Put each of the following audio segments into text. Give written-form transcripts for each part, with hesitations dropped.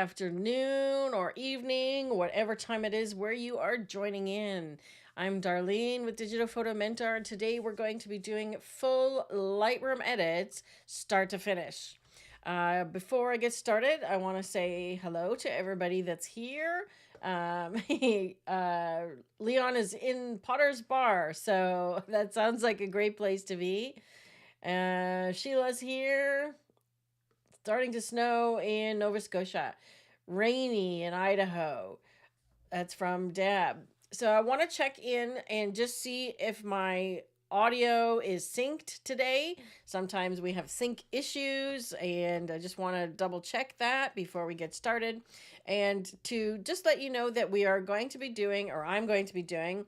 afternoon, or evening, whatever time it is where you are joining in. I'm Darlene with Digital Photo Mentor, and today we're going to be doing full Lightroom edits, start to finish. Before I get started, I want to say hello to everybody that's here. Leon is in Potter's Bar, so that sounds like a great place to be. Sheila's here. Starting to snow in Nova Scotia. Rainy in Idaho. That's from Deb. So I want to check in and just see if my audio is synced today. Sometimes we have sync issues, and I just want to double check that before we get started. And to just let you know that we are going to be doing, or I'm going to be doing,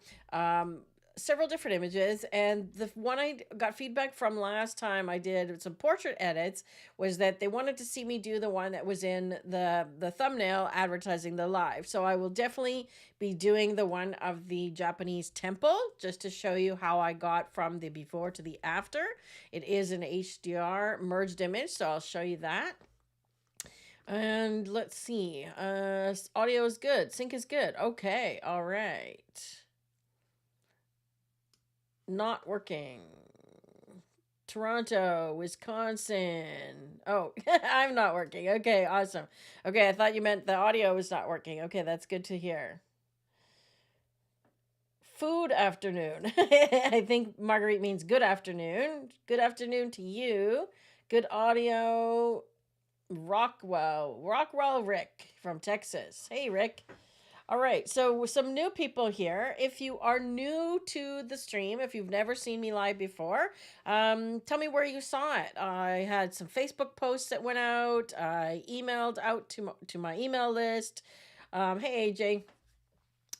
several different images, and the one I got feedback from last time I did some portrait edits was that they wanted to see me do the one that was in the thumbnail advertising the live. So I will definitely be doing the one of the Japanese temple, just to show you how I got from the before to the after. It is an HDR merged image, so I'll show you that. And let's see, audio is good, sync is good. Okay, all right. Not working. Toronto, Wisconsin. Oh, I'm not working. Okay, awesome. Okay, I thought you meant the audio was not working. Okay, that's good to hear. Food afternoon. I think Marguerite means good afternoon. Good afternoon to you. Good audio. Rockwell Rick from Texas. Hey, Rick. All right, so some new people here. If you are new to the stream, if you've never seen me live before, tell me where you saw it. I had some Facebook posts that went out. I emailed out to my email list. Hey,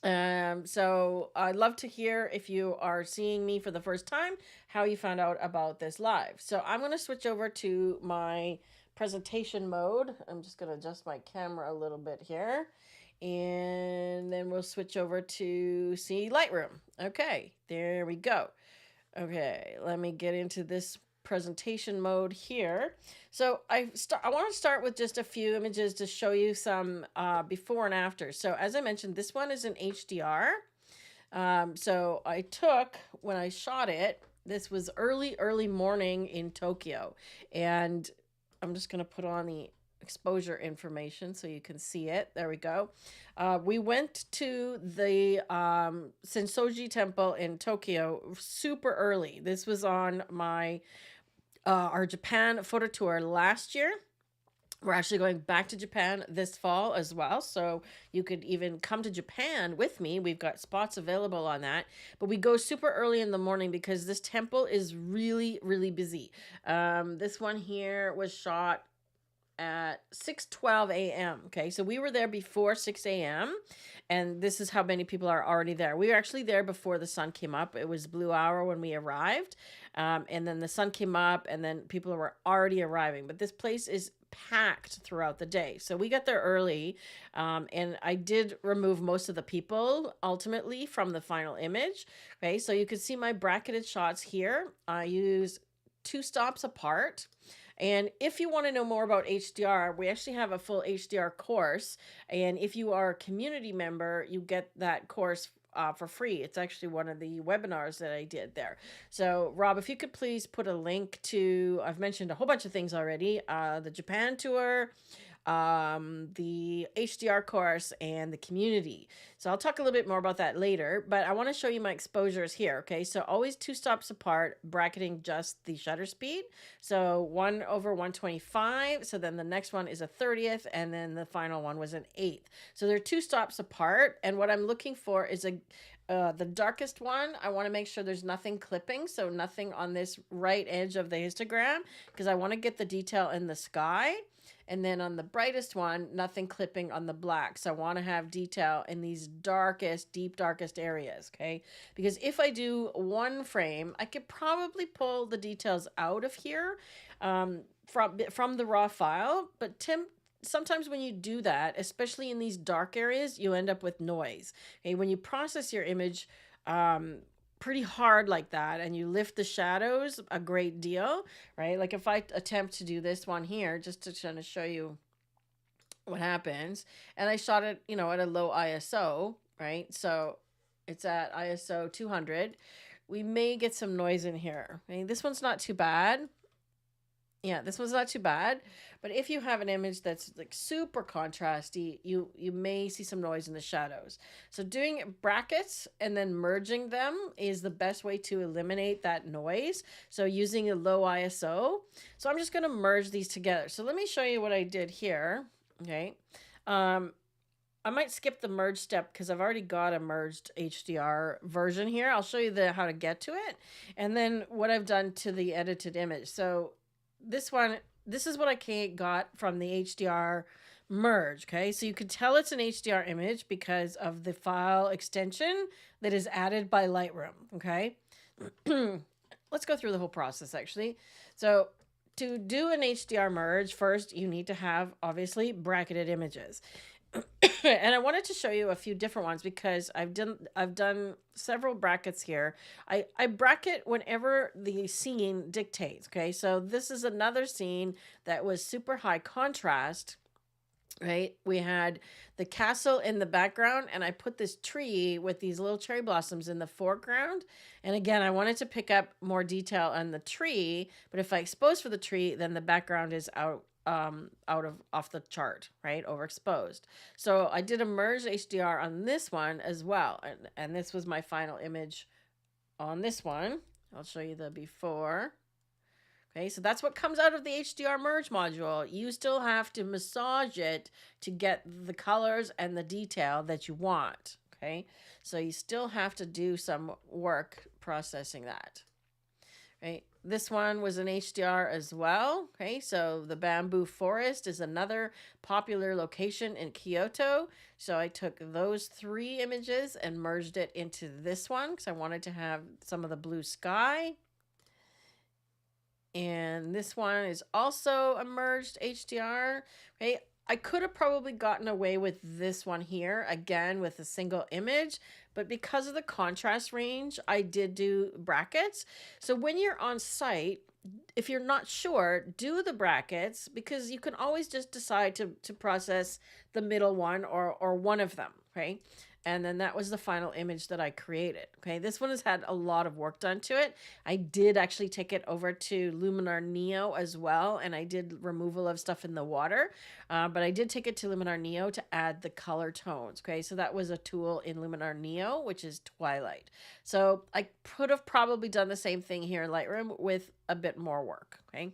AJ. So I'd love to hear, if you are seeing me for the first time, how you found out about this live. So I'm going to switch over to my presentation mode. I'm just going to adjust my camera a little bit here. And then we'll switch over to see Lightroom. Okay, there we go. Okay, let me get into this presentation mode here. So I want to start with just a few images to show you some before and after. So as I mentioned, this one is an HDR. So I took, when I shot it, this was early morning in Tokyo. And I'm just going to put on the exposure information so you can see it. There we go. We went to the Sensoji Temple in Tokyo super early. This was on my our Japan photo tour last year. We're actually going back to Japan this fall as well, so you could even come to Japan with me. We've got spots available on that, but we go super early in the morning because this temple is really busy. This one here was shot at 6:12 a.m. Okay, so we were there before 6 a.m. and this is how many people are already there. We were actually there before the sun came up. It was blue hour when we arrived, and then the sun came up, and then people were already arriving. But this place is packed throughout the day, so we got there early, and I did remove most of the people ultimately from the final image. Okay, so you can see my bracketed shots here. I use 2 stops apart. And if you want to know more about HDR, we actually have a full HDR course. And if you are a community member, you get that course for free. It's actually one of the webinars that I did there. So Rob, if you could please put a link to, I've mentioned a whole bunch of things already, the Japan tour, the HDR course, and the community. So I'll talk a little bit more about that later, but I want to show you my exposures here. Okay, so always 2 stops apart, bracketing just the shutter speed. So 1/125. So then the next one is a 30th, and then the final one was an 1/8. So they're 2 stops apart, and what I'm looking for is the darkest one. I want to make sure there's nothing clipping, so nothing on this right edge of the histogram, because I want to get the detail in the sky. And then on the brightest one, nothing clipping on the black. So I want to have detail in these deep darkest areas, okay? Because if I do one frame, I could probably pull the details out of here from the raw file. But sometimes when you do that, especially in these dark areas, you end up with noise. Okay, when you process your image pretty hard like that and you lift the shadows a great deal, right? Like if I attempt to do this one here, just to kind of show you what happens. And I shot it, you know, at a low ISO, right? So it's at ISO 200. We may get some noise in here. Okay? This one's not too bad. Yeah, this one's not too bad. But if you have an image that's like super contrasty, you may see some noise in the shadows. So doing brackets and then merging them is the best way to eliminate that noise. So using a low ISO. So I'm just going to merge these together. So let me show you what I did here. Okay. I might skip the merge step because I've already got a merged HDR version here. I'll show you how to get to it, and then what I've done to the edited image. So this is what I got from the HDR merge. Okay, so you can tell it's an HDR image because of the file extension that is added by Lightroom. Okay, let's go through the whole process actually. So to do an HDR merge, first you need to have obviously bracketed images. And I wanted to show you a few different ones because I've done several brackets here. I bracket whenever the scene dictates. Okay, so this is another scene that was super high contrast. Right, we had the castle in the background, and I put this tree with these little cherry blossoms in the foreground. And again, I wanted to pick up more detail on the tree, but if I expose for the tree, then the background is off the chart, right, overexposed. So I did a merge HDR on this one as well, and this was my final image on this one. I'll show you the before. Okay, so that's what comes out of the HDR merge module. You still have to massage it to get the colors and the detail that you want. Okay, so you still have to do some work processing that. Right, this one was an HDR as well. Okay, so the bamboo forest is another popular location in Kyoto. So I took those 3 images and merged it into this one because I wanted to have some of the blue sky. And this one is also a merged HDR. Okay, I could have probably gotten away with this one here, again, with a single image. But because of the contrast range, I did do brackets. So when you're on site, if you're not sure, do the brackets because you can always just decide to process the middle one or one of them, okay? And then that was the final image that I created. Okay, this one has had a lot of work done to it. I did actually take it over to Luminar Neo as well, and I did removal of stuff in the water. But I did take it to Luminar Neo to add the color tones. Okay, so that was a tool in Luminar Neo, which is Twilight. So I could have probably done the same thing here in Lightroom with a bit more work. Okay,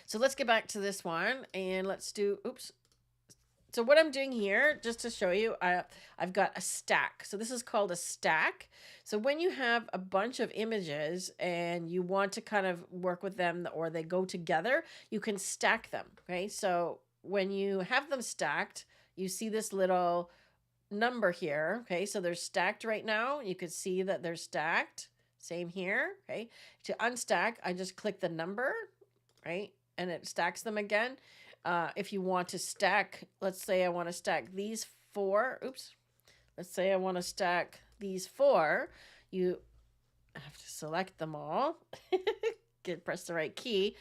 so let's get back to this one and let's do, oops. So what I'm doing here, just to show you, I've got a stack. So this is called a stack. So when you have a bunch of images and you want to kind of work with them or they go together, you can stack them, okay? So when you have them stacked, you see this little number here, okay? So they're stacked right now. You can see that they're stacked. Same here, okay? To unstack, I just click the number, right? And it stacks them again. If you want to stack, let's say I want to stack these 4. Oops. Let's say I want to stack these 4. You have to select them all. Press the right key.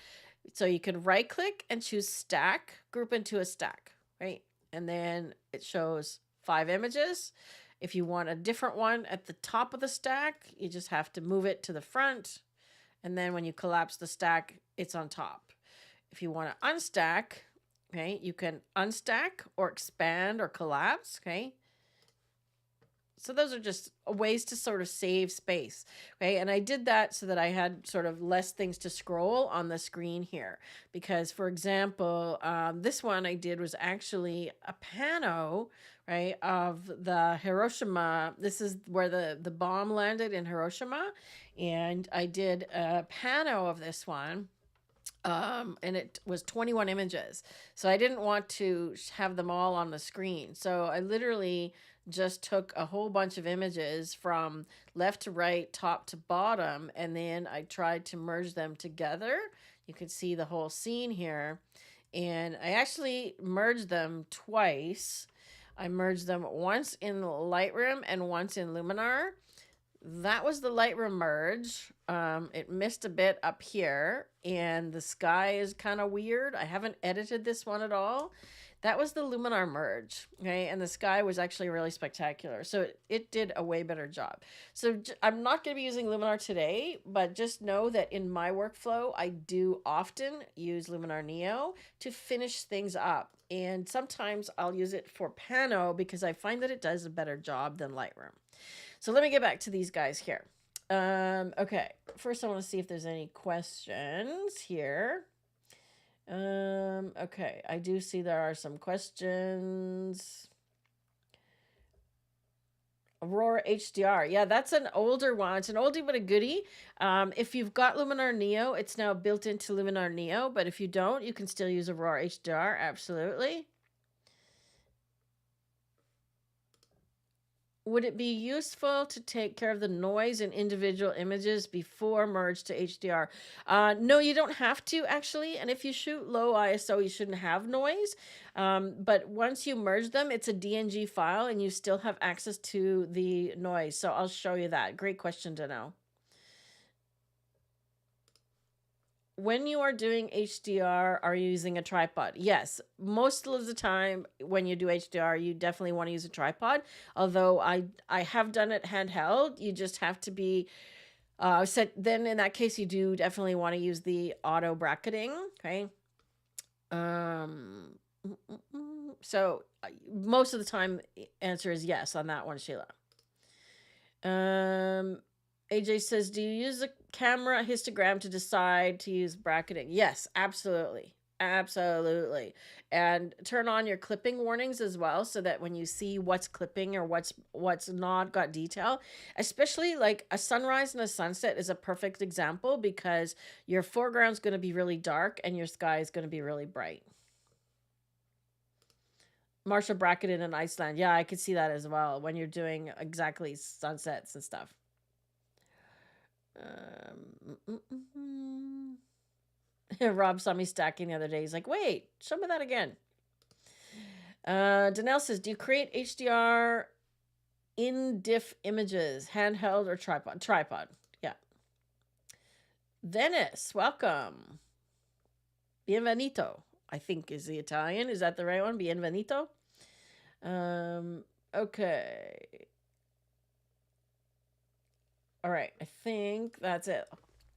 So you can right click and choose stack, group into a stack, right? And then it shows 5 images. If you want a different one at the top of the stack, you just have to move it to the front. And then when you collapse the stack, it's on top. If you want to unstack, okay, you can unstack or expand or collapse, okay? So those are just ways to sort of save space, okay? And I did that so that I had sort of less things to scroll on the screen here. Because, for example, this one I did was actually a pano, right, of the Hiroshima. This is where the bomb landed in Hiroshima. And I did a pano of this one. And it was 21 images. So I didn't want to have them all on the screen. So I literally just took a whole bunch of images from left to right, top to bottom, and then I tried to merge them together. You can see the whole scene here. And I actually merged them twice. I merged them once in Lightroom and once in Luminar. That was the Lightroom merge. It missed a bit up here, and the sky is kind of weird. I haven't edited this one at all. That was the Luminar merge, okay? And the sky was actually really spectacular. So it did a way better job. So I'm not going to be using Luminar today, but just know that in my workflow, I do often use Luminar Neo to finish things up. And sometimes I'll use it for pano because I find that it does a better job than Lightroom. So let me get back to these guys here. Okay, first I want to see if there's any questions here. Okay, I do see there are some questions. Aurora HDR. Yeah, that's an older one. It's an oldie but a goodie. If you've got Luminar Neo, it's now built into Luminar Neo, but if you don't, you can still use Aurora HDR, absolutely. Would it be useful to take care of the noise in individual images before merge to HDR? No, you don't have to actually. And if you shoot low ISO, you shouldn't have noise. But once you merge them, it's a DNG file and you still have access to the noise. So I'll show you that. Great question to know. When you are doing HDR, are you using a tripod? Yes, most of the time when you do HDR, you definitely want to use a tripod. Although I have done it handheld, you just have to be set. Then in that case, you do definitely want to use the auto bracketing. Okay. So most of the time, answer is yes on that one, Sheila. AJ says, do you use a camera histogram to decide to use bracketing? Yes, absolutely. Absolutely. And turn on your clipping warnings as well so that when you see what's clipping or what's not got detail, especially like a sunrise and a sunset is a perfect example because your foreground's going to be really dark and your sky is going to be really bright. Marsha bracketed in Iceland. Yeah, I could see that as well when you're doing exactly sunsets and stuff. Rob saw me stacking the other day. He's like, wait, show me that again. Danelle says, do you create HDR in diff images, handheld or tripod? Tripod, yeah. Venice, welcome. Bienvenido, I think is the Italian. Is that the right one? Bienvenido? Okay. All right, I think that's it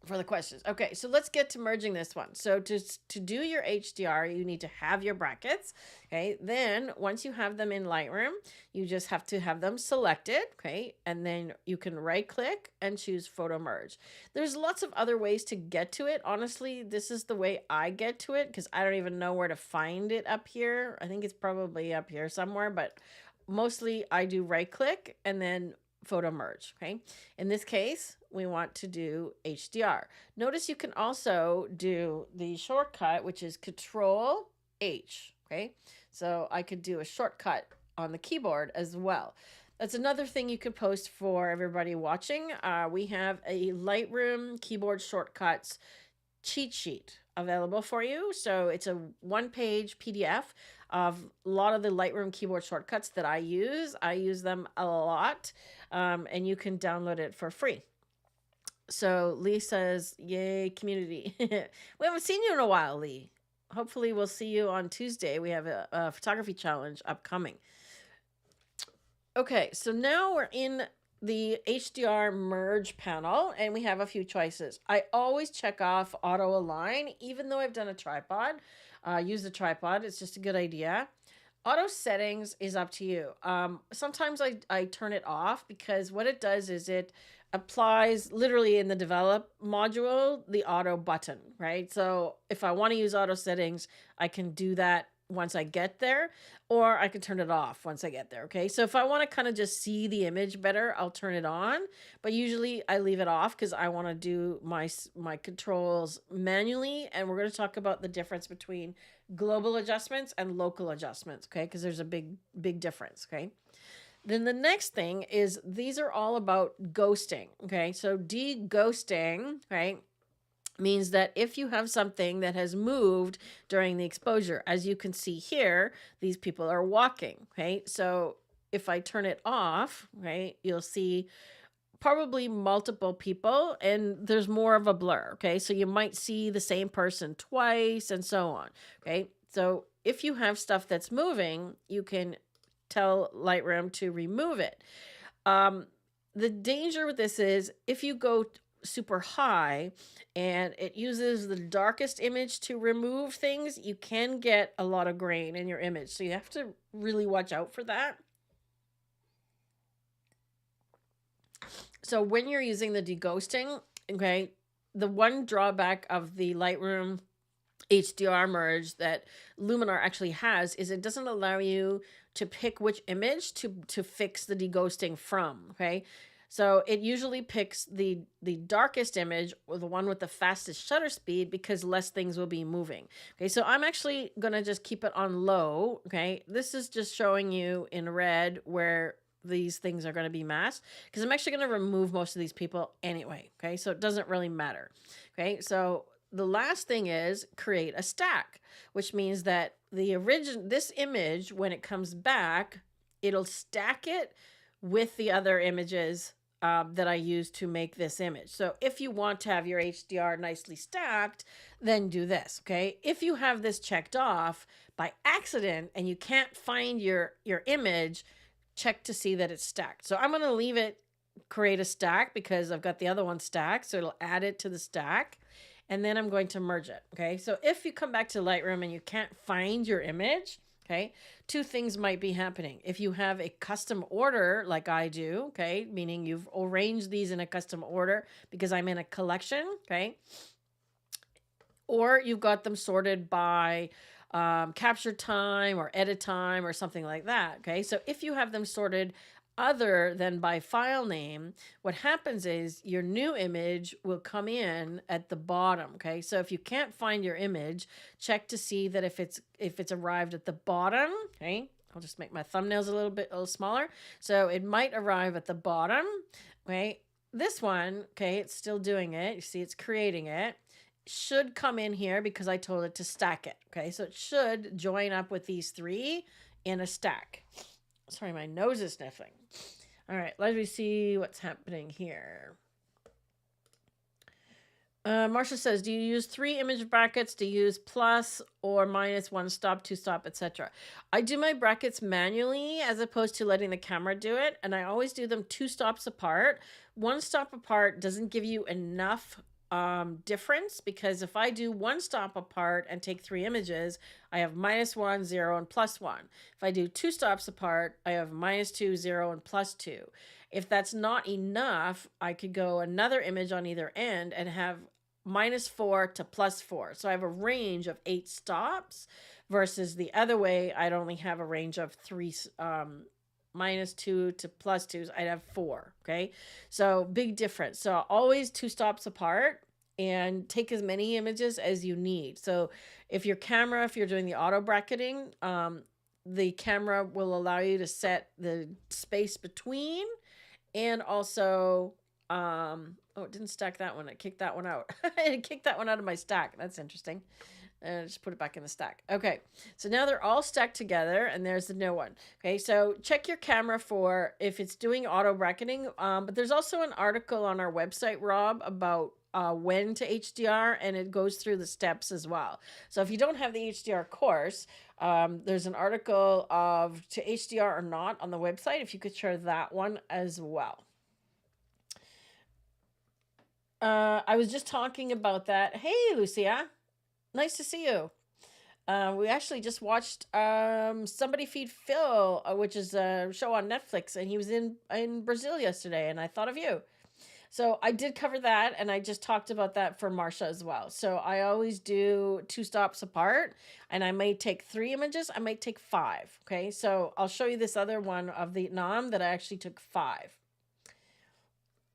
for the questions. Okay, so let's get to merging this one. So to do your HDR, you need to have your brackets. Okay, then once you have them in Lightroom, you just have to have them selected. Okay, and then you can right click and choose photo merge. There's lots of other ways to get to it. Honestly, this is the way I get to it because I don't even know where to find it up here. I think it's probably up here somewhere, but mostly I do right click and then photo merge. Okay, in this case we want to do HDR. Notice you can also do the shortcut, which is Control H. Okay, so I could do a shortcut on the keyboard as well. That's another thing you could post for everybody watching. We have a Lightroom keyboard shortcuts cheat sheet available for you. So it's a one-page PDF of a lot of the Lightroom keyboard shortcuts that I use. I use them a lot, and you can download it for free. So Lee says, yay, community. We haven't seen you in a while, Lee. Hopefully we'll see you on Tuesday. We have a photography challenge upcoming. Okay, so now we're in the HDR merge panel and we have a few choices. I always check off auto align, even though I've done a tripod. Use the tripod, it's just a good idea. Auto settings is up to you. Sometimes I turn it off because what it does is it applies literally in the develop module, the auto button, right? So if I want to use auto settings, I can do that once I get there, or I can turn it off once I get there. Okay. So if I want to kind of just see the image better, I'll turn it on, but usually I leave it off because I want to do my controls manually. And we're going to talk about the difference between global adjustments and local adjustments. Okay. Because there's a big difference. Okay. Then the next thing is these are all about ghosting. Okay. So de-ghosting, right, means that if you have something that has moved during the exposure, as you can see here, these people are walking, okay? So if I turn it off, right, you'll see probably multiple people and there's more of a blur, okay? So you might see the same person twice and so on, okay? So if you have stuff that's moving, you can tell Lightroom to remove it. The danger with this is if you go super high and it uses the darkest image to remove things, you can get a lot of grain in your image. So you have to really watch out for that. So when you're using the deghosting, okay, the one drawback of the Lightroom HDR merge that Luminar actually has is it doesn't allow you to pick which image to fix the deghosting from, okay? So it usually picks the darkest image or the one with the fastest shutter speed because less things will be moving. Okay, so I'm actually going to just keep it on low, okay? This is just showing you in red where these things are going to be masked because I'm actually going to remove most of these people anyway, okay? So it doesn't really matter, okay? So the last thing is create a stack, which means that this image, when it comes back, it'll stack it with the other images that I use to make this image. So if you want to have your HDR nicely stacked, then do this, okay? If you have this checked off by accident and you can't find your image, check to see that it's stacked. So I'm going to leave it create a stack because I've got the other one stacked, so it'll add it to the stack. And then I'm going to merge it, okay? So if you come back to Lightroom and you can't find your image, okay, two things might be happening. If you have a custom order like I do, okay, meaning you've arranged these in a custom order because I'm in a collection, okay, or you've got them sorted by capture time or edit time or something like that, okay? So if you have them sorted other than by file name, what happens is your new image will come in at the bottom, okay? So if you can't find your image, check to see that if it's arrived at the bottom, okay? I'll just make my thumbnails a little smaller. So it might arrive at the bottom, okay? This one, okay, it's still doing it. You see it's creating it. Should come in here because I told it to stack it, okay? So it should join up with these three in a stack. Sorry, my nose is sniffling. All right, let me see what's happening here. Marcia says, do you use 3 image brackets? Do you use plus or minus 1 stop, 2 stop, etc.? I do my brackets manually as opposed to letting the camera do it. And I always do them 2 stops apart. 1 stop apart doesn't give you enough difference because if I do 1 stop apart and take 3 images, I have -1, 0, and +1. If I do 2 stops apart, I have -2, 0, and +2. If that's not enough, I could go another image on either end and have -4 to +4. So I have a range of 8 stops versus the other way, I'd only have a range of 3 -2 to +2s, I'd have 4. Okay, so big difference. So always 2 stops apart and take as many images as you need. So if you're doing the auto bracketing, the camera will allow you to set the space between and also oh, it didn't stack that one. It kicked that one out. It kicked that one out of my stack. That's interesting. And just put it back in the stack. Okay, so now they're all stacked together, and there's the new one. Okay, so check your camera for if it's doing auto bracketing. But there's also an article on our website, Rob, about when to HDR, and it goes through the steps as well. So if you don't have the HDR course, there's an article of to HDR or not on the website. If you could share that one as well. I was just talking about that. Hey, Lucia. Nice to see you. We actually just watched Somebody Feed Phil, which is a show on Netflix, and he was in Brazil yesterday, and I thought of you. So I did cover that, and I just talked about that for Marcia as well. So I always do 2 stops apart, and I may take 3 images. I might take 5, okay? So I'll show you this other one of Vietnam that I actually took 5.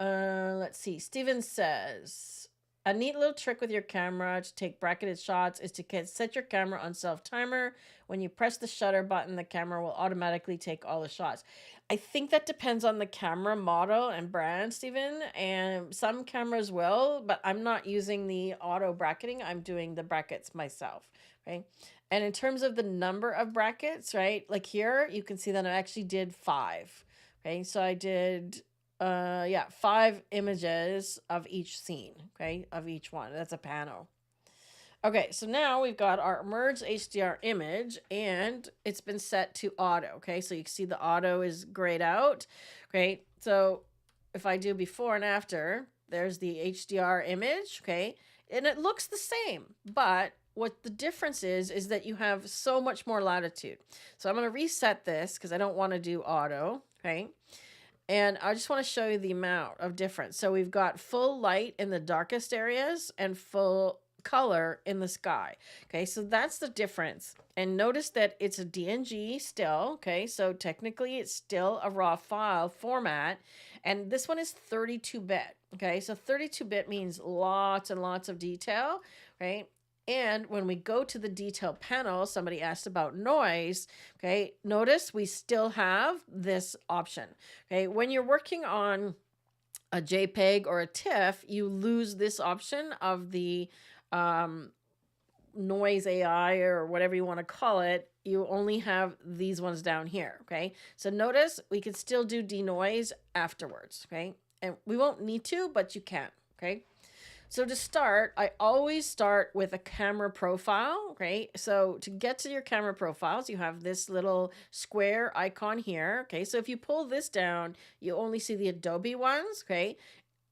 Let's see. Steven says, a neat little trick with your camera to take bracketed shots is to set your camera on self-timer. When you press the shutter button, the camera will automatically take all the shots. I think that depends on the camera model and brand, Steven, and some cameras will, but I'm not using the auto bracketing. I'm doing the brackets myself, right? And in terms of the number of brackets, right, like here, you can see that I actually did 5, okay? So I did 5 images of each scene, okay, of each one. That's a pano. Okay, so now we've got our merged HDR image and it's been set to auto. Okay, so you can see the auto is grayed out. Okay, so if I do before and after, there's the HDR image. Okay, and it looks the same, but what the difference is that you have so much more latitude. So I'm going to reset this because I don't want to do auto. Okay, and I just want to show you the amount of difference. So we've got full light in the darkest areas and full color in the sky. Okay, so that's the difference. And notice that it's a DNG still. Okay, so technically it's still a raw file format. And this one is 32-bit. Okay, so 32-bit means lots and lots of detail, right? And when we go to the detail panel, somebody asked about noise. Okay, notice we still have this option. Okay, when you're working on a JPEG or a TIFF, you lose this option of the noise AI or whatever you want to call it. You only have these ones down here. Okay, so notice we can still do denoise afterwards. Okay, and we won't need to, but you can. Okay. So to start, I always start with a camera profile, right? So to get to your camera profiles, you have this little square icon here, okay? So if you pull this down, you only see the Adobe ones, okay?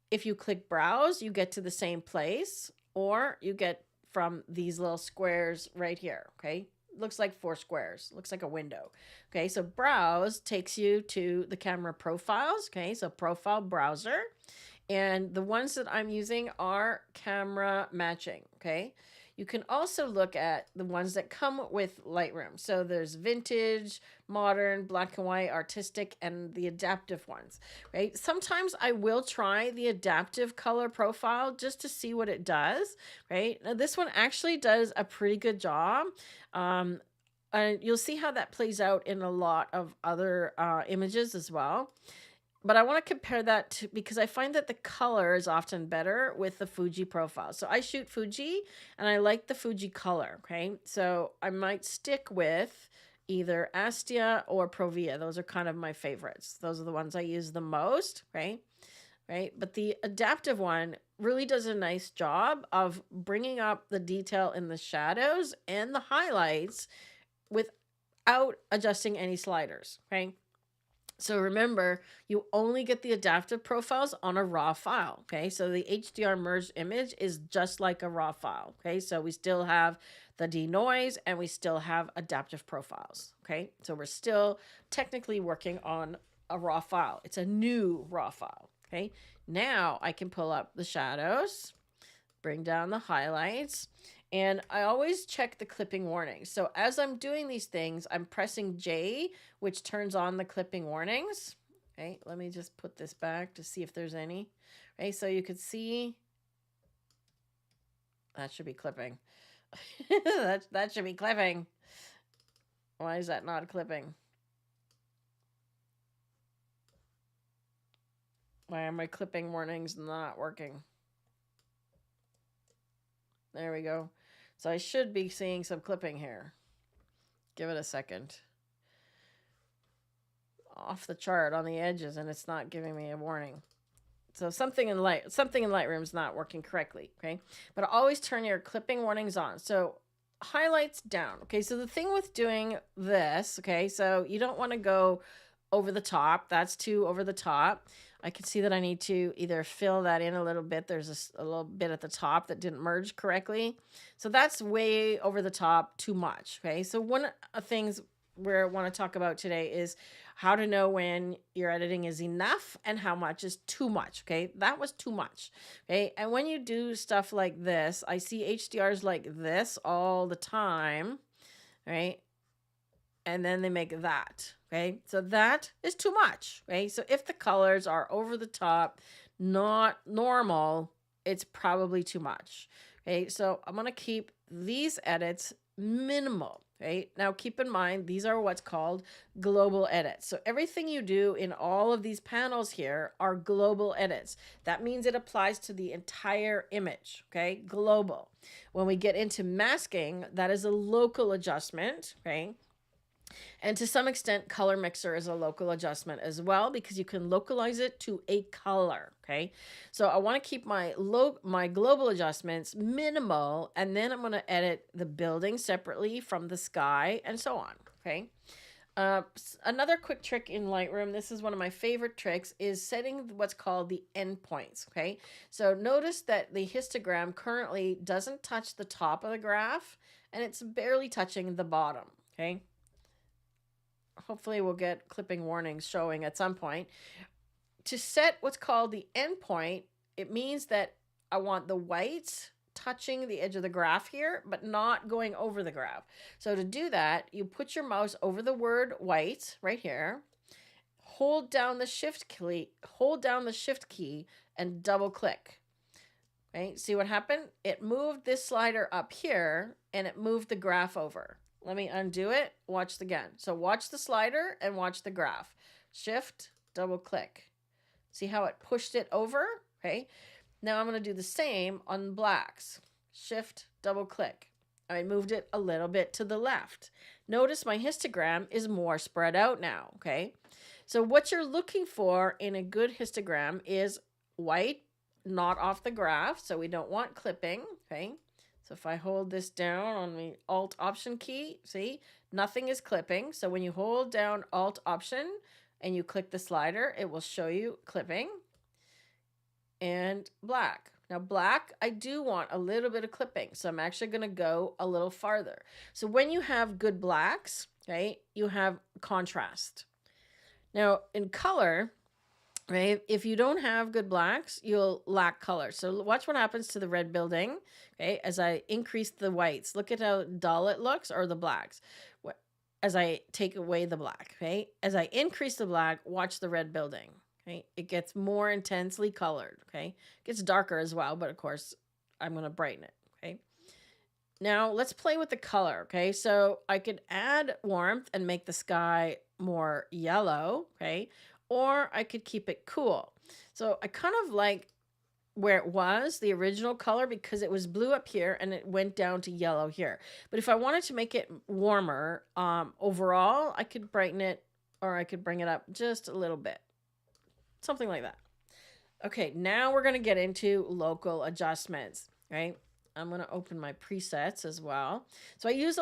If you click browse, you get to the same place, or you get from these little squares right here, okay? Looks like 4 squares, looks like a window. Okay, so browse takes you to the camera profiles, okay? So profile browser. And the ones that I'm using are camera matching, okay? You can also look at the ones that come with Lightroom. So there's vintage, modern, black and white, artistic, and the adaptive ones, right? Sometimes I will try the adaptive color profile just to see what it does, right? Now this one actually does a pretty good job. And you'll see how that plays out in a lot of other images as well. But I want to compare that to, because I find that the color is often better with the Fuji profile. So I shoot Fuji and I like the Fuji color. Okay. So I might stick with either Astia or Provia. Those are kind of my favorites. Those are the ones I use the most. Right. Right. But the adaptive one really does a nice job of bringing up the detail in the shadows and the highlights without adjusting any sliders. Okay. So remember, you only get the adaptive profiles on a raw file, okay? So the HDR merged image is just like a raw file, okay? So we still have the denoise and we still have adaptive profiles, okay? So we're still technically working on a raw file. It's a new raw file, okay? Now I can pull up the shadows, bring down the highlights, and I always check the clipping warnings. So as I'm doing these things, I'm pressing J, which turns on the clipping warnings. Okay, let me just put this back to see if there's any. Okay, so you could see that should be clipping. that should be clipping. Why is that not clipping? Why are my clipping warnings not working? There we go. So I should be seeing some clipping here. Give it a second. Off the chart on the edges, and it's not giving me a warning. So something in Lightroom is not working correctly, okay? But always turn your clipping warnings on. So highlights down, okay? So the thing with doing this, okay, so you don't want to go over the top. That's too over the top. I can see that I need to either fill that in a little bit. There's a little bit at the top that didn't merge correctly. So that's way over the top, too much, okay? So one of the things we want to talk about today is how to know when your editing is enough and how much is too much, okay? That was too much, okay? And when you do stuff like this, I see HDRs like this all the time, right? And then they make that, okay? So that is too much, okay? So if the colors are over the top, not normal, it's probably too much, okay? So I'm gonna keep these edits minimal, okay? Now keep in mind, these are what's called global edits. So everything you do in all of these panels here are global edits. That means it applies to the entire image, okay? Global. When we get into masking, that is a local adjustment, okay? And to some extent, color mixer is a local adjustment as well, because you can localize it to a color. Okay. So I want to keep my global adjustments minimal, and then I'm going to edit the building separately from the sky and so on. Okay. Another quick trick in Lightroom, this is one of my favorite tricks, is setting what's called the endpoints. Okay. So notice that the histogram currently doesn't touch the top of the graph, and it's barely touching the bottom. Okay. Hopefully we'll get clipping warnings showing at some point. To set what's called the endpoint, it means that I want the white touching the edge of the graph here, but not going over the graph. So to do that, you put your mouse over the word white right here, hold down the shift key and double click. Okay, see what happened? It moved this slider up here and it moved the graph over. Let me undo it. Watch again. So watch the slider and watch the graph. Shift, double click. See how it pushed it over? Okay. Now I'm going to do the same on blacks. Shift, double click. I moved it a little bit to the left. Notice my histogram is more spread out now. Okay. So what you're looking for in a good histogram is white, not off the graph. So we don't want clipping. Okay. So if I hold this down on the Alt Option key, see, nothing is clipping. So when you hold down Alt Option and you click the slider, it will show you clipping. And black. Now black, I do want a little bit of clipping. So I'm actually going to go a little farther. So when you have good blacks, okay, you have contrast. Now in color, right, if you don't have good blacks, you'll lack color. So watch what happens to the red building, okay, as I increase the whites. Look at how dull it looks, or the blacks, as I take away the black, okay? As I increase the black, watch the red building, okay? It gets more intensely colored, okay? It gets darker as well, but of course, I'm going to brighten it, okay? Now, let's play with the color, okay? So I could add warmth and make the sky more yellow, okay? Or I could keep it cool. So I kind of like where it was, the original color, because it was blue up here and it went down to yellow here. But if I wanted to make it warmer, overall, I could brighten it, or I could bring it up just a little bit. Something like that. Okay, now we're going to get into local adjustments, right? I'm going to open my presets as well. So I use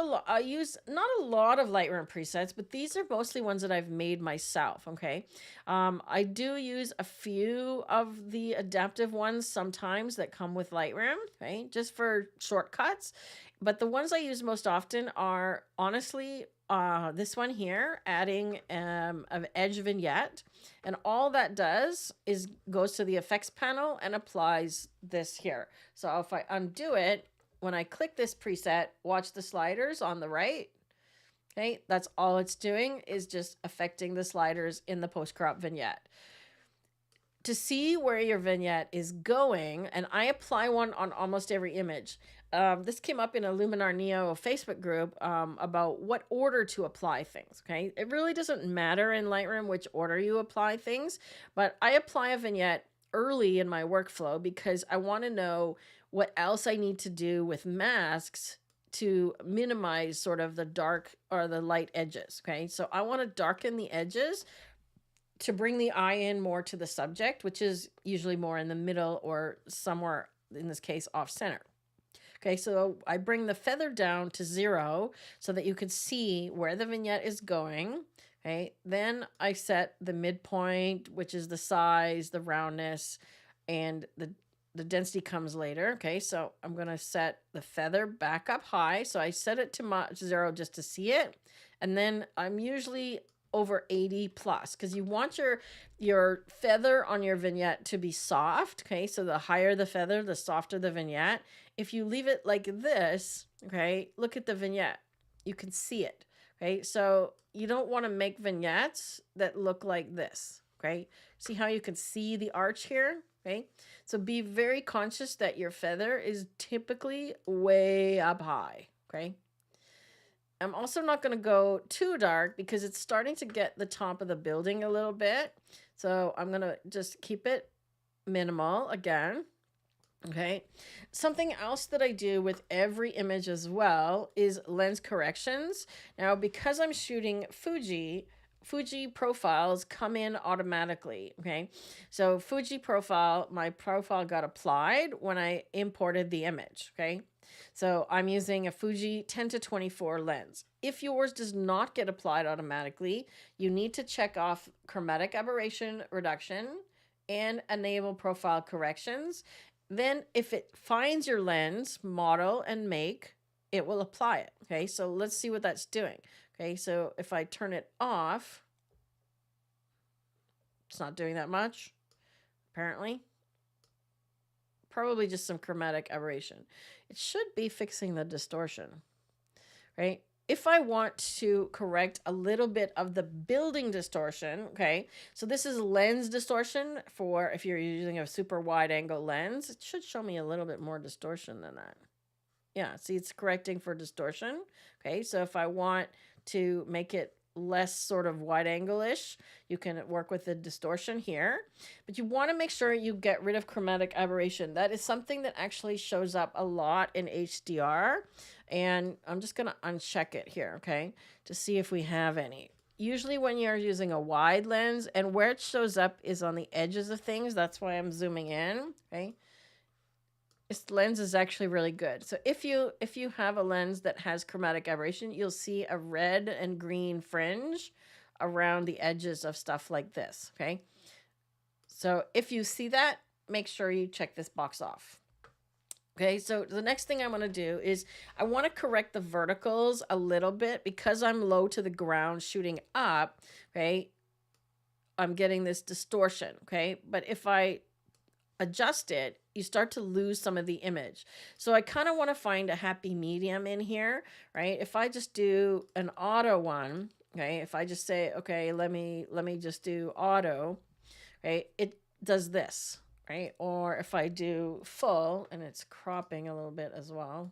not a lot of Lightroom presets, but these are mostly ones that I've made myself. Okay. I do use a few of the adaptive ones sometimes that come with Lightroom, okay, just for shortcuts. But the ones I use most often are honestly this one here, adding an edge vignette. And all that does is goes to the effects panel and applies this here. So if I undo it, when I click this preset, watch the sliders on the right. Okay, that's all it's doing, is just affecting the sliders in the post-crop vignette. To see where your vignette is going, and I apply one on almost every image. This came up in a Luminar Neo Facebook group about what order to apply things, okay? It really doesn't matter in Lightroom which order you apply things, but I apply a vignette early in my workflow because I want to know what else I need to do with masks to minimize sort of the dark or the light edges, okay? So I want to darken the edges to bring the eye in more to the subject, which is usually more in the middle or somewhere, in this case, off center. Okay, so I bring the feather down to 0 so that you can see where the vignette is going. Okay, then I set the midpoint, which is the size, the roundness, and the density comes later. Okay, so I'm going to set the feather back up high. So I set it to 0 just to see it. And then I'm usually over 80 plus, because you want your feather on your vignette to be soft. Okay, so the higher the feather, the softer the vignette. If you leave it like this, okay, look at the vignette. You can see it. Okay, so you don't want to make vignettes that look like this. Okay, see how you can see the arch here? Okay, so be very conscious that your feather is typically way up high. Okay, I'm also not going to go too dark because it's starting to get the top of the building a little bit. So I'm going to just keep it minimal again. Okay. Something else that I do with every image as well is lens corrections. Now, because I'm shooting Fuji profiles come in automatically. Okay. So Fuji profile, my profile got applied when I imported the image. Okay. So I'm using a Fuji 10 to 24 lens. If yours does not get applied automatically, you need to check off chromatic aberration reduction and enable profile corrections. Then if it finds your lens, model, and make, it will apply it. Okay, so let's see what that's doing. Okay, so if I turn it off, it's not doing that much, apparently. Probably just some chromatic aberration. It should be fixing the distortion, right? If I want to correct a little bit of the building distortion, okay, so this is lens distortion for if you're using a super wide angle lens, it should show me a little bit more distortion than that. Yeah, see, it's correcting for distortion. Okay, so if I want to make it less sort of wide angle-ish, you can work with the distortion here. But you want to make sure you get rid of chromatic aberration. That is something that actually shows up a lot in HDR. And I'm just going to uncheck it here, okay, to see if we have any. Usually when you're using a wide lens, and where it shows up is on the edges of things. That's why I'm zooming in, okay? This lens is actually really good. So if you have a lens that has chromatic aberration, you'll see a red and green fringe around the edges of stuff like this, okay? So if you see that, make sure you check this box off. Okay, so the next thing I want to do is I want to correct the verticals a little bit because I'm low to the ground shooting up, okay? I'm getting this distortion, okay? But if I adjust it, you start to lose some of the image. So I kind of want to find a happy medium in here, right? If I just do an auto one, okay, if I just say, okay, let me just do auto, right, it does this, right? Or if I do full, and it's cropping a little bit as well.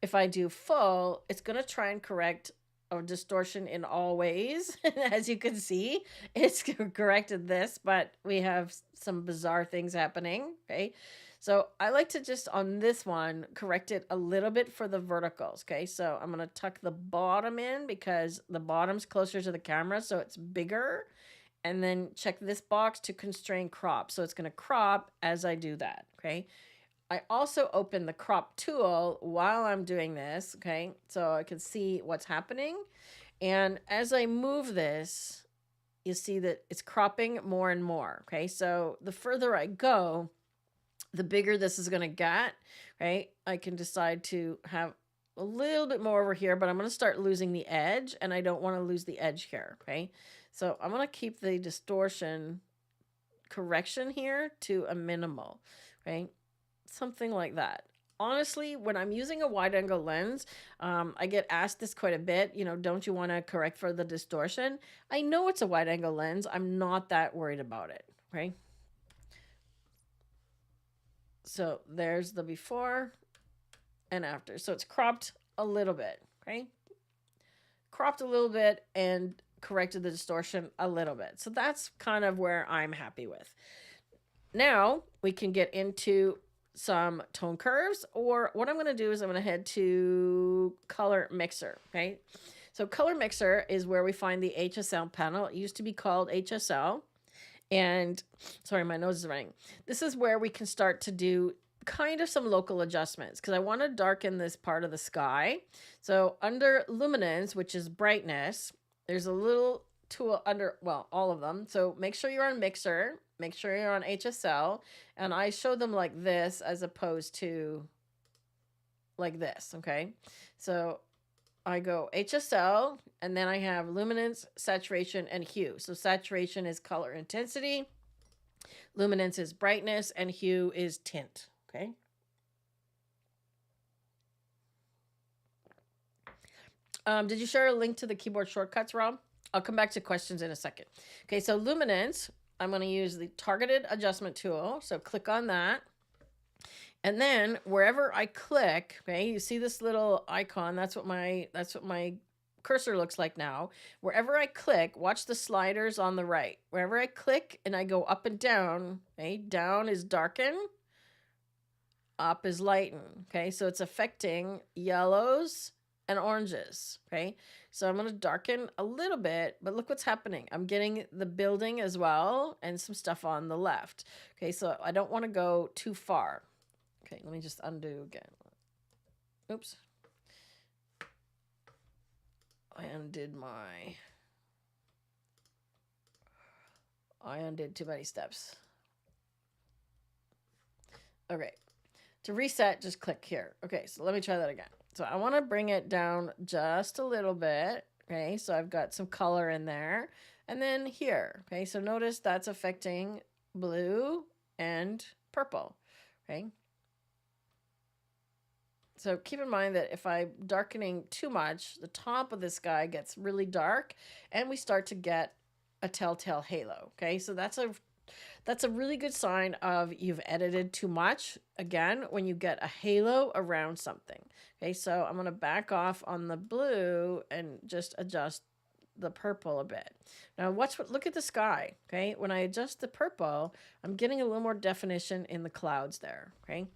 If I do full, it's going to try and correct a distortion in all ways. As you can see, it's corrected this, but we have some bizarre things happening, okay? So I like to just, on this one, correct it a little bit for the verticals, okay? So I'm going to tuck the bottom in because the bottom's closer to the camera, so it's bigger. And then check this box to constrain crop. So it's going to crop as I do that, okay? I also open the crop tool while I'm doing this, okay? So I can see what's happening. And as I move this, you see that it's cropping more and more, okay? So the further I go, the bigger this is going to get, right? I can decide to have a little bit more over here, but I'm going to start losing the edge, and I don't want to lose the edge here, okay? So I'm going to keep the distortion correction here to a minimal, right? Something like that. Honestly, when I'm using a wide angle lens, I get asked this quite a bit, you know, don't you want to correct for the distortion? I know it's a wide angle lens. I'm not that worried about it, right? So there's the before and after. So it's cropped a little bit, okay? Cropped a little bit and corrected the distortion a little bit. So that's kind of where I'm happy with. Now we can get into some tone curves, or what I'm going to do is I'm going to head to color mixer, okay? So color mixer is where we find the HSL panel. It used to be called HSL. And sorry, my nose is running. This is where we can start to do kind of some local adjustments because I want to darken this part of the sky. So under luminance, which is brightness, there's a little tool under, well, all of them. So make sure you're on mixer, make sure you're on HSL, and I show them like this as opposed to like this, okay? So I go HSL, and then I have luminance, saturation, and hue. So saturation is color intensity, luminance is brightness, and hue is tint, okay? Did you share a link to the keyboard shortcuts, Rob? I'll come back to questions in a second. Okay, so luminance, I'm going to use the targeted adjustment tool. So click on that. And then wherever I click, okay, you see this little icon. That's what my cursor looks like now. Wherever I click, watch the sliders on the right. Wherever I click and I go up and down, okay, down is darken, up is lighten. Okay, so it's affecting yellows and oranges. Okay, so I'm going to darken a little bit, but look what's happening. I'm getting the building as well and some stuff on the left. Okay, so I don't want to go too far. Okay, let me just undo again. Oops. I undid too many steps. Okay, to reset, just click here. Okay, so let me try that again. So I want to bring it down just a little bit. Okay, so I've got some color in there. And then here, okay, so notice that's affecting blue and purple, okay? So keep in mind that if I'm darkening too much, the top of the sky gets really dark and we start to get a telltale halo, okay? So that's a really good sign of you've edited too much. Again, when you get a halo around something. Okay, so I'm going to back off on the blue and just adjust the purple a bit. Now look at the sky. Okay, when I adjust the purple, I'm getting a little more definition in the clouds there. Okay,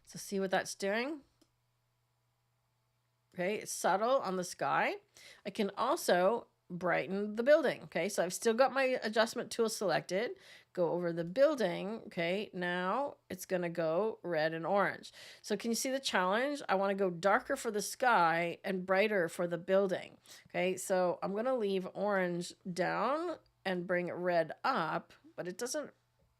so see what that's doing. Okay, it's subtle on the sky. I can also brighten the building. Okay, so I've still got my adjustment tool selected. Go over the building. Okay, now it's going to go red and orange. So can you see the challenge? I want to go darker for the sky and brighter for the building. Okay, so I'm going to leave orange down and bring red up, but it doesn't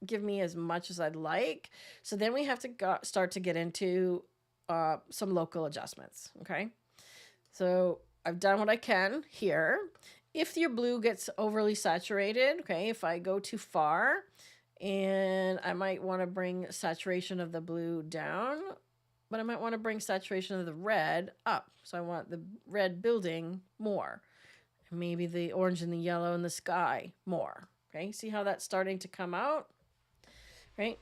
give me as much as I'd like. So then we have to start to get into some local adjustments. Okay, so I've done what I can here. If your blue gets overly saturated, okay, if I go too far, and I might want to bring saturation of the blue down, but I might want to bring saturation of the red up. So I want the red building more. Maybe the orange and the yellow and the sky more. Okay, see how that's starting to come out? Right?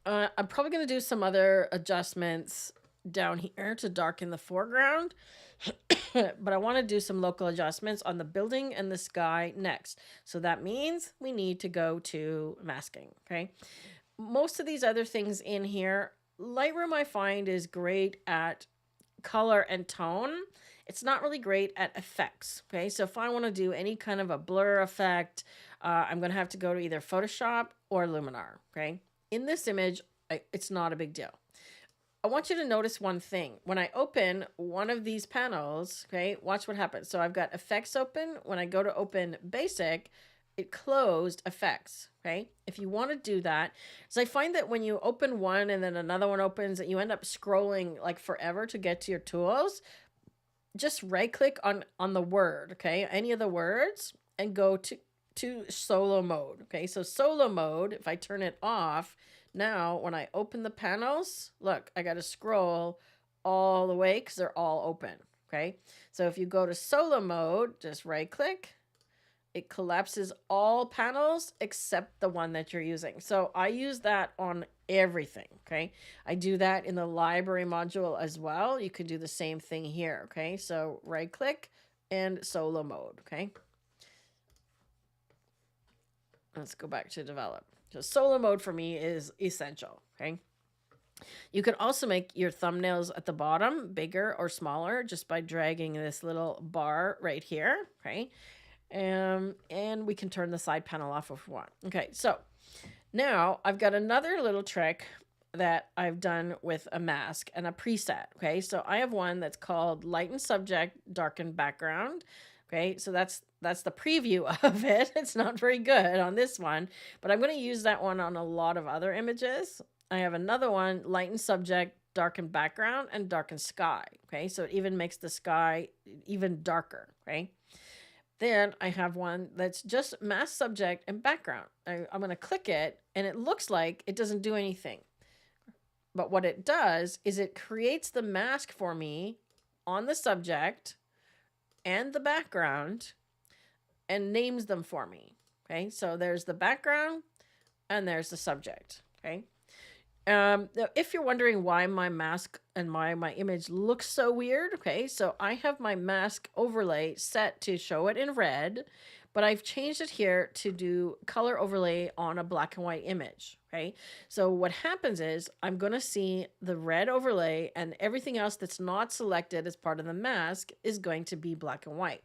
I'm probably going to do some other adjustments down here to darken the foreground. But I want to do some local adjustments on the building and the sky next. So that means we need to go to masking, okay? Most of these other things in here, Lightroom I find is great at color and tone. It's not really great at effects, okay? So if I want to do any kind of a blur effect, I'm going to have to go to either Photoshop or Luminar, okay? In this image, it's not a big deal. I want you to notice one thing. When I open one of these panels, okay, watch what happens. So I've got effects open. When I go to open basic, it closed effects, okay? If you want to do that, so I find that when you open one and then another one opens, that you end up scrolling like forever to get to your tools. Just right click on the word, okay? Any of the words and go to solo mode, okay? So solo mode, if I turn it off, now, when I open the panels, look, I got to scroll all the way because they're all open, okay? So if you go to solo mode, just right click, it collapses all panels except the one that you're using. So I use that on everything, okay? I do that in the library module as well. You can do the same thing here, okay? So right click and solo mode, okay? Let's go back to develop. So solo mode for me is essential, okay? You can also make your thumbnails at the bottom bigger or smaller just by dragging this little bar right here, okay? And we can turn the side panel off if we want. Okay, so now I've got another little trick that I've done with a mask and a preset, okay? So I have one that's called Lighten Subject, Darken Background. Okay, so that's the preview of it. It's not very good on this one, but I'm going to use that one on a lot of other images. I have another one, Lighten Subject, Darken Background, and Darken Sky. Okay, so it even makes the sky even darker. Okay, then I have one that's just Mask Subject and Background. I'm going to click it, and it looks like it doesn't do anything. But what it does is it creates the mask for me on the subject and the background and names them for me. Okay, so there's the background and there's the subject. Okay, if you're wondering why my mask and my image looks so weird, okay, so I have my mask overlay set to show it in red, but I've changed it here to do color overlay on a black and white image. Okay. So what happens is I'm going to see the red overlay, and everything else that's not selected as part of the mask is going to be black and white.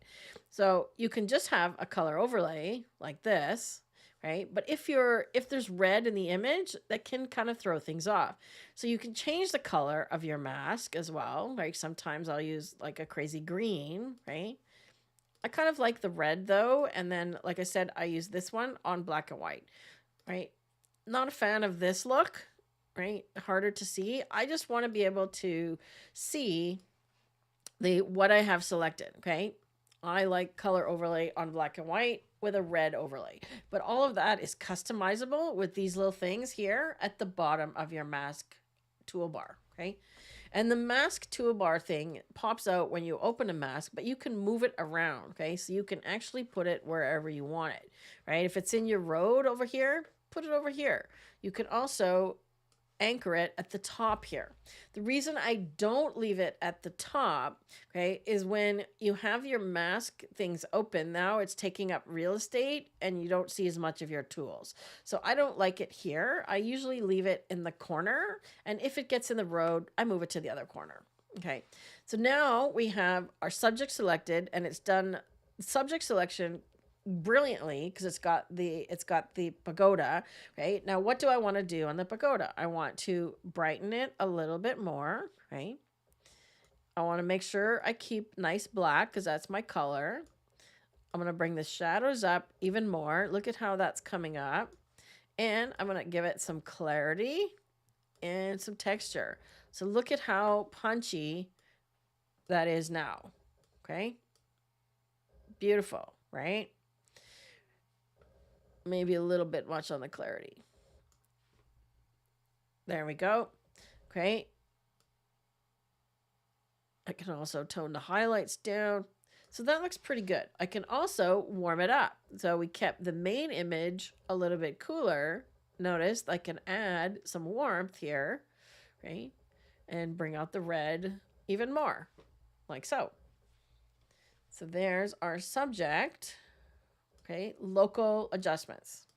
So you can just have a color overlay like this, right? But if there's red in the image, that can kind of throw things off. So you can change the color of your mask as well. Like sometimes I'll use like a crazy green, right? I kind of like the red though. And then, like I said, I use this one on black and white, right? Not a fan of this look, right? Harder to see. I just want to be able to see what I have selected, okay? I like color overlay on black and white with a red overlay. But all of that is customizable with these little things here at the bottom of your mask toolbar, okay? And the mask toolbar thing pops out when you open a mask, but you can move it around, okay? So you can actually put it wherever you want it, right? If it's in your road over here, put it over here. You can also anchor it at the top here. The reason I don't leave it at the top, okay, is when you have your mask things open, now it's taking up real estate and you don't see as much of your tools. So I don't like it here. I usually leave it in the corner, and if it gets in the road, I move it to the other corner. Okay, so now we have our subject selected, and it's done subject selection brilliantly because it's got the pagoda. Right now, what do I want to do on the pagoda? I want to brighten it a little bit more, right? I want to make sure I keep nice black because that's my color. I'm going to bring the shadows up even more. Look at how that's coming up, and I'm going to give it some clarity and some texture. So look at how punchy that is now. Okay, beautiful, right? Maybe a little bit much on the clarity. There we go. Okay. I can also tone the highlights down. So that looks pretty good. I can also warm it up. So we kept the main image a little bit cooler. Notice I can add some warmth here, right? And bring out the red even more, like so. So there's our subject. Okay, local adjustments.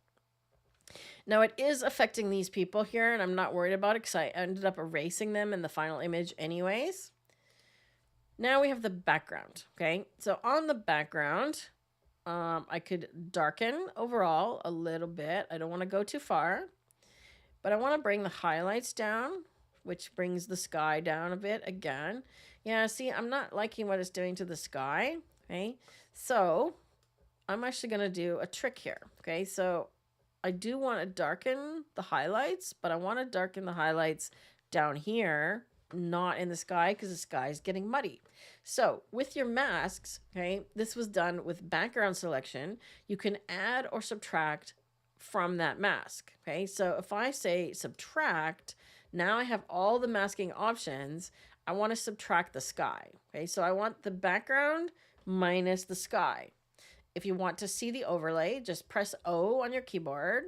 Now it is affecting these people here, and I'm not worried about it because I ended up erasing them in the final image anyways. Now we have the background. Okay, so on the background, I could darken overall a little bit. I don't want to go too far, but I want to bring the highlights down, which brings the sky down a bit again. Yeah, see, I'm not liking what it's doing to the sky. Okay, so I'm actually going to do a trick here. Okay, so I do want to darken the highlights, but I want to darken the highlights down here, not in the sky, because the sky is getting muddy. So with your masks, okay, this was done with background selection. You can add or subtract from that mask. Okay, so if I say subtract, now I have all the masking options. I want to subtract the sky. Okay, so I want the background minus the sky. If you want to see the overlay, just press O on your keyboard.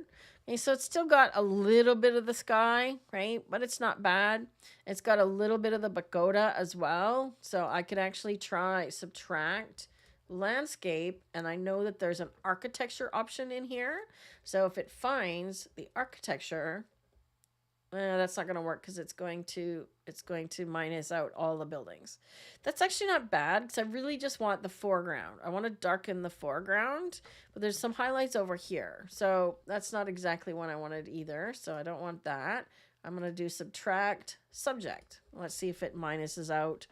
Okay, so it's still got a little bit of the sky, right? But it's not bad. It's got a little bit of the pagoda as well. So I could actually try subtract landscape, and I know that there's an architecture option in here. So if it finds the architecture, that's not going to work because it's going to minus out all the buildings. That's actually not bad because I really just want the foreground. I want to darken the foreground, but there's some highlights over here. So that's not exactly what I wanted either. So I don't want that. I'm going to do subtract subject. Let's see if it minuses out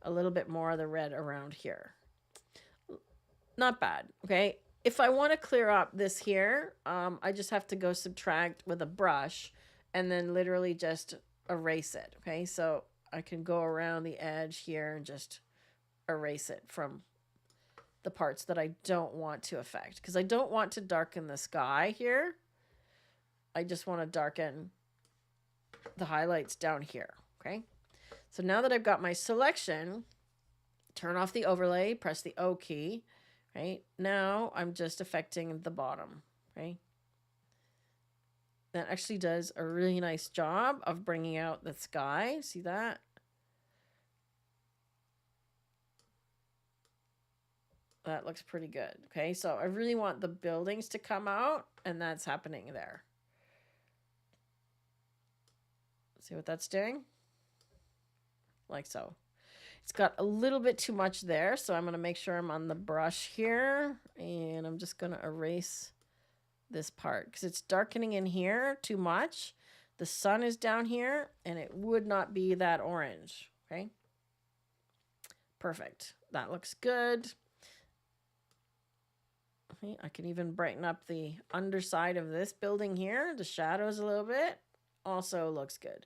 a little bit more of the red around here. Not bad. Okay. If I want to clear up this here, I just have to go subtract with a brush and then literally just erase it. Okay, so I can go around the edge here and just erase it from the parts that I don't want to affect, because I don't want to darken the sky here. I just want to darken the highlights down here. Okay, so now that I've got my selection, turn off the overlay, press the O key. Right now I'm just affecting the bottom. Okay, that actually does a really nice job of bringing out the sky. See that? That looks pretty good. Okay, so I really want the buildings to come out, and that's happening there. See what that's doing? Like so. It's got a little bit too much there, so I'm going to make sure I'm on the brush here, and I'm just going to erase this part because it's darkening in here too much. The sun is down here, and it would not be that orange. Okay, perfect. That looks good. Okay, I can even brighten up the underside of this building here, the shadows a little bit. Also looks good.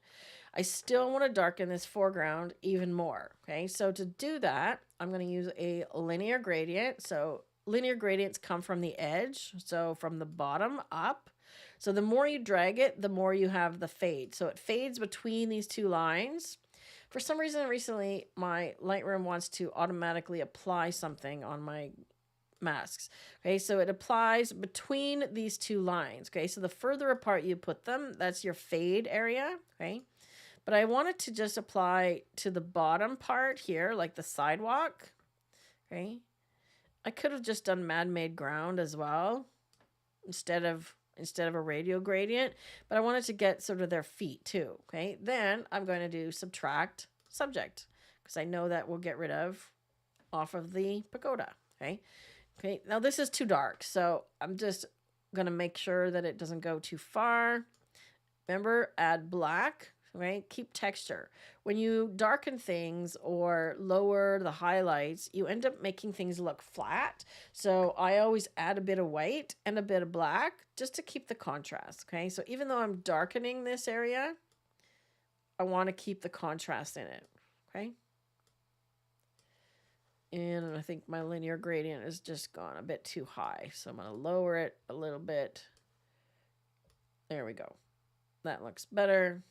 I still want to darken this foreground even more. Okay, so to do that, I'm going to use a linear gradient. So linear gradients come from the edge, so from the bottom up. So the more you drag it, the more you have the fade. So it fades between these two lines. For some reason recently, my Lightroom wants to automatically apply something on my masks. Okay, so it applies between these two lines. Okay, so the further apart you put them, that's your fade area. Okay, but I want it to just apply to the bottom part here, like the sidewalk. Okay, I could have just done man-made ground as well instead of a radial gradient, but I wanted to get sort of their feet too. Okay, then I'm going to do subtract subject because I know that will get rid of off of the pagoda. Okay. Okay, now this is too dark, so I'm just going to make sure that it doesn't go too far. Remember, add black, right? Keep texture. When you darken things or lower the highlights, you end up making things look flat. So I always add a bit of white and a bit of black just to keep the contrast, okay? So even though I'm darkening this area, I want to keep the contrast in it, okay? And I think my linear gradient has just gone a bit too high. So I'm going to lower it a little bit. There we go. That looks better.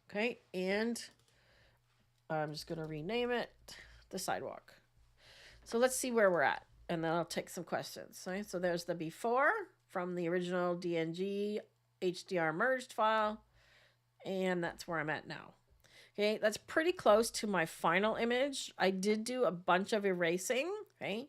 Okay, and I'm just going to rename it the sidewalk. So let's see where we're at, and then I'll take some questions. Okay, so there's the before from the original DNG HDR merged file, and that's where I'm at now. Okay, that's pretty close to my final image. I did do a bunch of erasing, okay?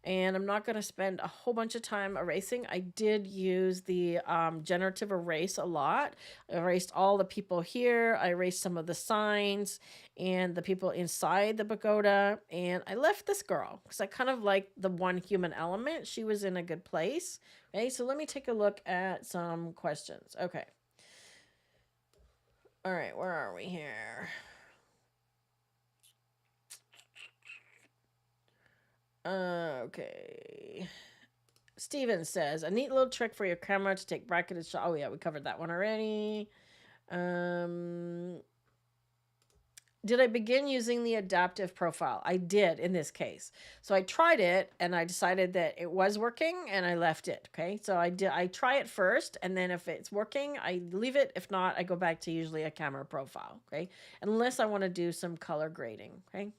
And I'm not going to spend a whole bunch of time erasing. I did use the generative erase a lot. I erased all the people here. I erased some of the signs and the people inside the pagoda. And I left this girl because I kind of like the one human element. She was in a good place. Okay, so let me take a look at some questions. Okay. All right, where are we here? Okay. Steven says, a neat little trick for your camera to take bracketed shot. Oh, yeah, we covered that one already. Did I begin using the adaptive profile? I did in this case. So I tried it and I decided that it was working and I left it. Okay. So I try it first, and then if it's working, I leave it. If not, I go back to usually a camera profile. Okay. Unless I want to do some color grading. Okay.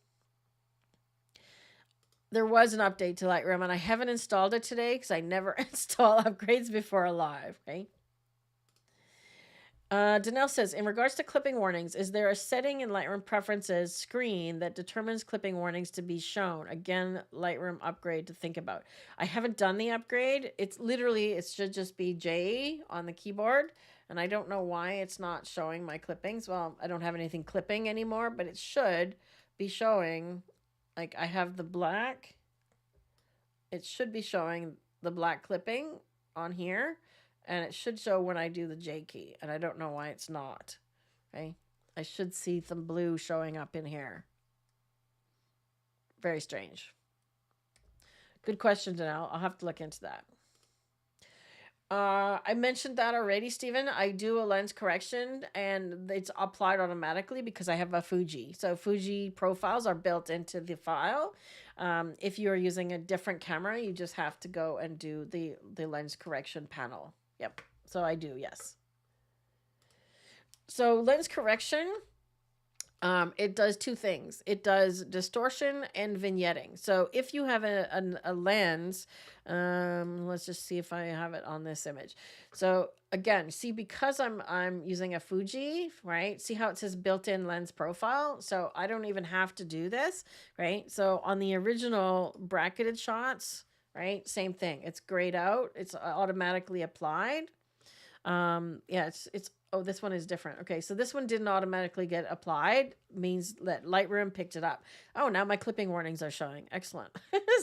There was an update to Lightroom and I haven't installed it today because I never install upgrades before live. Okay. Danelle says, in regards to clipping warnings, is there a setting in Lightroom preferences screen that determines clipping warnings to be shown? Again, Lightroom upgrade to think about. I haven't done the upgrade. It's literally, it should just be J on the keyboard. And I don't know why it's not showing my clippings. Well, I don't have anything clipping anymore, but it should be showing, like I have the black. It should be showing the black clipping on here. And it should show when I do the J key. And I don't know why it's not. Okay. I should see some blue showing up in here. Very strange. Good question, Danelle. I'll have to look into that. I mentioned that already, Stephen. I do a lens correction and it's applied automatically because I have a Fuji. So Fuji profiles are built into the file. If you're using a different camera, you just have to go and do the lens correction panel. Yep. So I do, yes. So lens correction, it does two things. It does distortion and vignetting. So if you have a lens, let's just see if I have it on this image. So again, see, because I'm using a Fuji, right? See how it says built-in lens profile? So I don't even have to do this, right? So on the original bracketed shots, right? Same thing. It's grayed out. It's automatically applied. Yeah, it's oh, this one is different. Okay, so this one didn't automatically get applied, means that Lightroom picked it up. Oh, now my clipping warnings are showing. Excellent.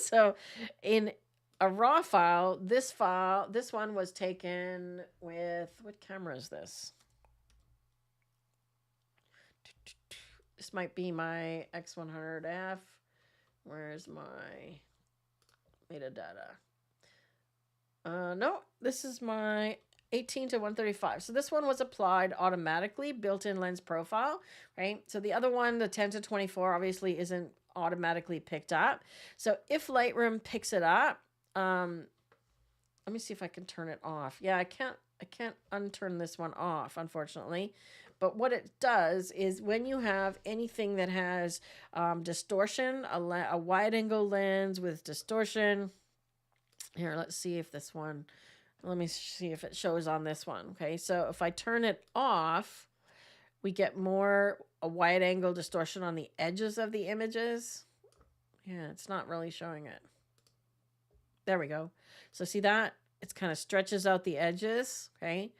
So in a raw file, this one was taken with, what camera is this? This might be my X100F. Where's my metadata? No, this is my 18 to 135. So this one was applied automatically, built-in lens profile, right? So the other one, the 10 to 24, obviously isn't automatically picked up. So if Lightroom picks it up, let me see if I can turn it off. Yeah, I can't unturn this one off, unfortunately. But what it does is when you have anything that has distortion, a wide angle lens with distortion. Here, let's see if this one, let me see if it shows on this one. Okay, so if I turn it off, we get a wide angle distortion on the edges of the images. Yeah, it's not really showing it. There we go. So see that? It's kind of stretches out the edges, okay?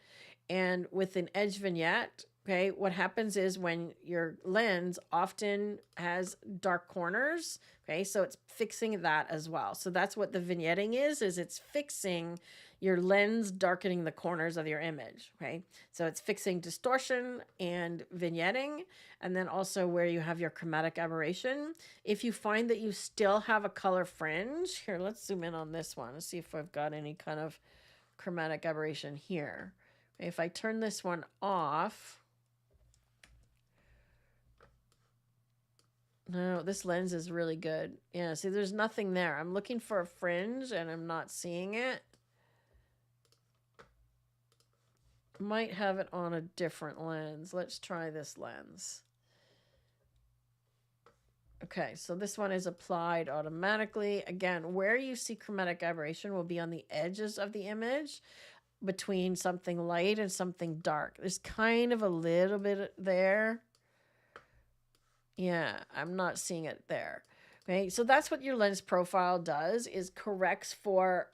And with an edge vignette, okay, what happens is when your lens often has dark corners, okay, so it's fixing that as well. So that's what the vignetting is it's fixing your lens darkening the corners of your image, okay? So it's fixing distortion and vignetting, and then also where you have your chromatic aberration. If you find that you still have a color fringe, here, let's zoom in on this one and see if I've got any kind of chromatic aberration here. If I turn this one off, no, this lens is really good. Yeah, see, there's nothing there. I'm looking for a fringe and I'm not seeing it. Might have it on a different lens. Let's try this lens. Okay, so this one is applied automatically. Again, where you see chromatic aberration will be on the edges of the image between something light and something dark. There's kind of a little bit there. Yeah, I'm not seeing it there. Okay, so that's what your lens profile does, is corrects for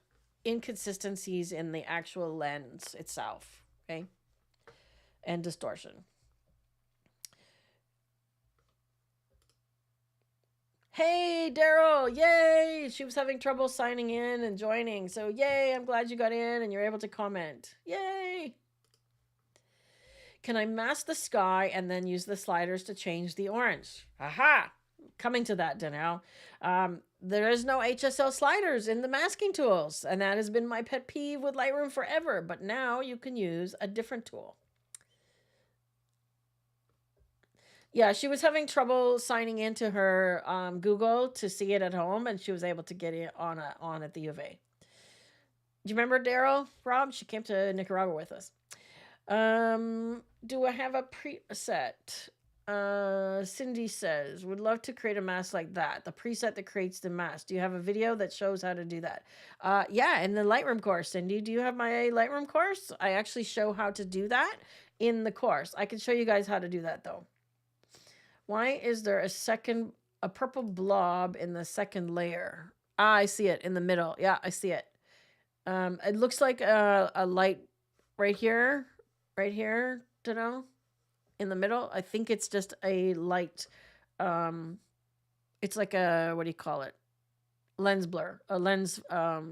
inconsistencies in the actual lens itself. Okay, and distortion. Hey, Daryl, yay! She was having trouble signing in and joining. So yay, I'm glad you got in and you're able to comment. Yay! Can I mask the sky and then use the sliders to change the orange? Aha! Coming to that, Danelle. There is no HSL sliders in the masking tools, and that has been my pet peeve with Lightroom forever, but now you can use a different tool. Yeah, she was having trouble signing into her Google to see it at home, and she was able to get it on at the U of A. Do you remember Daryl, Rob? She came to Nicaragua with us. Do I have a preset? Cindy says, would love to create a mask like that. The preset that creates the mask. Do you have a video that shows how to do that? Yeah, in the Lightroom course, Cindy. Do you have my Lightroom course? I actually show how to do that in the course. I can show you guys how to do that though. Why is there a purple blob in the second layer? Ah, I see it in the middle. Yeah, I see it. It looks like a light right here, to know, in the middle. I think it's just a light. It's like a, what do you call it? Lens blur. A lens. I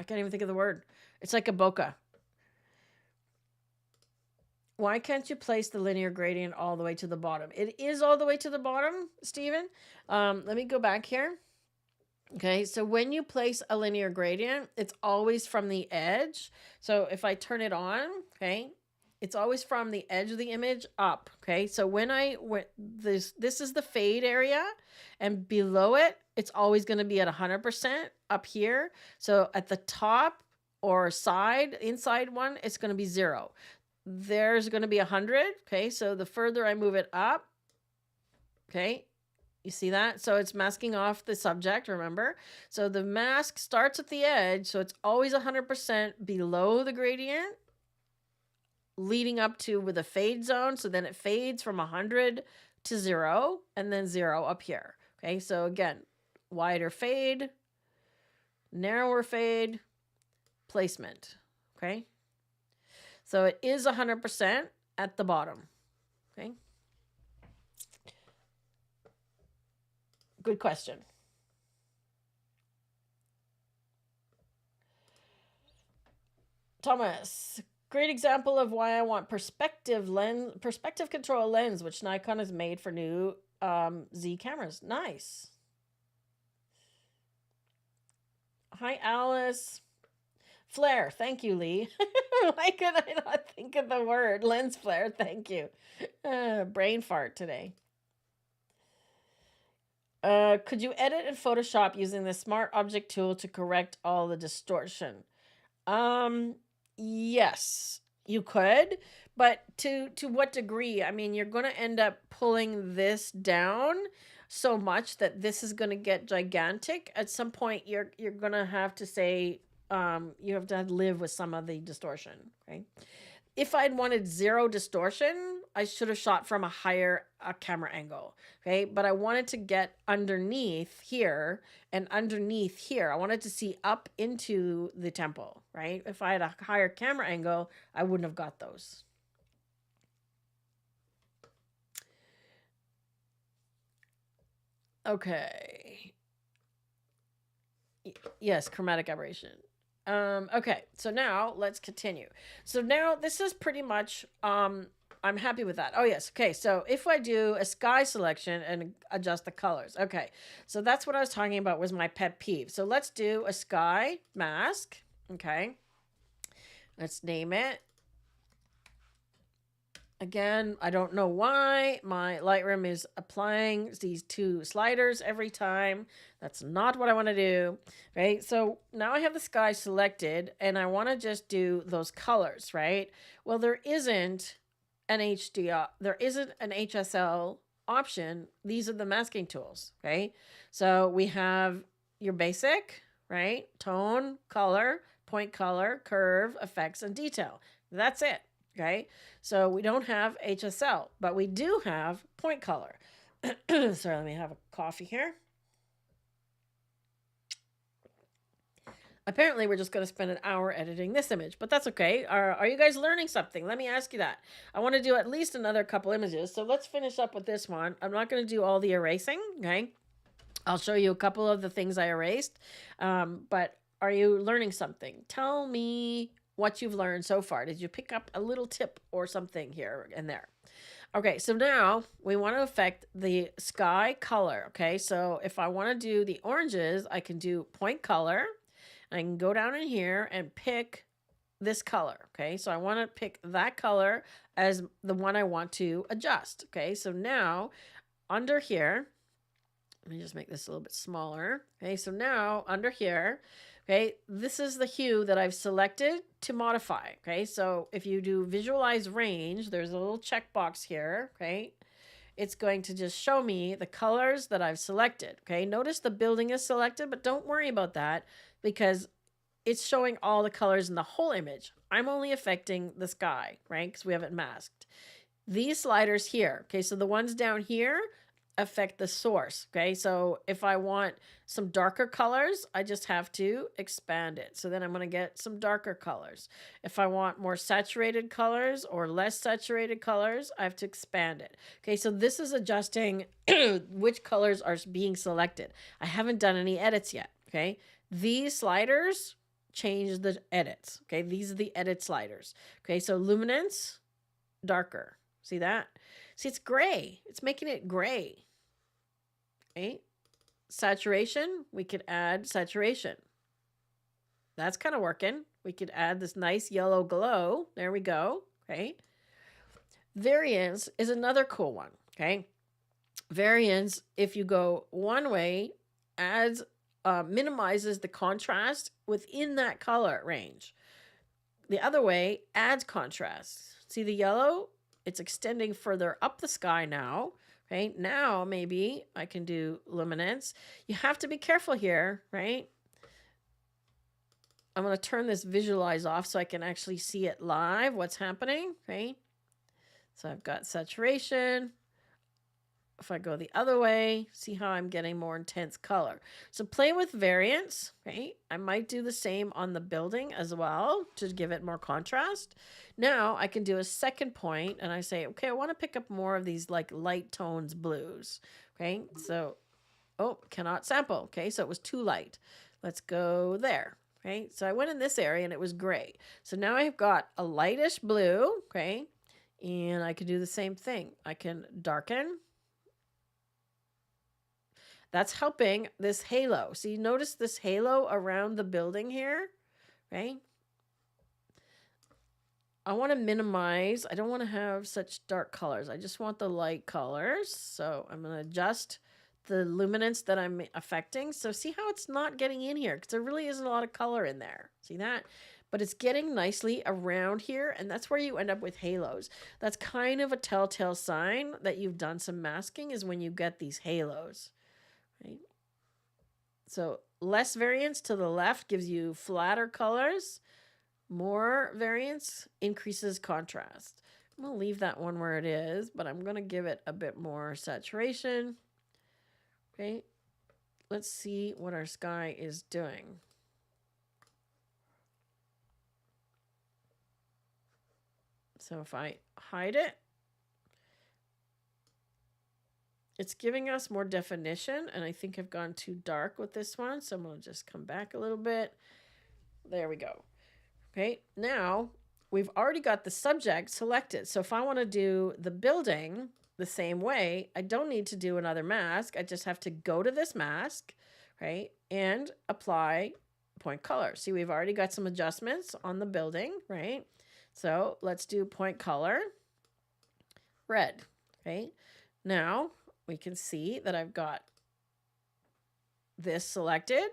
can't even think of the word. It's like a bokeh. Why can't you place the linear gradient all the way to the bottom? It is all the way to the bottom, Stephen. Let me go back here. Okay, so when you place a linear gradient, it's always from the edge. So if I turn it on, okay, it's always from the edge of the image up. Okay, so when this is the fade area, and below it, it's always going to be at 100% up here. So at the top or inside one, it's going to be 0. There's going to be 100. Okay, so the further I move it up, okay, You see that? So it's masking off the subject, remember? So the mask starts at the edge, so it's always 100% below the gradient, leading up to with a fade zone. So then it fades from 100 to 0, and then 0 up here. Okay, so again, wider fade, narrower fade, placement. Okay, so it is 100% at the bottom. Okay, good question. Thomas, great example of why I want perspective control lens, which Nikon has made for new Z cameras. Nice. Hi, Alice. Flare. Thank you, Lee. Why could I not think of the word? Lens flare. Thank you. Brain fart today. Could you edit in Photoshop using the Smart Object tool to correct all the distortion? Yes, you could, but to what degree? I mean, you're going to end up pulling this down so much that this is going to get gigantic. At some point, you're going to have to say you have to live with some of the distortion. Okay. If I'd wanted 0 distortion, I should have shot from a higher camera angle. Okay. But I wanted to get underneath here and underneath here. I wanted to see up into the temple, right? If I had a higher camera angle, I wouldn't have got those. Okay. Yes, chromatic aberration. Okay, so now let's continue. So now this is pretty much, I'm happy with that. Oh yes, okay, so if I do a sky selection and adjust the colors. Okay, so that's what I was talking about was my pet peeve. So let's do a sky mask. Okay, let's name it. Again, I don't know why my Lightroom is applying these 2 sliders every time. That's not what I want to do. Right? So now I have the sky selected and I want to just do those colors, right? Well, there isn't an HDR, there isn't an HSL option. These are the masking tools, okay? So we have your basic, right? Tone, color, point color, curve, effects, and detail. That's it. Okay, so we don't have HSL, but we do have point color. Sorry, let me have a coffee here. Apparently, we're just going to spend an hour editing this image, but that's okay. Are you guys learning something? Let me ask you that. I want to do at least another couple images, so let's finish up with this one. I'm not going to do all the erasing, okay? I'll show you a couple of the things I erased, but are you learning something? Tell me what you've learned so far. Did you pick up a little tip or something here and there? Okay, so now we want to affect the sky color. Okay, so if I want to do the oranges, I can do point color. I can go down in here and pick this color. Okay, so I want to pick that color as the one I want to adjust. Okay, so now under here, let me just make this a little bit smaller. Okay, so now under here, okay, this is the hue that I've selected to modify. Okay, so if you do visualize range, there's a little checkbox here. Okay, it's going to just show me the colors that I've selected. Okay, notice the building is selected, but don't worry about that because it's showing all the colors in the whole image. I'm only affecting the sky, right? Because we have it masked. These sliders here, okay, so the ones down here affect the source. Okay, so if I want some darker colors, I just have to expand it. So then I'm going to get some darker colors. If I want more saturated colors or less saturated colors, I have to expand it. Okay, so this is adjusting which colors are being selected. I haven't done any edits yet. Okay, these sliders change the edits. Okay, these are the edit sliders. Okay, so luminance, darker. See that? See, it's gray. It's making it gray. Okay. Saturation, we could add saturation. That's kind of working. We could add this nice yellow glow. There we go. Okay. Variance is another cool one. Okay. Variance, if you go one way, adds, minimizes the contrast within that color range. The other way adds contrast. See the yellow? It's extending further up the sky now. Okay, now maybe I can do luminance. You have to be careful here, right? I'm going to turn this visualize off so I can actually see it live, what's happening, right? So I've got saturation. If I go the other way, see how I'm getting more intense color. So play with variance, right? I might do the same on the building as well to give it more contrast. Now I can do a second point and I say, okay, I want to pick up more of these like light tones blues, okay? So, oh, cannot sample, okay? So it was too light. Let's go there, okay? So I went in this area and it was gray. So now I've got a lightish blue, okay? And I can do the same thing. I can darken. That's helping this halo. So you notice this halo around the building here, right? I want to minimize. I don't want to have such dark colors. I just want the light colors. So I'm going to adjust the luminance that I'm affecting. So see how it's not getting in here because there really isn't a lot of color in there. See that? But it's getting nicely around here, and that's where you end up with halos. That's kind of a telltale sign that you've done some masking is when you get these halos. Right? So less variance to the left gives you flatter colors. More variance increases contrast. I'm going to leave that one where it is, but I'm going to give it a bit more saturation. Okay, let's see what our sky is doing. So if I hide it, it's giving us more definition, and I think I've gone too dark with this one, so I'm going to just come back a little bit. There we go. Okay, now we've already got the subject selected. So if I want to do the building the same way, I don't need to do another mask. I just have to go to this mask, right, and apply point color. See, we've already got some adjustments on the building, right? So let's do point color, red, right? Now we can see that I've got this selected.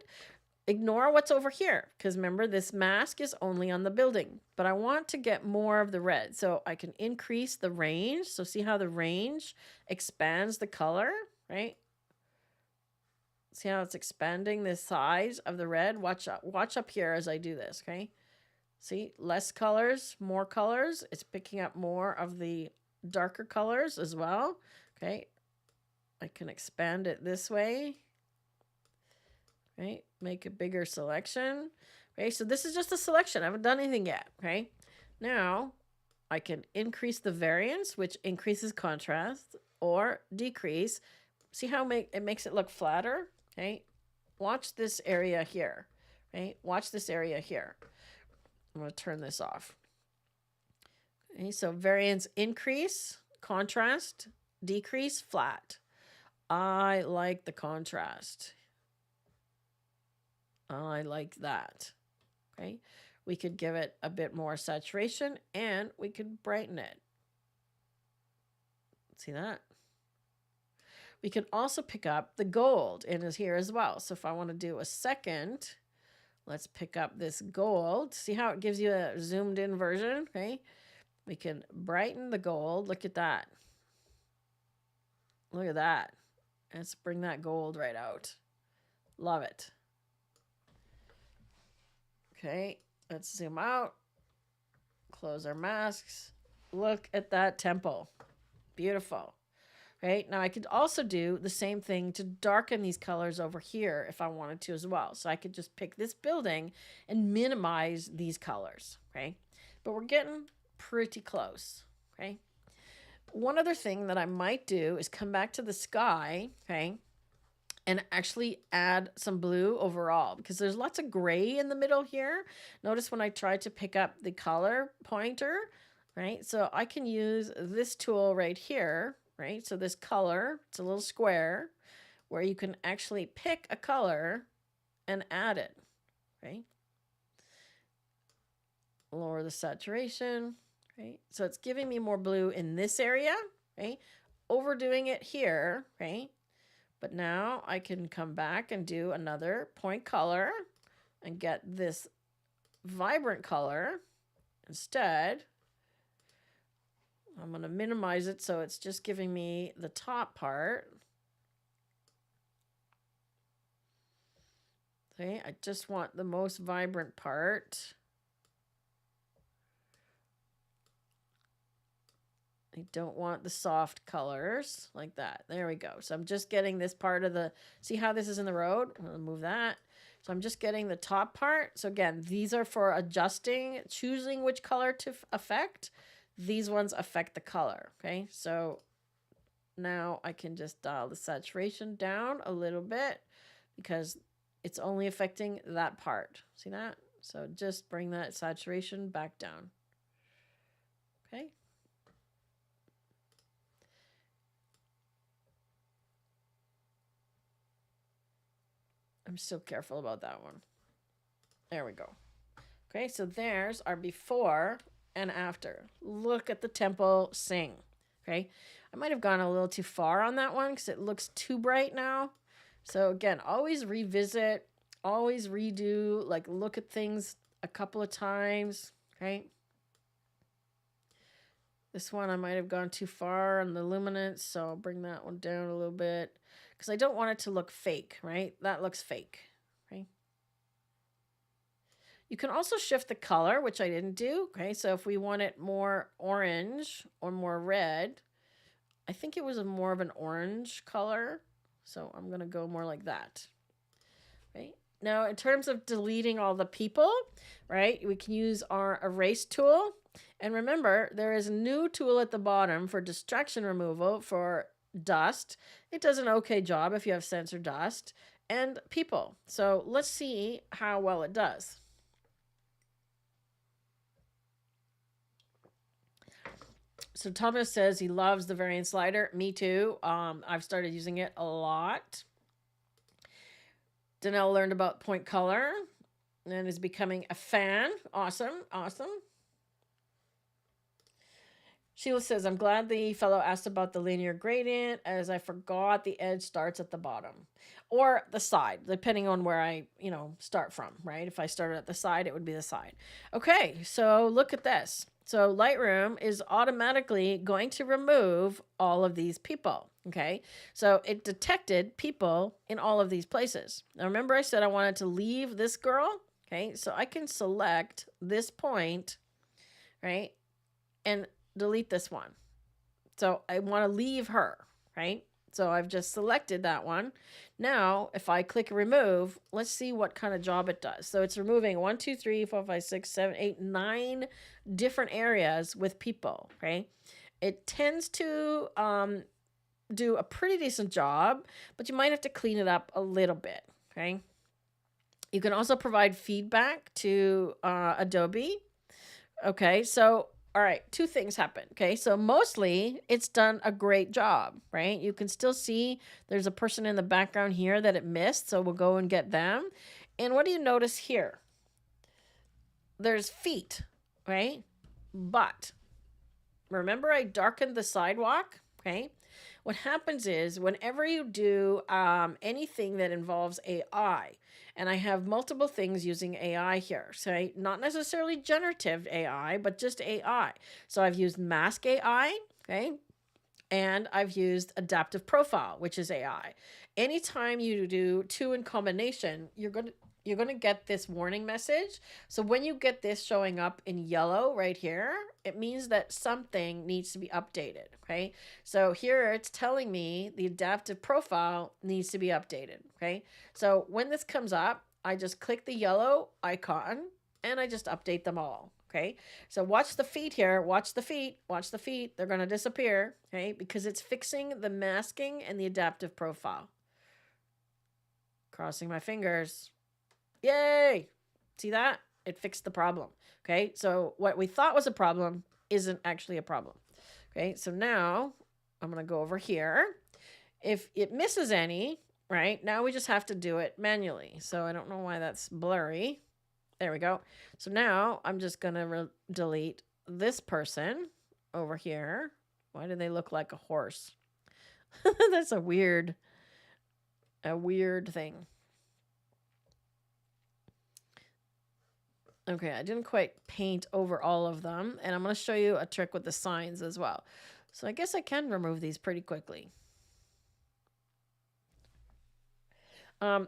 Ignore what's over here because remember this mask is only on the building, but I want to get more of the red. So I can increase the range. So see how the range expands the color, right? See how it's expanding the size of the red? Watch up here as I do this, okay? See, less colors, more colors. It's picking up more of the darker colors as well, okay? I can expand it this way. Right, make a bigger selection. Okay, so this is just a selection. I haven't done anything yet. Okay, now I can increase the variance, which increases contrast, or decrease. See how it makes it look flatter? Okay, watch this area here. Right, watch this area here. I'm going to turn this off. Okay, so variance increase, contrast, decrease, flat. I like the contrast. I like that. Okay, we could give it a bit more saturation and we could brighten it. See that? We can also pick up the gold in here as well. So if I want to do a second, let's pick up this gold. See how it gives you a zoomed in version? Okay, we can brighten the gold. Look at that. Look at that. Let's bring that gold right out. Love it. Okay, let's zoom out. Close our masks. Look at that temple. Beautiful. Right, now I could also do the same thing to darken these colors over here if I wanted to as well. So I could just pick this building and minimize these colors. Okay, but we're getting pretty close. Okay, one other thing that I might do is come back to the sky. Okay, and actually add some blue overall because there's lots of gray in the middle here. Notice when I try to pick up the color pointer, right? So I can use this tool right here, right? So this color, it's a little square where you can actually pick a color and add it, right? Lower the saturation, right? So it's giving me more blue in this area, right? Overdoing it here, right? But now I can come back and do another point color and get this vibrant color instead. I'm going to minimize it so it's just giving me the top part. Okay, I just want the most vibrant part. I don't want the soft colors like that. There we go. So I'm just getting this part of the, see how this is in the road? I'm going to move that. So I'm just getting the top part. So again, these are for adjusting, choosing which color to affect. These ones affect the color. Okay, so now I can just dial the saturation down a little bit because it's only affecting that part. See that? So just bring that saturation back down. Okay. I'm still careful about that one. There we go. Okay, so there's our before and after. Look at the temple sing. Okay, I might have gone a little too far on that one because it looks too bright now. So again, always revisit, always redo, like look at things a couple of times. Okay. This one I might have gone too far on the luminance, so I'll bring that one down a little bit because I don't want it to look fake, right? That looks fake, right? You can also shift the color, which I didn't do. Okay, so if we want it more orange or more red, I think it was more of an orange color. So I'm going to go more like that. Right? Now, in terms of deleting all the people, right, we can use our erase tool. And remember, there is a new tool at the bottom for distraction removal for dust. It does an okay job if you have sensor dust and people. So let's see how well it does. So Thomas says he loves the variant slider. Me too. I've started using it a lot. Danelle learned about point color and is becoming a fan. Awesome. Awesome. Sheila says, I'm glad the fellow asked about the linear gradient as I forgot the edge starts at the bottom or the side, depending on where I, start from, right? If I started at the side, it would be the side. Okay, so look at this. So Lightroom is automatically going to remove all of these people, okay? So it detected people in all of these places. Now remember I said I wanted to leave this girl, okay? So I can select this point, right? And delete this one. So I want to leave her, right? So I've just selected that one. Now, if I click remove, let's see what kind of job it does. So it's removing 1, 2, 3, 4, 5, 6, 7, 8, 9 different areas with people, okay? It tends to do a pretty decent job, but you might have to clean it up a little bit, okay? You can also provide feedback to Adobe. Okay, so all right, two things happen. Okay, so mostly it's done a great job, right? You can still see there's a person in the background here that it missed, so we'll go and get them. And what do you notice here? There's feet, right? But remember I darkened the sidewalk, okay? What happens is whenever you do anything that involves AI, and I have multiple things using AI here, so not necessarily generative AI, but just AI. So I've used mask AI, okay? And I've used adaptive profile, which is AI. Anytime you do two in combination, you're going to get this warning message. So when you get this showing up in yellow right here, it means that something needs to be updated, okay? So here it's telling me the adaptive profile needs to be updated, okay? So when this comes up, I just click the yellow icon and I just update them all, okay? So watch the feet here, watch the feet. They're going to disappear, okay? Because it's fixing the masking and the adaptive profile. Crossing my fingers. Yay! See that? It fixed the problem. Okay, so what we thought was a problem isn't actually a problem. Okay, so now I'm going to go over here. If it misses any, right, now we just have to do it manually. So I don't know why that's blurry. There we go. So now I'm just going to delete this person over here. Why do they look like a horse? That's a weird thing. Okay, I didn't quite paint over all of them, and I'm going to show you a trick with the signs as well. So I guess I can remove these pretty quickly.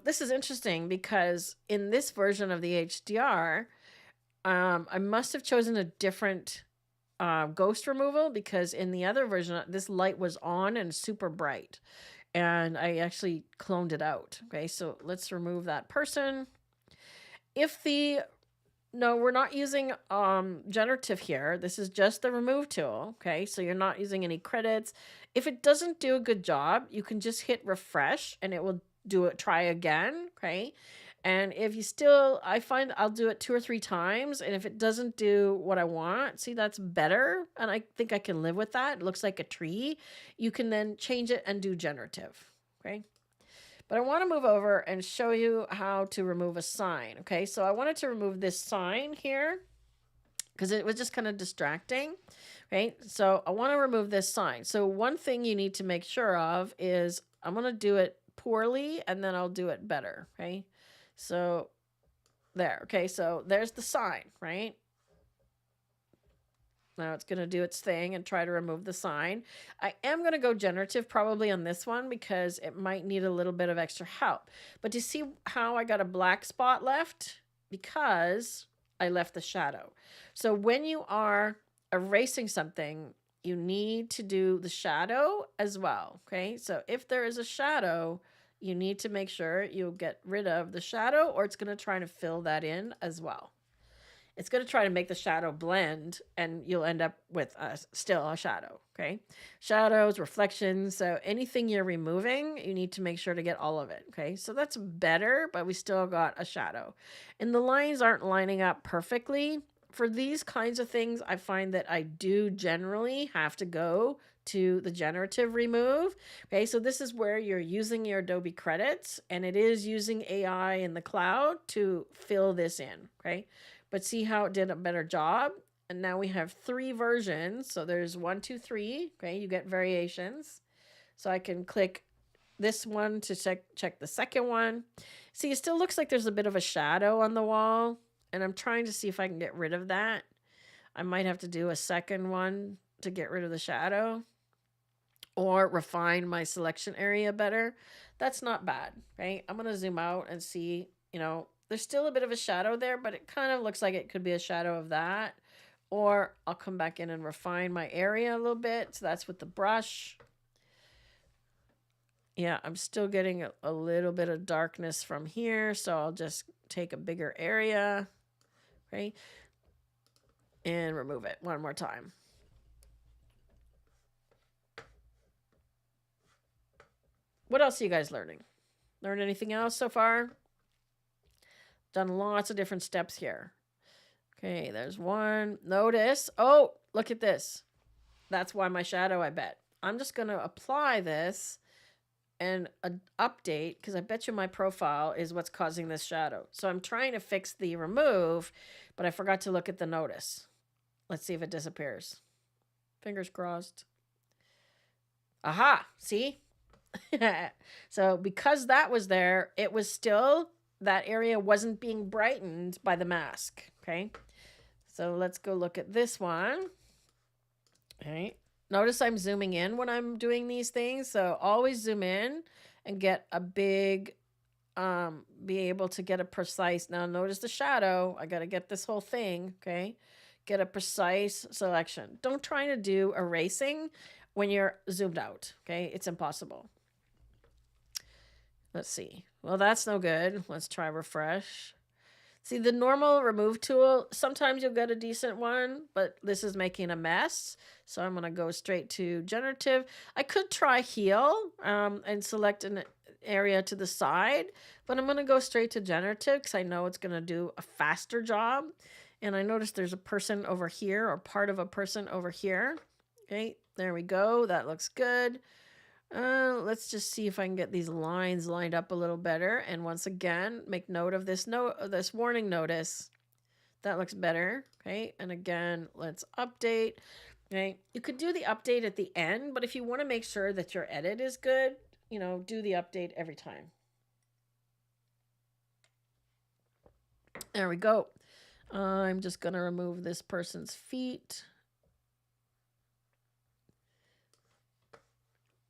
This is interesting because in this version of the HDR, I must have chosen a different ghost removal, because in the other version, this light was on and super bright, and I actually cloned it out. Okay, so let's remove that person. No, we're not using generative here. This is just the remove tool. Okay, so you're not using any credits. If it doesn't do a good job, you can just hit refresh and it will try again. Okay, and if you still, I find I'll do it 2 or 3 times, and if it doesn't do what I want, see, that's better, and I think I can live with that. It looks like a tree. You can then change it and do generative. Okay. But I want to move over and show you how to remove a sign. Okay, so I wanted to remove this sign here because it was just kind of distracting. Okay, so I want to remove this sign. So one thing you need to make sure of is I'm going to do it poorly and then I'll do it better. Okay, so there. Okay, so there's the sign, right? Now it's going to do its thing and try to remove the sign. I am going to go generative probably on this one because it might need a little bit of extra help. But do you see how I got a black spot left? Because I left the shadow. So when you are erasing something, you need to do the shadow as well. Okay, so if there is a shadow, you need to make sure you get rid of the shadow, or it's going to try to fill that in as well. It's going to try to make the shadow blend, and you'll end up with still a shadow. Okay, shadows, reflections. So anything you're removing, you need to make sure to get all of it. Okay, so that's better, but we still got a shadow, and the lines aren't lining up perfectly. For these kinds of things, I find that I do generally have to go to the generative remove. Okay, so this is where you're using your Adobe credits, and it is using AI in the cloud to fill this in. Okay. But see how it did a better job? And now we have 3 versions. So there's 1, 2, 3. Okay, you get variations. So I can click this one to check the second one. See, it still looks like there's a bit of a shadow on the wall. And I'm trying to see if I can get rid of that. I might have to do a second one to get rid of the shadow, or refine my selection area better. That's not bad, right? I'm going to zoom out and see, there's still a bit of a shadow there, but it kind of looks like it could be a shadow of that. Or I'll come back in and refine my area a little bit. So that's with the brush. Yeah, I'm still getting a little bit of darkness from here. So I'll just take a bigger area, right? And remove it one more time. What else are you guys learning? Learn anything else so far? Done lots of different steps here. Okay, there's one. Notice. Oh, look at this. That's why my shadow, I bet. I'm just going to apply this and update, because I bet you my profile is what's causing this shadow. So I'm trying to fix the remove, but I forgot to look at the notice. Let's see if it disappears. Fingers crossed. Aha, see? So because that was there, it was still, that area wasn't being brightened by the mask. Okay, so let's go look at this one. Okay, notice I'm zooming in when I'm doing these things, so always zoom in and get a big be able to get a precise. Now notice the shadow. I got to get this whole thing. Okay, get a precise selection. Don't try to do erasing when you're zoomed out. Okay, it's impossible. Let's see. Well, that's no good. Let's try refresh. See, the normal remove tool, sometimes you'll get a decent one, but this is making a mess. So I'm going to go straight to generative. I could try heal and select an area to the side, but I'm going to go straight to generative because I know it's going to do a faster job. And I noticed there's a person over here, or part of a person over here. Okay, there we go. That looks good. Let's just see if I can get these lines lined up a little better. And once again, make note of this this warning notice. That looks better. Okay, and again, let's update. Okay, you could do the update at the end, but if you want to make sure that your edit is good, do the update every time. There we go. I'm just going to remove this person's feet.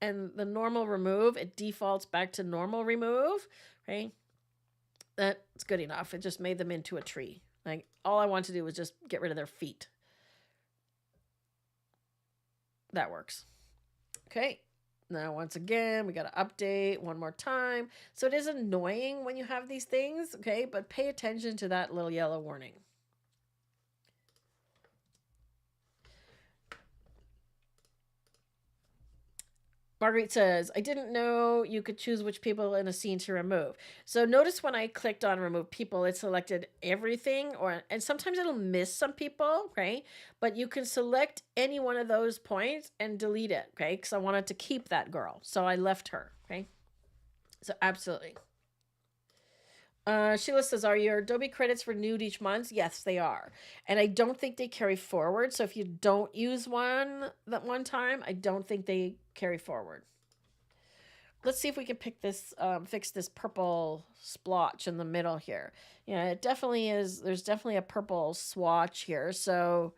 And the normal remove, it defaults back to normal remove, okay? That's good enough. It just made them into a tree. Like, all I want to do was just get rid of their feet. That works. Okay. Now, once again, we got to update one more time. So it is annoying when you have these things, okay? But pay attention to that little yellow warning. Marguerite says, I didn't know you could choose which people in a scene to remove. So notice when I clicked on remove people, it selected everything, and sometimes it'll miss some people, okay? But you can select any one of those points and delete it, okay? Because I wanted to keep that girl. So I left her, okay? So absolutely. Sheila says, are your Adobe credits renewed each month? Yes, they are. And I don't think they carry forward. So if you don't use one that one time, I don't think they carry forward. Let's see if we can pick this, fix this purple splotch in the middle here. Yeah, it definitely is. There's definitely a purple swatch here. So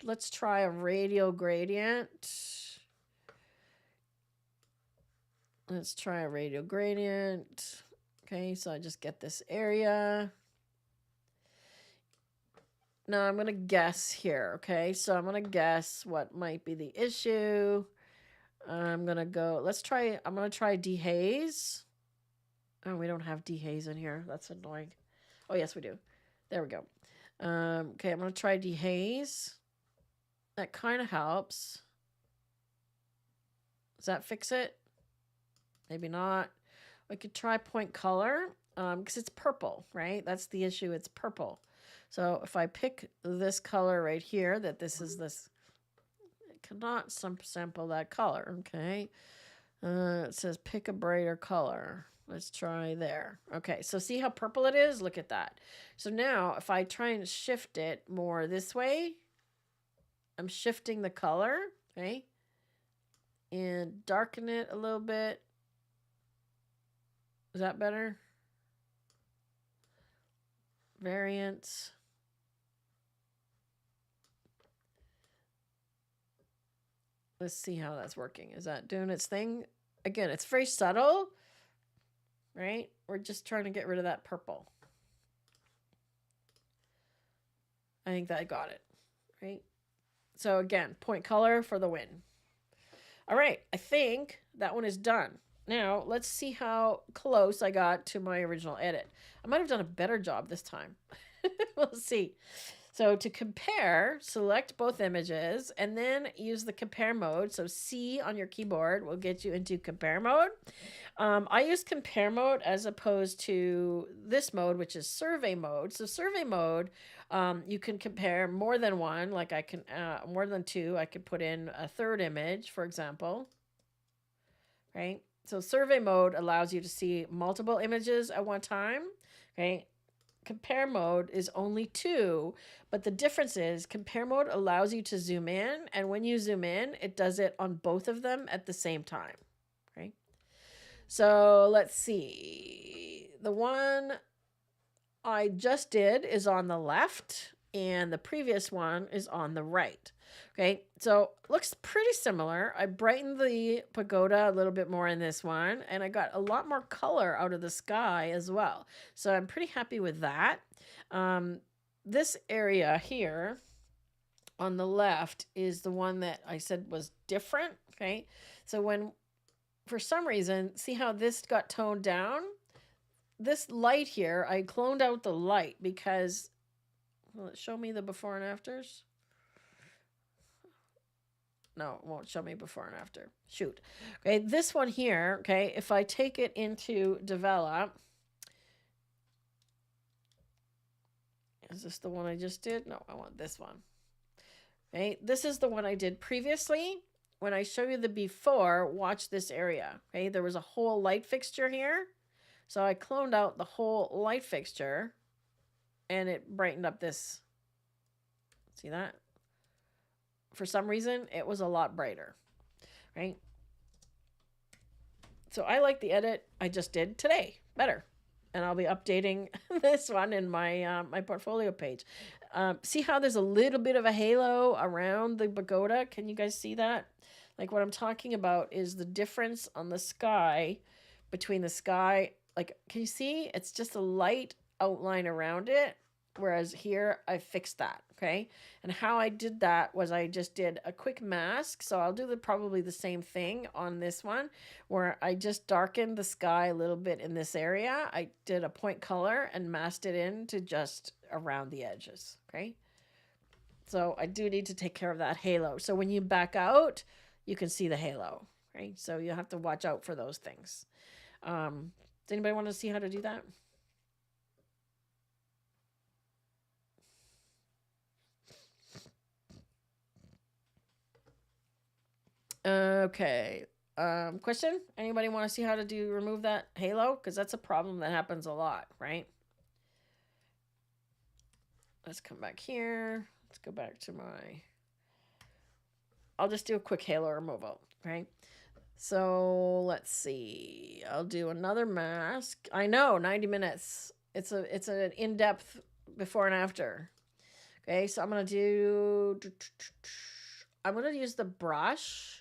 let's try a radial gradient. Let's try a radial gradient. Okay, so I just get this area. Now I'm going to guess here, okay? So I'm going to guess what might be the issue. I'm going to go, I'm going to try dehaze. Oh, we don't have dehaze in here. That's annoying. Oh, yes, we do. There we go. Okay, I'm going to try dehaze. That kind of helps. Does that fix it? Maybe not. We could try point color because it's purple, right? That's the issue. It's purple. So if I pick this color right here, that this is this, it cannot sample that color, okay? It says pick a brighter color. Let's try there. Okay, so see how purple it is? Look at that. So now if I try and shift it more this way, I'm shifting the color, okay? And darken it a little bit. Is that better? Variance. Let's see how that's working. Is that doing its thing? Again, it's very subtle, right? We're just trying to get rid of that purple. I think that got it, right? So again, point color for the win. All right, I think that one is done. Now, let's see how close I got to my original edit. I might have done a better job this time. We'll see. So to compare, select both images and then use the compare mode. So C on your keyboard will get you into compare mode. I use compare mode as opposed to this mode, which is survey mode. So survey mode, you can compare more than one, like I can, more than two. I could put in a third image, for example, right? So survey mode allows you to see multiple images at one time, okay? Compare mode is only two, but the difference is compare mode allows you to zoom in, and when you zoom in, it does it on both of them at the same time, okay? So let's see. The one I just did is on the left, and the previous one is on the right. Okay, so looks pretty similar. I brightened the pagoda a little bit more in this one, and I got a lot more color out of the sky as well. So I'm pretty happy with that. This area here on the left is the one that I said was different. Okay, so when, for some reason, see how this got toned down? This light here, I cloned out the light because, will it show me the before and afters? No, it won't show me before and after. Shoot. Okay, this one here, okay, if I take it into develop, is this the one I just did? No, I want this one. Okay, this is the one I did previously. When I show you the before, watch this area. Okay, there was a whole light fixture here. So I cloned out the whole light fixture and it brightened up this. See that? For some reason, it was a lot brighter, right? So I like the edit I just did today better. and I'll be updating this one in my my portfolio page. See how there's a little bit of a halo around the pagoda? Can you guys see that? Like what I'm talking about is the difference on the sky between the sky. Like, can you see? It's just a light outline around it. Whereas here, I fixed that, okay? And how I did that was I just did a quick mask. So I'll do probably the same thing on this one, where I just darkened the sky a little bit in this area. I did a point color and masked it in to just around the edges, okay? So I do need to take care of that halo. So when you back out, you can see the halo, right? So you have to watch out for those things. Does anybody want to see how to do that? Okay. Question? Anybody want to see how to remove that halo? Because that's a problem that happens a lot, right? Let's come back here. Let's go back to my... I'll just do a quick halo removal, right? So let's see. I'll do another mask. I know, 90 minutes. It's an in-depth before and after. Okay, so I'm going to use the brush.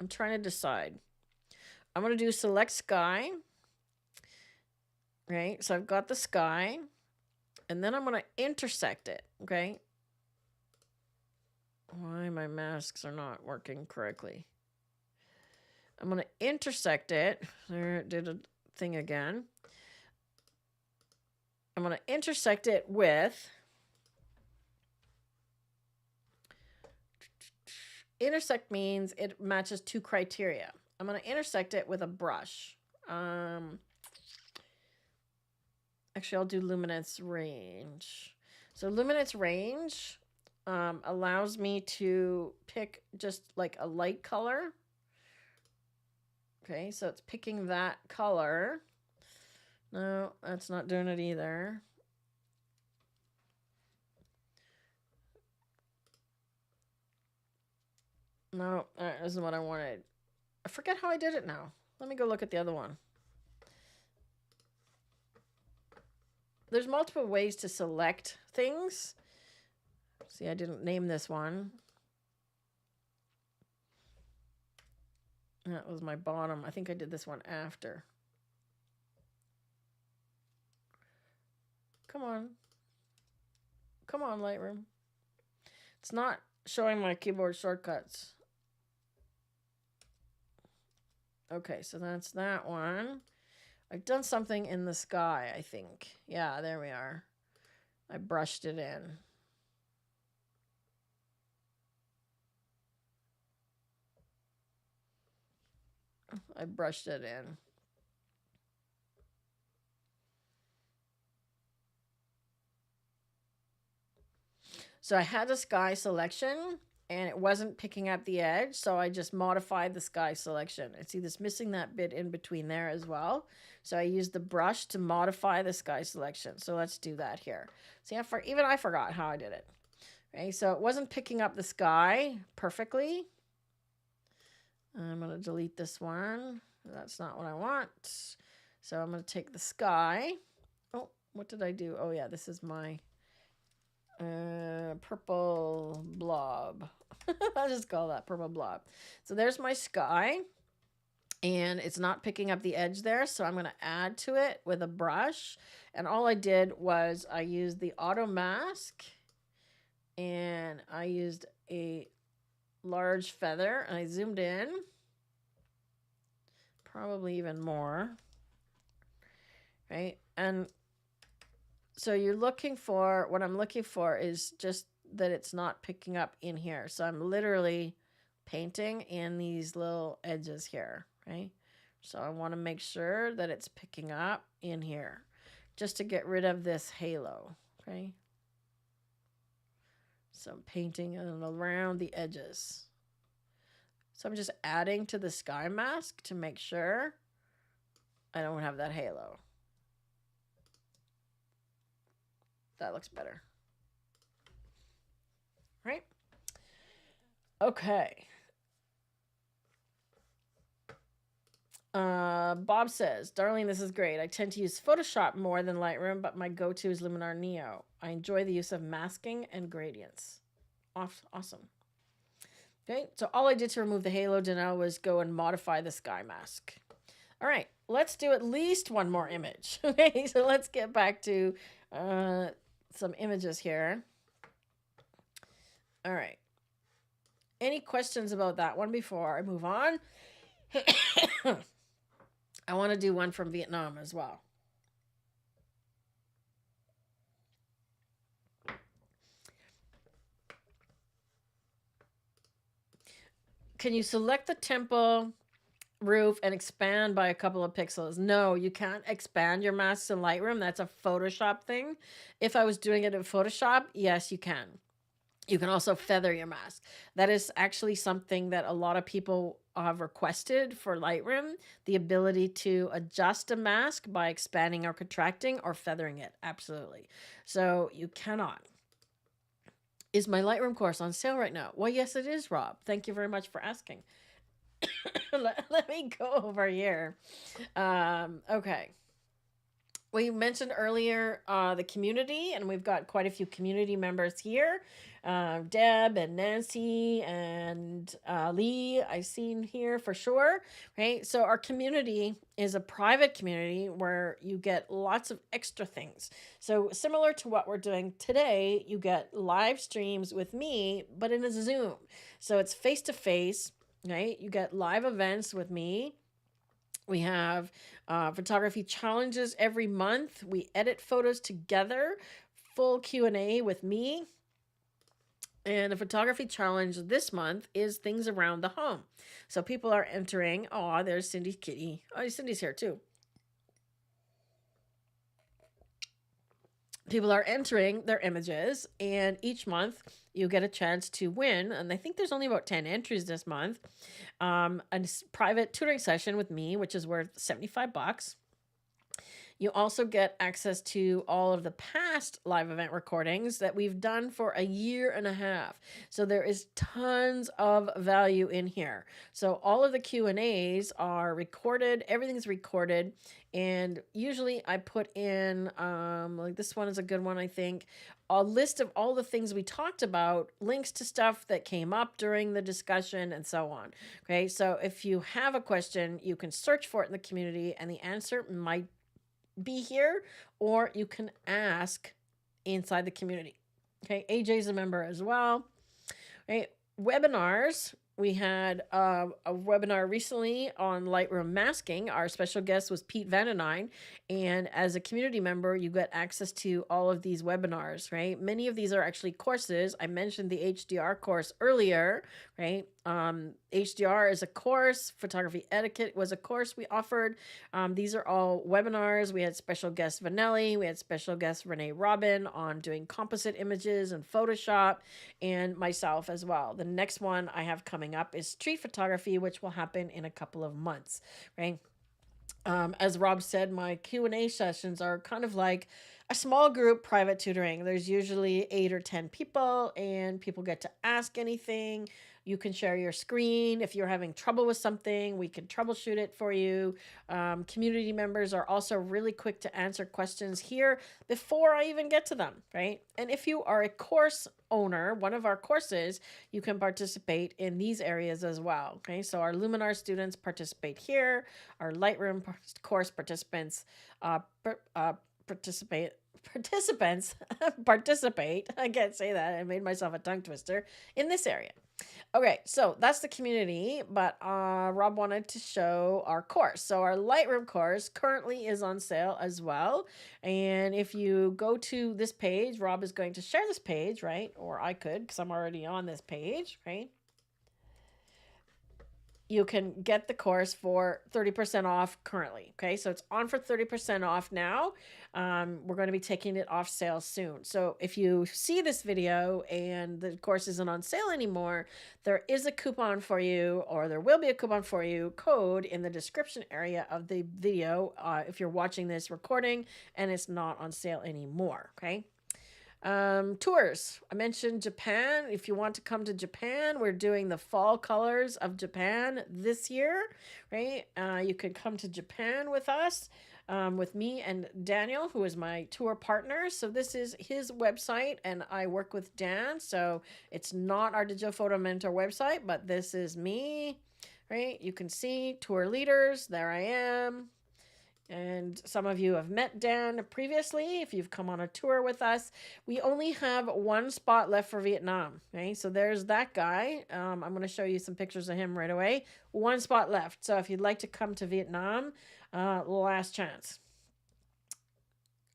I'm trying to decide. I'm going to do select sky. Right? So I've got the sky. And then I'm going to intersect it. Okay? Why my masks are not working correctly. I'm going to intersect it. There, it did a thing again. I'm going to intersect it with... Intersect means it matches two criteria. I'm going to intersect it with a brush. Actually, I'll do luminance range. So luminance range allows me to pick just like a light color. Okay, so it's picking that color. No, that's not doing it either. No, that isn't what I wanted. I forget how I did it now. Let me go look at the other one. There's multiple ways to select things. See, I didn't name this one. That was my bottom. I think I did this one after. Come on. Come on, Lightroom. It's not showing my keyboard shortcuts. Okay, so that's that one. I've done something in the sky, I think. Yeah, there we are. I brushed it in. I brushed it in. So I had a sky selection and it wasn't picking up the edge. So I just modified the sky selection. And see, this missing that bit in between there as well. So I used the brush to modify the sky selection. So let's do that here. See, even I forgot how I did it. Okay, so it wasn't picking up the sky perfectly. I'm going to delete this one. That's not what I want. So I'm going to take the sky. Oh, what did I do? Oh, yeah, this is my purple blob. I'll just call that purple blob. So there's my sky. And it's not picking up the edge there. So I'm going to add to it with a brush. And all I did was I used the auto mask. And I used a large feather. And I zoomed in. Probably even more. Right? And so you're looking for, what I'm looking for is just that it's not picking up in here. So I'm literally painting in these little edges here, right? So I want to make sure that it's picking up in here just to get rid of this halo, okay? So I'm painting around the edges. So I'm just adding to the sky mask to make sure I don't have that halo. That looks better. Right? Okay. Bob says, Darlene, this is great. I tend to use Photoshop more than Lightroom, but my go-to is Luminar Neo. I enjoy the use of masking and gradients. Awesome. Okay, so all I did to remove the halo now was go and modify the sky mask. All right, let's do at least one more image. Okay, so let's get back to some images here. All right. Any questions about that one before I move on? I want to do one from Vietnam as well. Can you select the temple roof and expand by a couple of pixels? No, you can't expand your masks in Lightroom. That's a Photoshop thing. If I was doing it in Photoshop, yes, you can. You can also feather your mask. That is actually something that a lot of people have requested for Lightroom, the ability to adjust a mask by expanding or contracting or feathering it. Absolutely. So you cannot. Is my Lightroom course on sale right now? Well, yes, it is, Rob. Thank you very much for asking. let me go over here. Okay. We mentioned earlier the community, and we've got quite a few community members here. Deb and Nancy and Lee, I've seen here for sure, right? So our community is a private community where you get lots of extra things. So similar to what we're doing today, you get live streams with me, but in a Zoom. So it's face-to-face, right? You get live events with me. We have photography challenges every month. We edit photos together, full Q&A with me. And the photography challenge this month is things around the home. So people are entering. Oh, there's Cindy's kitty. Oh, Cindy's here too. People are entering their images, and each month you get a chance to win. And I think there's only about 10 entries this month. A private tutoring session with me, which is worth $75. You also get access to all of the past live event recordings that we've done for a year and a half. So there is tons of value in here. So all of the Q&As are recorded. Everything's recorded. And usually I put in, like this one is a good one, I think, a list of all the things we talked about, links to stuff that came up during the discussion, and so on. Okay, so if you have a question, you can search for it in the community, and the answer might be here, or you can ask inside the community. Okay, AJ's a member as well. Okay, webinars. We had a webinar recently on Lightroom masking. Our special guest was Pete Vandenine. And as a community member, you get access to all of these webinars, right? Many of these are actually courses. I mentioned the HDR course earlier, right? HDR is a course. Photography etiquette was a course we offered. These are all webinars. We had special guest Vanelli. We had special guest Renee Robin on doing composite images and Photoshop, and myself as well. The next one I have coming up is street photography, which will happen in a couple of months, right? As Rob said, my Q&A sessions are kind of like a small group private tutoring. There's usually 8 or 10 people, and people get to ask anything. You can share your screen. If you're having trouble with something, we can troubleshoot it for you. Community members are also really quick to answer questions here before I even get to them, right? And if you are a course owner, one of our courses, you can participate in these areas as well. Okay, so our Luminar students participate here. Our Lightroom course participants participate. I can't say that. I made myself a tongue twister in this area. Okay, so that's the community, but Rob wanted to show our course. So our Lightroom course currently is on sale as well. And if you go to this page, Rob is going to share this page, right? Or I could, because I'm already on this page, right? You can get the course for 30% off currently. Okay, so it's on for 30% off now. We're going to be taking it off sale soon. So if you see this video and the course isn't on sale anymore, there is a coupon for you, or there will be a coupon for you, code in the description area of the video if you're watching this recording and it's not on sale anymore. Okay. Tours. I mentioned Japan. If you want to come to Japan, we're doing the fall colors of Japan this year, right? You could come to Japan with us, with me and Daniel, who is my tour partner. So this is his website, and I work with Dan. So it's not our Digital Photo Mentor website, but this is me, right? You can see tour leaders. There I am. And some of you have met Dan previously if you've come on a tour with us. We only have one spot left for Vietnam. Okay, so there's that guy. I'm going to show you some pictures of him right away. One spot left. So if you'd like to come to Vietnam, last chance.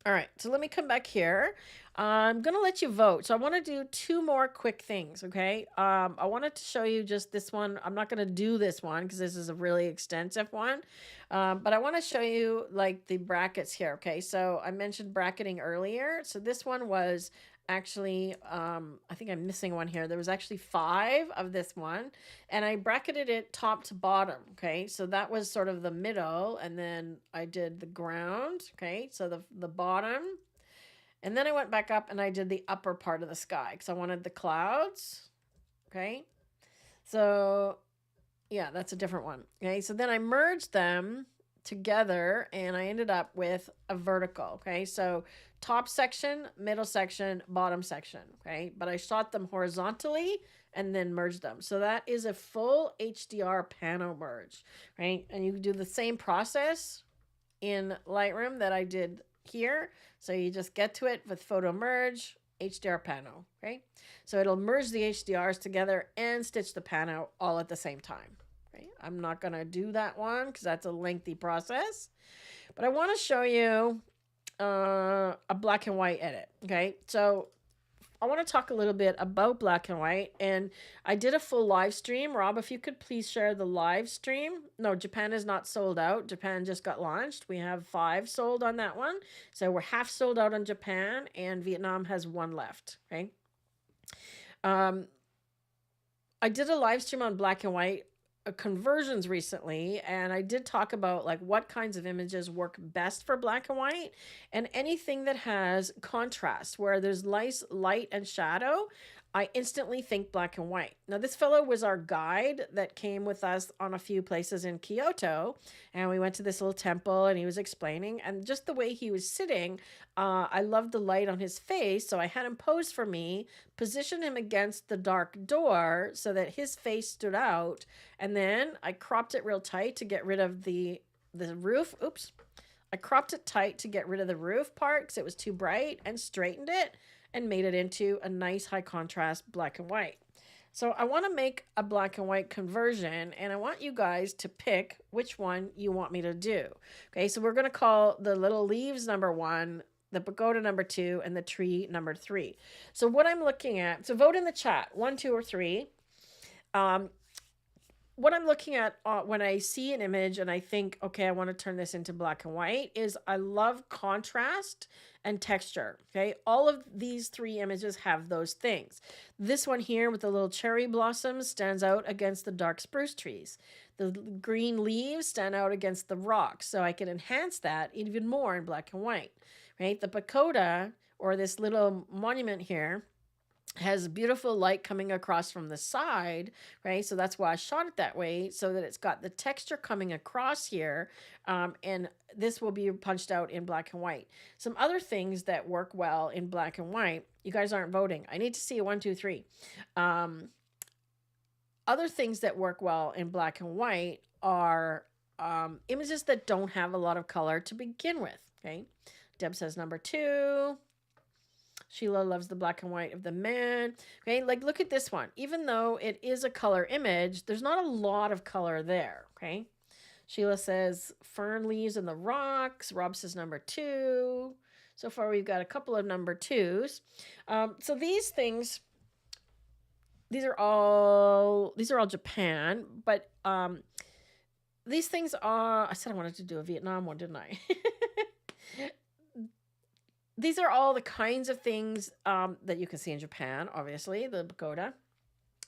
All right, so let me come back here. I'm going to let you vote. So I want to do two more quick things, okay? I wanted to show you just this one. I'm not going to do this one because this is a really extensive one. But I want to show you like the brackets here, okay? So I mentioned bracketing earlier. So this one was actually, I think I'm missing one here. There was actually 5 of this one. And I bracketed it top to bottom, okay? So that was sort of the middle. And then I did the ground, okay? So the bottom. And then I went back up and I did the upper part of the sky because I wanted the clouds. Okay. So yeah, that's a different one. Okay. So then I merged them together and I ended up with a vertical. Okay. So top section, middle section, bottom section. Okay. But I shot them horizontally and then merged them. So that is a full HDR pano merge. Right. And you can do the same process in Lightroom that I did here. So you just get to it with photo merge, HDR pano, okay? So it'll merge the HDRs together and stitch the pano all at the same time, okay? I'm not gonna do that one because that's a lengthy process, but I wanna show you a black and white edit, okay? So I want to talk a little bit about black and white, and I did a full live stream. Rob, if you could please share the live stream. No, Japan is not sold out. Japan just got launched. We have 5 sold on that one. So we're half sold out on Japan, and Vietnam has 1 left, okay? I did a live stream on black and white conversions recently, and I did talk about like what kinds of images work best for black and white, and anything that has contrast where there's light and shadow, I instantly think black and white. Now this fellow was our guide that came with us on a few places in Kyoto, and we went to this little temple and he was explaining, and just the way he was sitting, I loved the light on his face, so I had him pose for me, position him against the dark door so that his face stood out, and then I cropped it real tight to get rid of the roof. Oops. I cropped it tight to get rid of the roof part because it was too bright, and straightened it and made it into a nice high contrast black and white. So I want to make a black and white conversion, and I want you guys to pick which one you want me to do. Okay, so we're going to call the little leaves number 1, the pagoda number 2, and the tree number 3. So what I'm looking at, so vote in the chat, 1, 2, or 3. What I'm looking at when I see an image and I think, okay, I want to turn this into black and white, is I love contrast and texture. Okay, all of these 3 images have those things. This one here with the little cherry blossoms stands out against the dark spruce trees. The green leaves stand out against the rocks, so I can enhance that even more in black and white. Right, the pagoda, or this little monument here, has beautiful light coming across from the side, right? So that's why I shot it that way, so that it's got the texture coming across here, and this will be punched out in black and white. Some other things that work well in black and white, you guys aren't voting. I need to see a 1, 2, 3. Other things that work well in black and white are images that don't have a lot of color to begin with, okay? Deb says number 2. Sheila loves the black and white of the man. Okay, like look at this one. Even though it is a color image, there's not a lot of color there, okay? Sheila says fern leaves and the rocks. Rob says number 2. So far we've got a couple of number 2s. So these things, these are all Japan, but these things are, I said I wanted to do a Vietnam one, didn't I? These are all the kinds of things that you can see in Japan, obviously, the pagoda.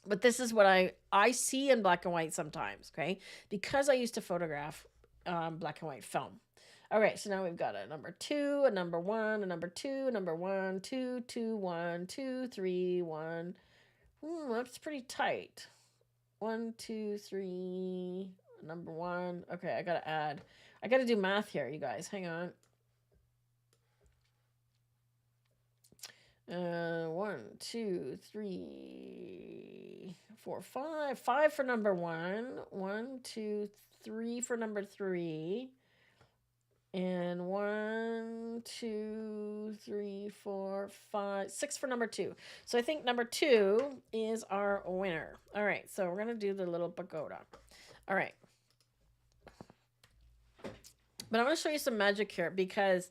But this is what I see in black and white sometimes, okay? Because I used to photograph black and white film. All right, so now we've got a number 2, a number 1, a number 2, a number 1, 2, 2, 1, 2, 3, 1. That's pretty tight. 1, 2, 3, number 1. Okay, I gotta add. I gotta do math here, you guys. Hang on. 1, 2, 3, 4, 5. 5 for number 1. 1, 2, 3 for number 3. And 1, 2, 3, 4, 5, 6 for number 2. So I think number 2 is our winner. All right, so we're gonna do the little pagoda. All right. But I'm gonna show you some magic here because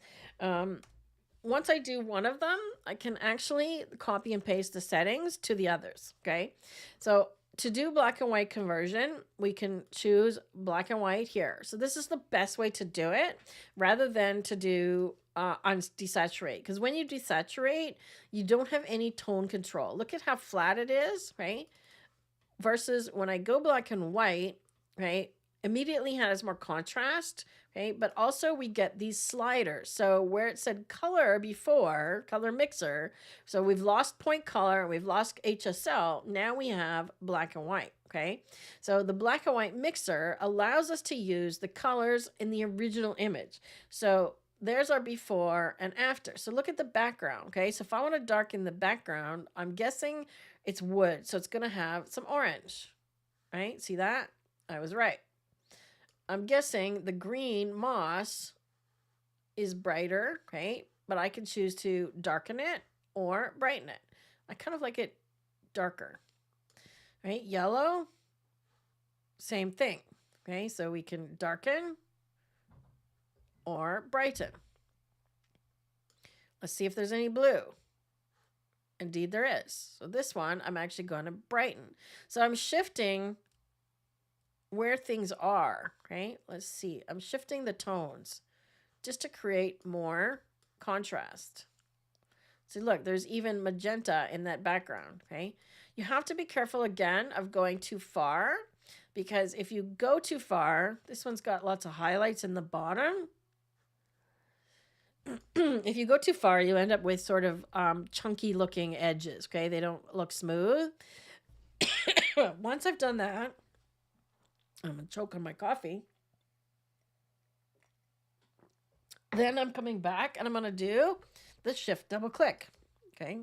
once I do one of them, I can actually copy and paste the settings to the others, okay? So to do black and white conversion, we can choose black and white here. So this is the best way to do it rather than to do on desaturate. Because when you desaturate, you don't have any tone control. Look at how flat it is, right? Versus when I go black and white, right? Immediately has more contrast, okay? But also we get these sliders. So where it said color before, color mixer, so we've lost point color, we've lost HSL, now we have black and white, okay? So the black and white mixer allows us to use the colors in the original image. So there's our before and after. So look at the background, okay? So if I want to darken the background, I'm guessing it's wood, so it's going to have some orange, right? See that? I was right. I'm guessing the green moss is brighter, okay? But I can choose to darken it or brighten it. I kind of like it darker, right? Yellow, same thing, okay? So we can darken or brighten. Let's see if there's any blue. Indeed there is. So this one, I'm actually going to brighten. So I'm shifting where things are, right? Let's see. I'm shifting the tones just to create more contrast. See, look, there's even magenta in that background, okay? You have to be careful again of going too far because if you go too far, this one's got lots of highlights in the bottom. If you go too far, you end up with sort of chunky looking edges, okay? They don't look smooth. Once I've done that, I'm going to choke on my coffee. Then I'm coming back and I'm going to do the shift double click. Okay.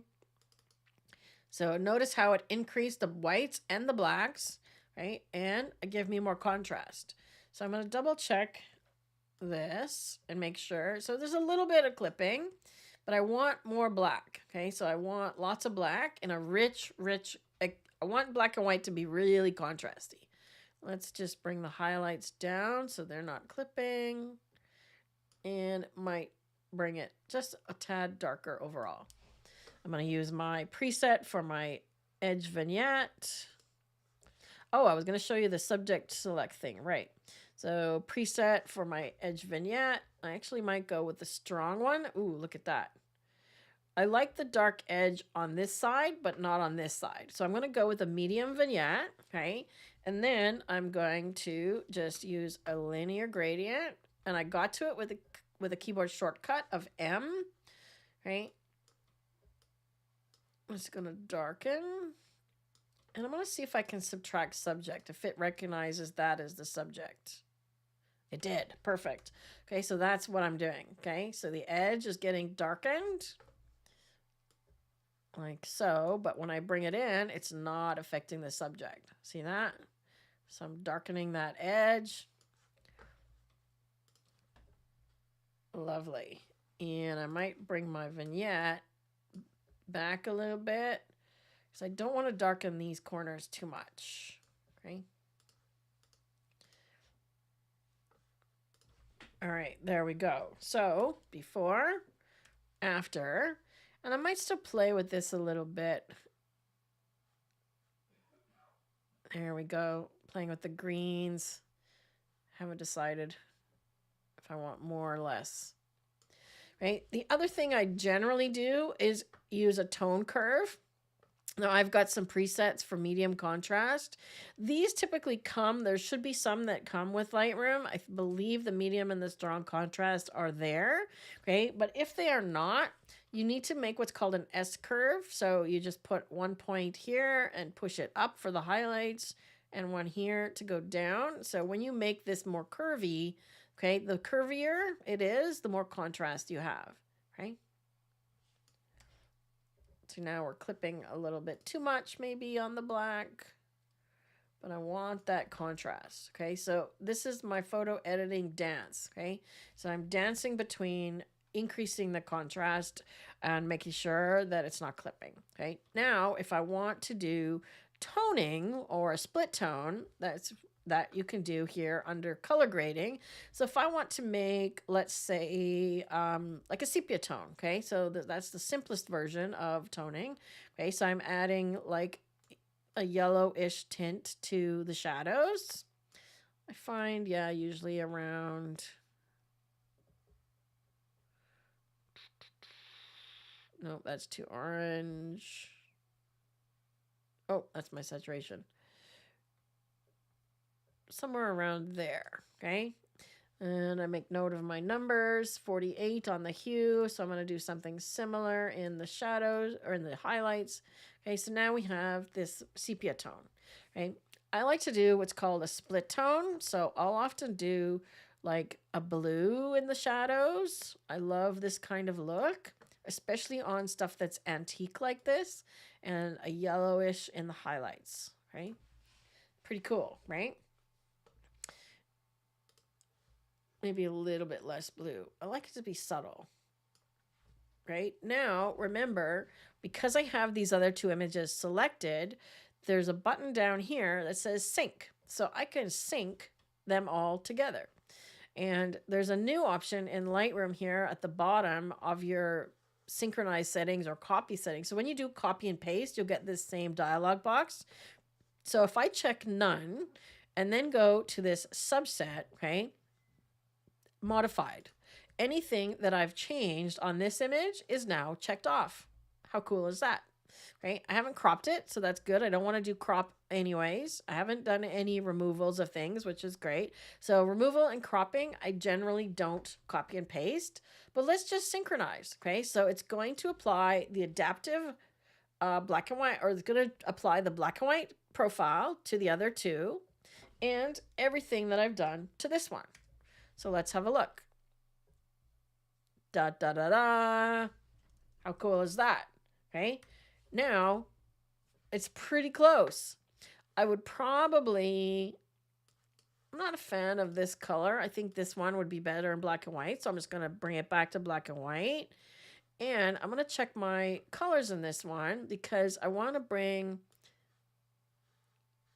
So notice how it increased the whites and the blacks, right? And it gave me more contrast. So I'm going to double check this and make sure. So there's a little bit of clipping, but I want more black. Okay. So I want lots of black and a rich, I want black and white to be really contrasty. Let's just bring the highlights down so they're not clipping and might bring it just a tad darker overall. I'm going to use my preset for my edge vignette. Oh, I was going to show you the subject select thing, right? So preset for my edge vignette. I actually might go with the strong one. Ooh, look at that. I like the dark edge on this side, but not on this side. So I'm going to go with a medium vignette, okay? And then I'm going to just use a linear gradient. And I got to it with a keyboard shortcut of M, right? I'm just going to darken. And I'm going to see if I can subtract subject, if it recognizes that as the subject. It did. Perfect. Okay, so that's what I'm doing, okay? So the edge is getting darkened. Like so, but when I bring it in, it's not affecting the subject. See that? So I'm darkening that edge. Lovely. And I might bring my vignette back a little bit because I don't want to darken these corners too much. Okay. All right, there we go. So before, after, and I might still play with this a little bit. There we go. Playing with the greens. Haven't decided if I want more or less. Right? The other thing I generally do is use a tone curve. Now I've got some presets for medium contrast. These typically come, there should be some that come with Lightroom. I believe the medium and the strong contrast are there, okay? But if they are not, you need to make what's called an S curve. So you just put one point here and push it up for the highlights and one here to go down. So when you make this more curvy, okay, the curvier it is, the more contrast you have, right? So now we're clipping a little bit too much maybe on the black, but I want that contrast. Okay, so this is my photo editing dance. Okay, so I'm dancing between increasing the contrast and making sure that it's not clipping. Okay, now if I want to do toning or a split tone, that you can do here under color grading. So if I want to make, let's say, like a sepia tone, okay? So that's the simplest version of toning. Okay, so I'm adding like a yellowish tint to the shadows. I find, yeah, usually around, no, that's too orange. Oh, that's my saturation. Somewhere around there, okay? And I make note of my numbers, 48 on the hue, so I'm going to do something similar in the shadows or in the highlights. Okay, so now we have this sepia tone, right? I like to do what's called a split tone, so I'll often do like a blue in the shadows. I love this kind of look, especially on stuff that's antique like this, and a yellowish in the highlights, right? Pretty cool, right? Maybe a little bit less blue. I like it to be subtle. Right? Now, remember, because I have these other two images selected, there's a button down here that says sync. So I can sync them all together. And there's a new option in Lightroom here at the bottom of your synchronize settings or copy settings. So when you do copy and paste, you'll get this same dialog box. So if I check none and then go to this subset, okay, modified. Anything that I've changed on this image is now checked off. How cool is that? Right? I haven't cropped it, so that's good. I don't want to do crop anyways. I haven't done any removals of things, which is great. So removal and cropping, I generally don't copy and paste, but let's just synchronize. Okay, so it's going to apply the adaptive black and white, or it's going to apply the black and white profile to the other two and everything that I've done to this one. So let's have a look. Da da da da. How cool is that? Okay. Now, it's pretty close. I would probably, I'm not a fan of this color. I think this one would be better in black and white. So I'm just going to bring it back to black and white. And I'm going to check my colors in this one because I want to bring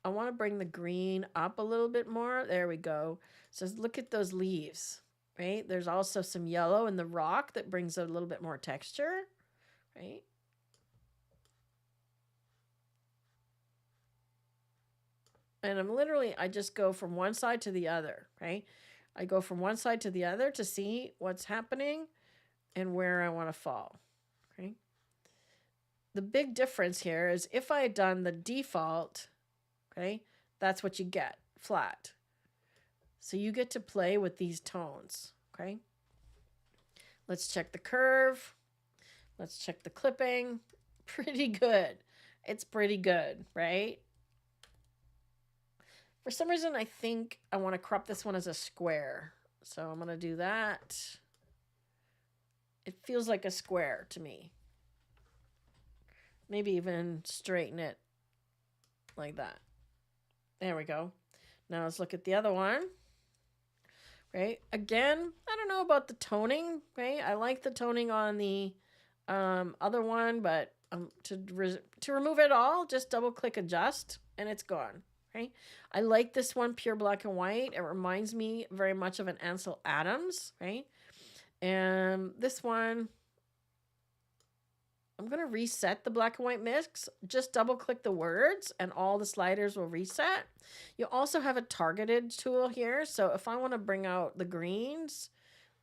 the green up a little bit more. There we go. So look at those leaves, right? There's also some yellow in the rock that brings a little bit more texture, right? And I just go from one side to the other, right? I go from one side to the other to see what's happening and where I want to fall, okay? The big difference here is if I had done the default, okay, that's what you get, flat. So you get to play with these tones, okay? Let's check the curve. Let's check the clipping. Pretty good. It's pretty good, right? For some reason, I think I want to crop this one as a square. So I'm going to do that. It feels like a square to me. Maybe even straighten it like that. There we go. Now let's look at the other one. Right? Again, I don't know about the toning. Right? I like the toning on the other one, but to remove it all, just double click adjust and it's gone. Right? I like this one pure black and white. It reminds me very much of an Ansel Adams. Right? And this one, I'm going to reset the black and white mix. Just double click the words and all the sliders will reset. You also have a targeted tool here. So if I want to bring out the greens,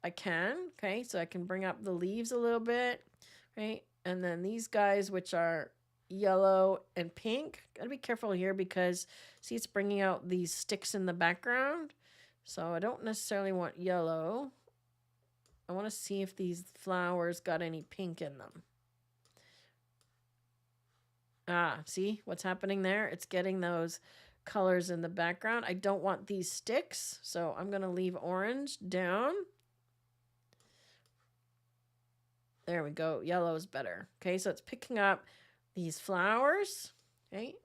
I can. Okay, so I can bring up the leaves a little bit, right? And then these guys, which are yellow and pink. Gotta be careful here because see it's bringing out these sticks in the background. So I don't necessarily want yellow. I want to see if these flowers got any pink in them. Ah, see what's happening there? It's getting those colors in the background. I don't want these sticks, so I'm going to leave orange down. There we go. Yellow is better. Okay, so it's picking up these flowers. Okay,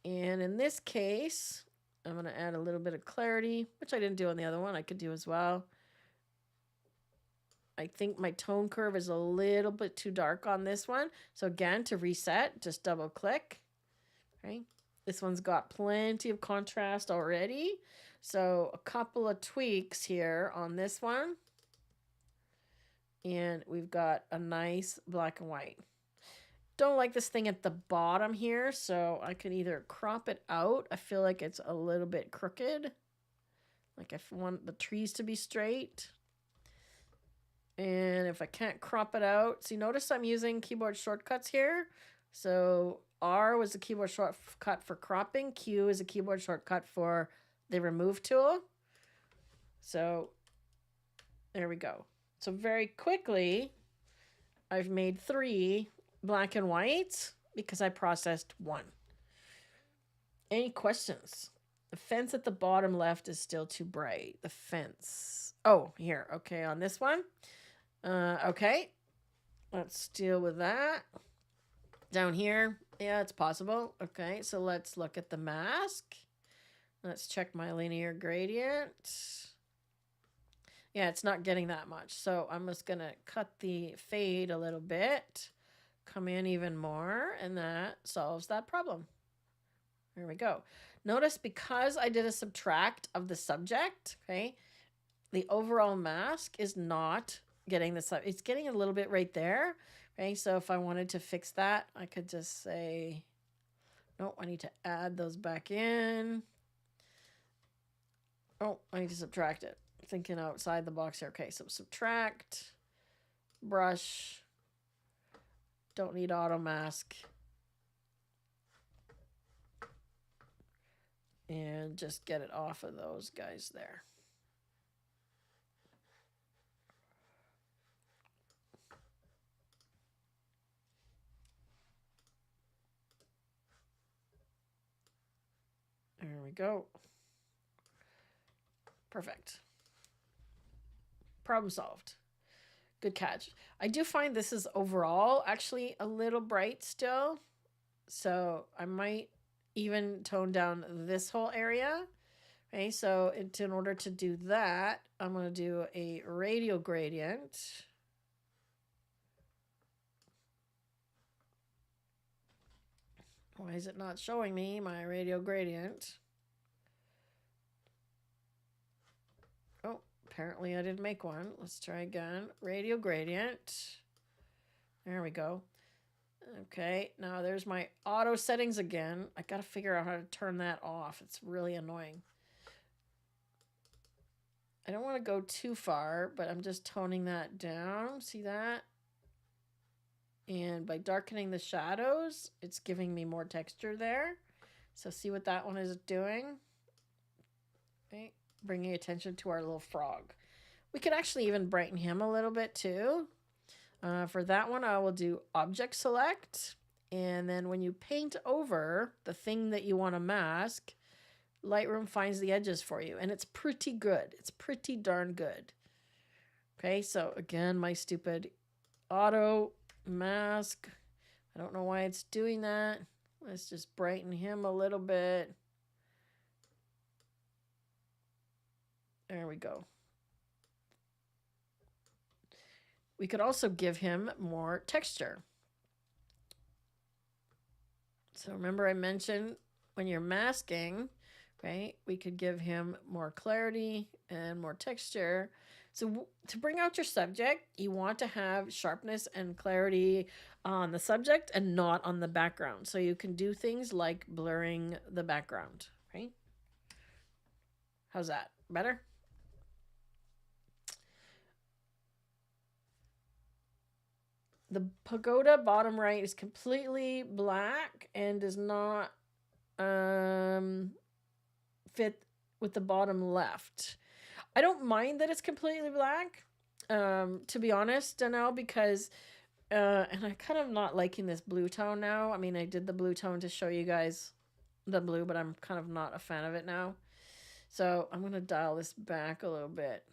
and in this case, I'm going to add a little bit of clarity, which I didn't do on the other one. I could do as well. I think my tone curve is a little bit too dark on this one. So again, to reset, just double click. Okay. This one's got plenty of contrast already. So a couple of tweaks here on this one. And we've got a nice black and white. Don't like this thing at the bottom here, so I can either crop it out. I feel like it's a little bit crooked. Like I want the trees to be straight. And if I can't crop it out, see, notice I'm using keyboard shortcuts here. So R was the keyboard shortcut for cropping. Q is a keyboard shortcut for the remove tool. So there we go. So very quickly, I've made 3 black and whites because I processed 1. Any questions? The fence at the bottom left is still too bright. The fence. Oh, here. Okay, on this one. Okay, let's deal with that. Down here, yeah, it's possible. Okay, so let's look at the mask. Let's check my linear gradient. Yeah, it's not getting that much. So I'm just going to cut the fade a little bit, come in even more, and that solves that problem. There we go. Notice because I did a subtract of the subject, okay, the overall mask is not getting this up. It's getting a little bit right there. Okay, so if I wanted to fix that, I could just say, no, I need to add those back in. Oh, I need to subtract it. Thinking outside the box here. Okay, so subtract, brush, don't need auto mask. And just get it off of those guys there. There we go. Perfect. Problem solved. Good catch. I do find this is overall actually a little bright still. So I might even tone down this whole area. Okay, so in order to do that, I'm going to do a radial gradient. Why is it not showing me my radial gradient? Oh, apparently I didn't make one. Let's try again. Radial gradient. There we go. Okay, now there's my auto settings again. I got to figure out how to turn that off. It's really annoying. I don't want to go too far, but I'm just toning that down. See that? And by darkening the shadows, it's giving me more texture there. So see what that one is doing? Okay, bringing attention to our little frog. We could actually even brighten him a little bit too. For that one, I will do object select. And then when you paint over the thing that you want to mask, Lightroom finds the edges for you. And it's pretty good. It's pretty darn good. Okay, so again, my stupid auto mask. I don't know why it's doing that. Let's just brighten him a little bit. There we go. We could also give him more texture. So remember I mentioned when you're masking, right, we could give him more clarity and more texture. So to bring out your subject, you want to have sharpness and clarity on the subject and not on the background. So you can do things like blurring the background, right? How's that? Better? The pagoda bottom right is completely black and does not fit with the bottom left. I don't mind that it's completely black, to be honest, Danelle, because and I'm kind of not liking this blue tone now. I mean, I did the blue tone to show you guys the blue, but I'm kind of not a fan of it now. So I'm going to dial this back a little bit.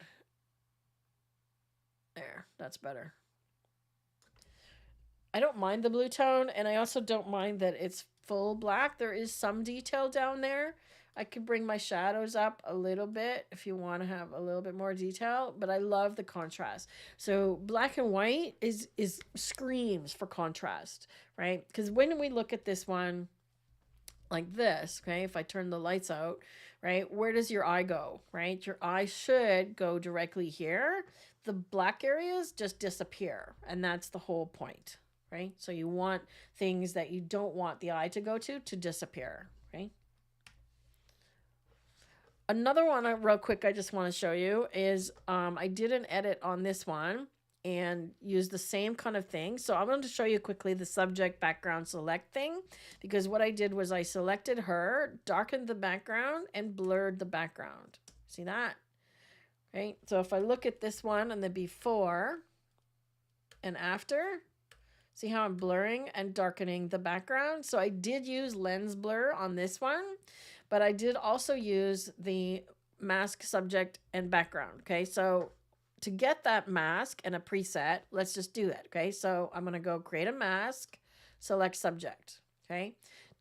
There, that's better. I don't mind the blue tone, and I also don't mind that it's full black. There is some detail down there. I could bring my shadows up a little bit if you want to have a little bit more detail, but I love the contrast. So black and white is screams for contrast, right? Because when we look at this one like this, okay, if I turn the lights out, right, where does your eye go, right? Your eye should go directly here. The black areas just disappear, and that's the whole point, right? So you want things that you don't want the eye to go to disappear, right? Another one real quick I just want to show you is I did an edit on this one and use the same kind of thing. So I'm going to show you quickly the subject background select thing, because what I did was I selected her, darkened the background, and blurred the background. See that? Right? So if I look at this one and the before and after, see how I'm blurring and darkening the background? So I did use lens blur on this one, but I did also use the mask, subject, and background. Okay, so to get that mask and a preset, let's just do that. Okay, so I'm going to go create a mask, select subject. Okay,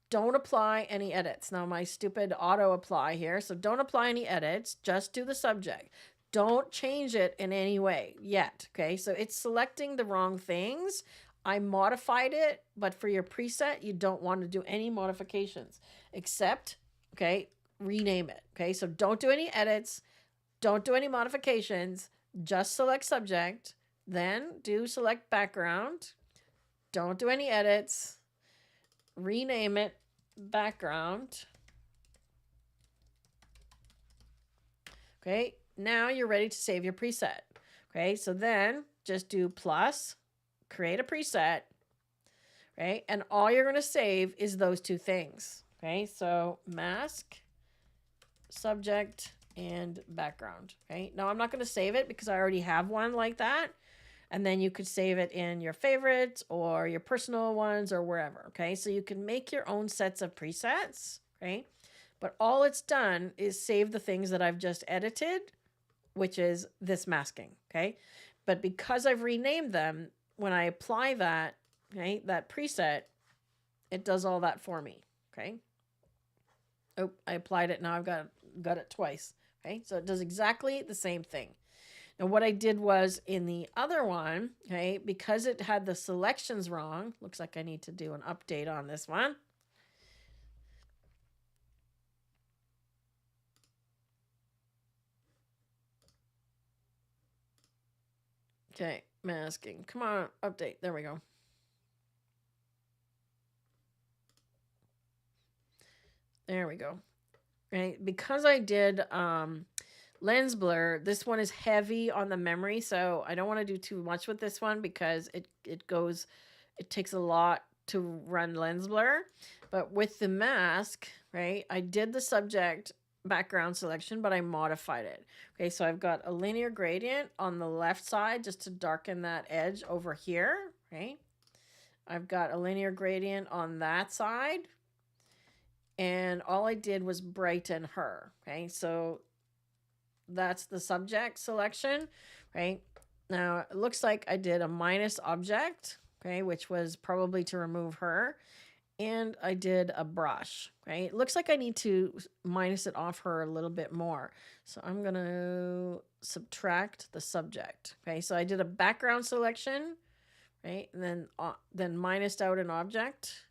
don't apply any edits. Now my stupid auto apply here, so don't apply any edits, just do the subject. Don't change it in any way yet. Okay, so it's selecting the wrong things. I modified it, but for your preset, you don't want to do any modifications except, okay, rename it. Okay, so don't do any edits, don't do any modifications, just select subject, then do select background, don't do any edits, rename it background. Okay, now you're ready to save your preset. Okay, so then just do plus, create a preset, right? And all you're going to save is those two things. Okay, so mask, subject, and background. Okay, now I'm not going to save it because I already have one like that. And then you could save it in your favorites or your personal ones or wherever. Okay, so you can make your own sets of presets. Okay, but all it's done is save the things that I've just edited, which is this masking. Okay, but because I've renamed them, when I apply that, okay, that preset, it does all that for me. Okay. Oh, I applied it. Now I've got it twice. Okay. So it does exactly the same thing. Now what I did was in the other one, okay, because it had the selections wrong, looks like I need to do an update on this one. Okay, masking. Come on, update. There we go. There we go. Right, because I did lens blur, this one is heavy on the memory, so I don't want to do too much with this one because it takes a lot to run lens blur. But with the mask, right, I did the subject background selection, but I modified it. Okay, so I've got a linear gradient on the left side just to darken that edge over here, right? I've got a linear gradient on that side, and all I did was brighten her. Okay, so that's the subject selection, right? Now it looks like I did a minus object, okay, which was probably to remove her, and I did a brush, right? It looks like I need to minus it off her a little bit more, so I'm gonna subtract the subject. Okay, so I did a background selection, right, and then minused out an object.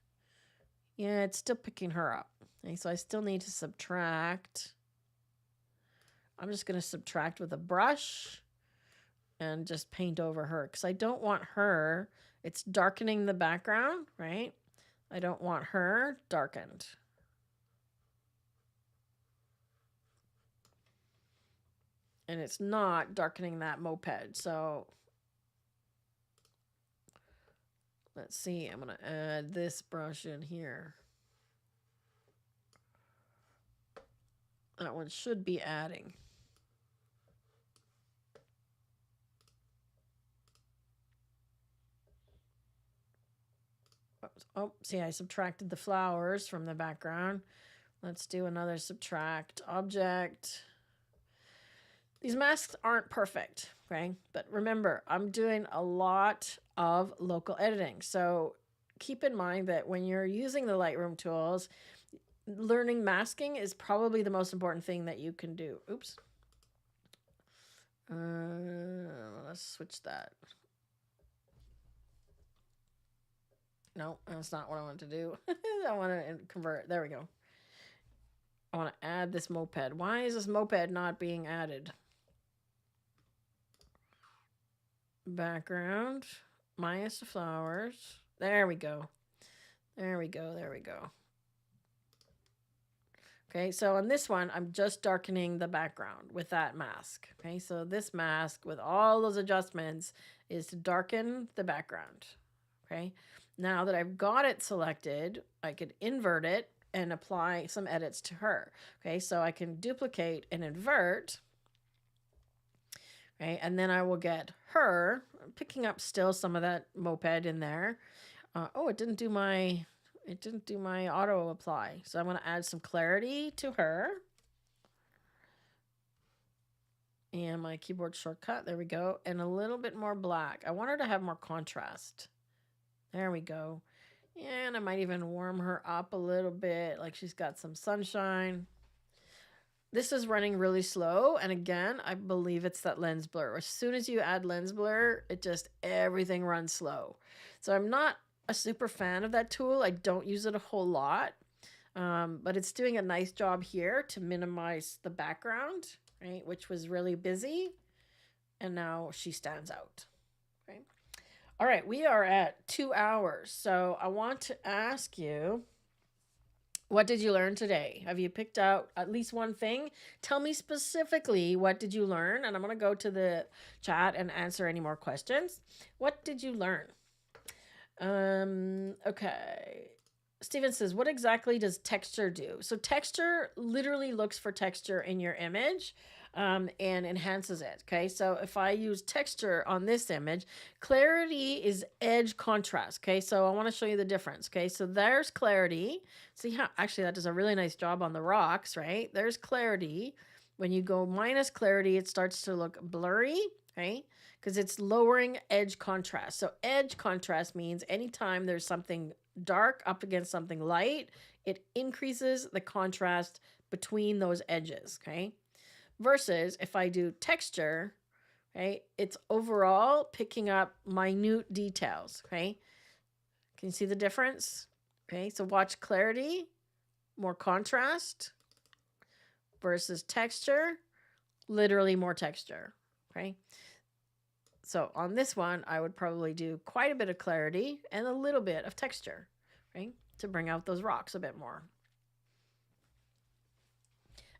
Yeah, it's still picking her up. Okay, so I still need to subtract. I'm just going to subtract with a brush and just paint over her because I don't want her. It's darkening the background, right? I don't want her darkened. And it's not darkening that moped. So Let's see, I'm going to add this brush in here. That one should be adding. Oh, see, I subtracted the flowers from the background. Let's do another subtract object. These masks aren't perfect, okay? But remember, I'm doing a lot of local editing. So keep in mind that when you're using the Lightroom tools, learning masking is probably the most important thing that you can do. Oops. Let's switch that. No, that's not what I want to do. I want to convert. There we go. I want to add this moped. Why is this moped not being added? Background minus the flowers. There we go. There we go. There we go. Okay, so on this one, I'm just darkening the background with that mask. Okay, so this mask with all those adjustments is to darken the background. Okay, now that I've got it selected, I could invert it and apply some edits to her. Okay, so I can duplicate and invert. Okay, and then I will get her, picking up still some of that moped in there. Oh, it didn't do my auto apply. So I'm going to add some clarity to her. And my keyboard shortcut, there we go. And a little bit more black. I want her to have more contrast. There we go. And I might even warm her up a little bit, like she's got some sunshine. This is running really slow, and again, I believe it's that lens blur. As soon as you add lens blur, everything runs slow. So I'm not a super fan of that tool. I don't use it a whole lot, but it's doing a nice job here to minimize the background, right, which was really busy, and now she stands out. Right. All right, we are at 2 hours, so I want to ask you, what did you learn today? Have you picked out at least one thing? Tell me specifically, what did you learn? And I'm going to go to the chat and answer any more questions. What did you learn? Okay. Steven says, what exactly does texture do? So texture literally looks for texture in your image and enhances it. Okay, so if I use texture on this image, clarity is edge contrast. Okay, so I want to show you the difference. Okay, so there's clarity. See how actually that does a really nice job on the rocks, right? There's clarity. When you go minus clarity, it starts to look blurry, right? Because it's lowering edge contrast. So edge contrast means anytime there's something dark up against something light, it increases the contrast between those edges, okay? Versus if I do texture, okay, it's overall picking up minute details, okay? Can you see the difference? Okay, so watch clarity, more contrast, versus texture, literally more texture, okay? So on this one, I would probably do quite a bit of clarity and a little bit of texture, right, to bring out those rocks a bit more.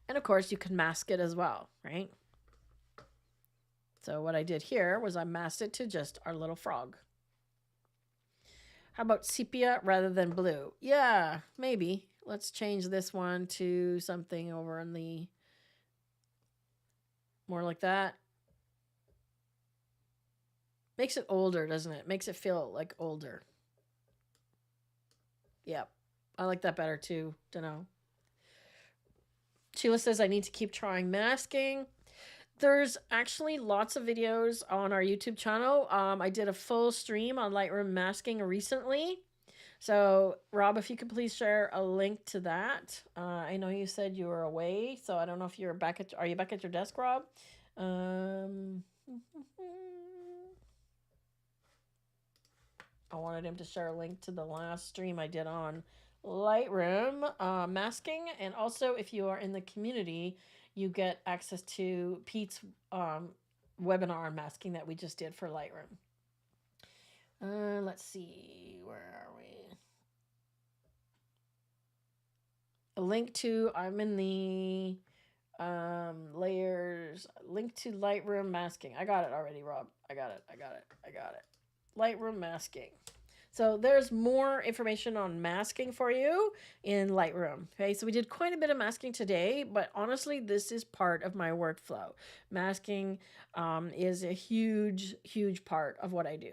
And of course, you can mask it as well, right? So what I did here was I masked it to just our little frog. How about sepia rather than blue? Yeah, maybe. Let's change this one to something over in the more like that. Makes it older, doesn't it? Makes it feel like older. Yep. I like that better too. Dunno. Sheila says I need to keep trying masking. There's actually lots of videos on our YouTube channel. I did a full stream on Lightroom masking recently. So, Rob, if you could please share a link to that. I know you said you were away, so I don't know if you're back at... Are you back at your desk, Rob? I wanted him to share a link to the last stream I did on Lightroom masking. And also, if you are in the community, you get access to Pete's webinar on masking that we just did for Lightroom. Let's see, where are we? A link to, I'm in the layers, link to Lightroom masking. I got it already, Rob. I got it. Lightroom masking. So there's more information on masking for you in Lightroom. Okay, so we did quite a bit of masking today, but honestly, this is part of my workflow. Masking is a huge, huge part of what I do.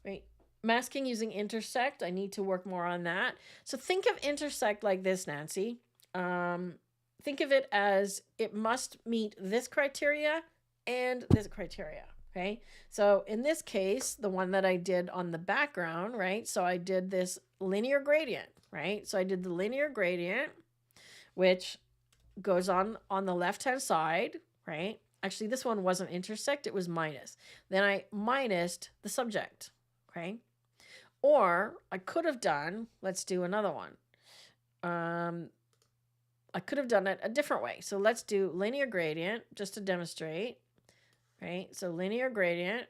Right. Masking using intersect. I need to work more on that. So think of intersect like this, Nancy. Think of it as it must meet this criteria and this criteria. Okay. So in this case, the one that I did on the background, right? So I did this linear gradient, right? So I did the linear gradient, which goes on the left-hand side, right? Actually, this one wasn't intersect, it was minus. Then I minused the subject, okay? Or I could have done, let's do another one. I could have done it a different way. So let's do linear gradient just to demonstrate, right? So linear gradient,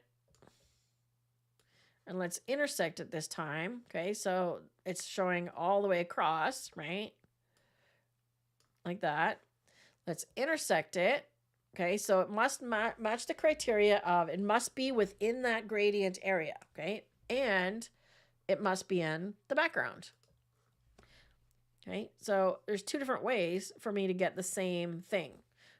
and let's intersect it this time, okay? So it's showing all the way across, right? Like that. Let's intersect it. Okay, so it must match the criteria of it must be within that gradient area, okay? And it must be in the background. Okay, so there's two different ways for me to get the same thing.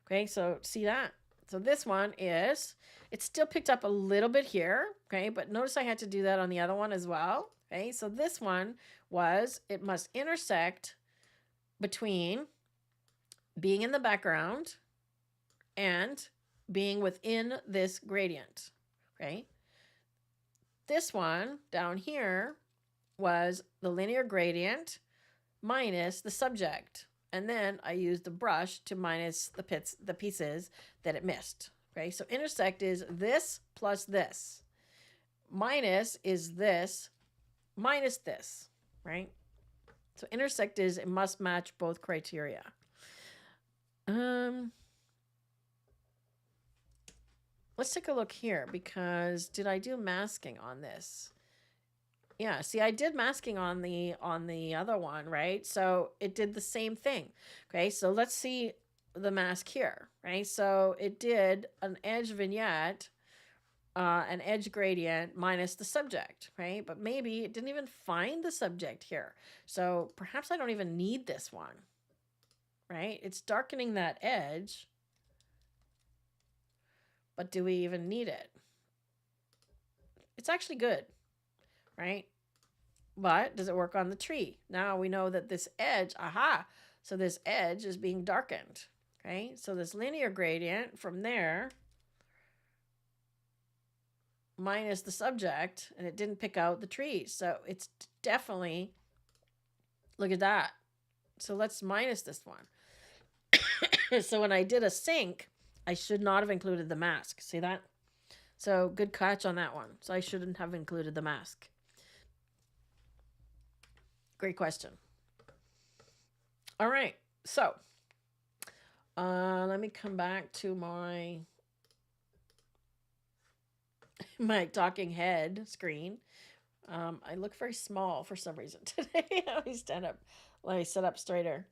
Okay, so see that? So this one is, it's still picked up a little bit here, okay? But notice I had to do that on the other one as well, okay? So this one was, it must intersect between being in the background and being within this gradient, okay? This one down here was the linear gradient minus the subject. And then I used the brush to minus the pieces that it missed, okay? So intersect is this plus this. Minus is this minus this, right? So intersect is it must match both criteria. Let's take a look here because did I do masking on this? Yeah, see, I did masking on the other one, right? So it did the same thing. Okay, so let's see the mask here, right? So it did an edge vignette, an edge gradient minus the subject, right? But maybe it didn't even find the subject here. So perhaps I don't even need this one, right? It's darkening that edge. But do we even need it? It's actually good, right? But does it work on the tree? Now we know that this edge, so this edge is being darkened, okay? So this linear gradient from there minus the subject, and it didn't pick out the trees. So it's definitely, look at that. So let's minus this one. So when I did a sync, I should not have included the mask. See that? So good catch on that one. So I shouldn't have included the mask. Great question. All right. So let me come back to my talking head screen. I look very small for some reason today. Let me stand up. Let me sit up straighter.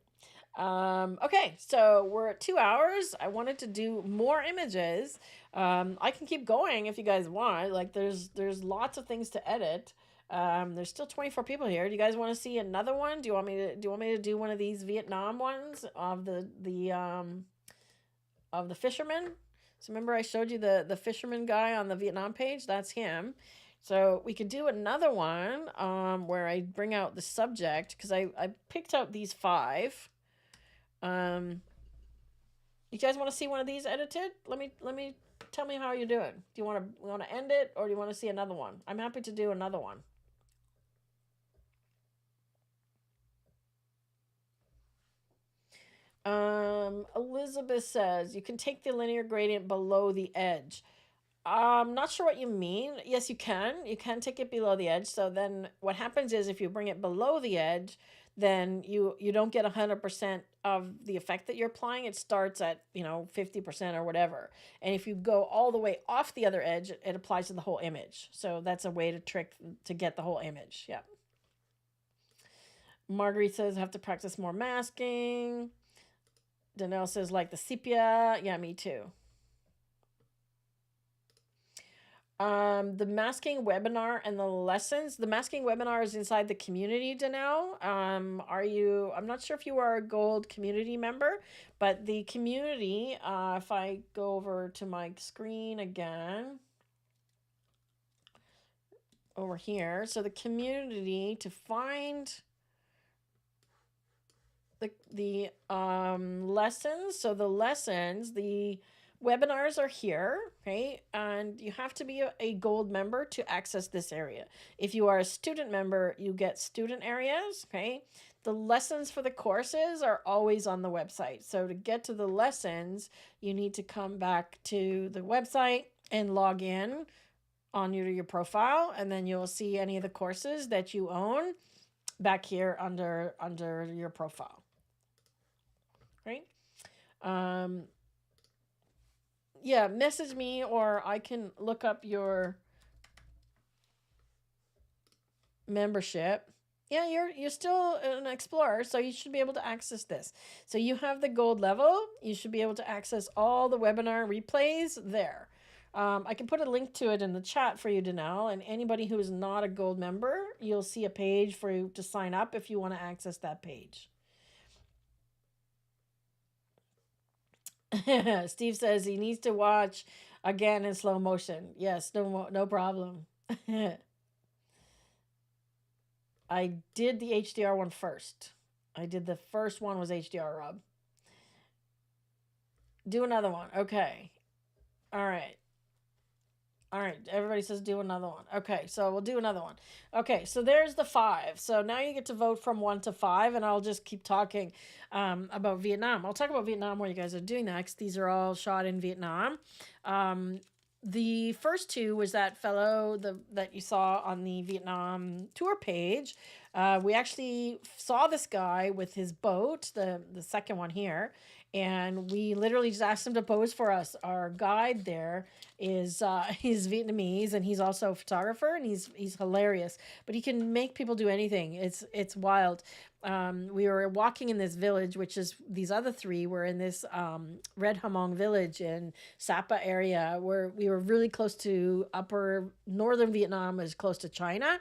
Okay, so we're at 2 hours. I wanted to do more images. I can keep going if you guys want. Like there's lots of things to edit. There's still 24 people here. Do you guys want to see another one? Do you want me to do one of these Vietnam ones of the fisherman? So remember I showed you the fisherman guy on the Vietnam page? That's him. So we could do another one where I bring out the subject because I picked out these 5. You guys want to see one of these edited? Let me tell me how you're doing. Do you want to end it or do you want to see another one? I'm happy to do another one. Elizabeth says you can take the linear gradient below the edge. I'm not sure what you mean. Yes, you can. You can take it below the edge. So then what happens is if you bring it below the edge, then you don't get 100% of the effect that you're applying. It starts at, 50% or whatever. And if you go all the way off the other edge, it applies to the whole image. So that's a way to get the whole image. Yeah. Marguerite says, have to practice more masking. Danelle says, like the sepia. Yeah, me too. The masking webinar and the lessons. The masking webinar is inside the community, Danelle. I'm not sure if you are a gold community member, but the community, if I go over to my screen again, over here, so the community, to find the lessons. So the lessons, the webinars are here, okay? And you have to be a gold member to access this area. If you are a student member, you get student areas, okay? The lessons for the courses are always on the website. So to get to the lessons, you need to come back to the website and log in on your profile, and then you'll see any of the courses that you own back here under your profile. Right? Yeah, message me, or I can look up your membership. Yeah, you're still an explorer, so you should be able to access this. So you have the gold level. You should be able to access all the webinar replays there. I can put a link to it in the chat for you, Danelle, and anybody who is not a gold member, you'll see a page for you to sign up if you want to access that page. Steve says he needs to watch again in slow motion. Yes, no problem. I did the HDR one first. I did the first one was HDR, Rob. Do another one. Okay. All right. All right. Everybody says do another one. Okay. So we'll do another one. Okay. So there's the 5. So now you get to vote from 1 to 5, and I'll just keep talking about Vietnam. I'll talk about Vietnam while you guys are doing that, because these are all shot in Vietnam. The first 2 was that fellow that you saw on the Vietnam tour page. We actually saw this guy with his boat, the second one here, and we literally just asked him to pose for us. Our guide there is he's Vietnamese, and he's also a photographer, and he's hilarious. But he can make people do anything. It's wild. We were walking in this village, which is these other 3 were in this Red Hamong village in Sapa area, where we were really close to upper northern Vietnam, is close to China.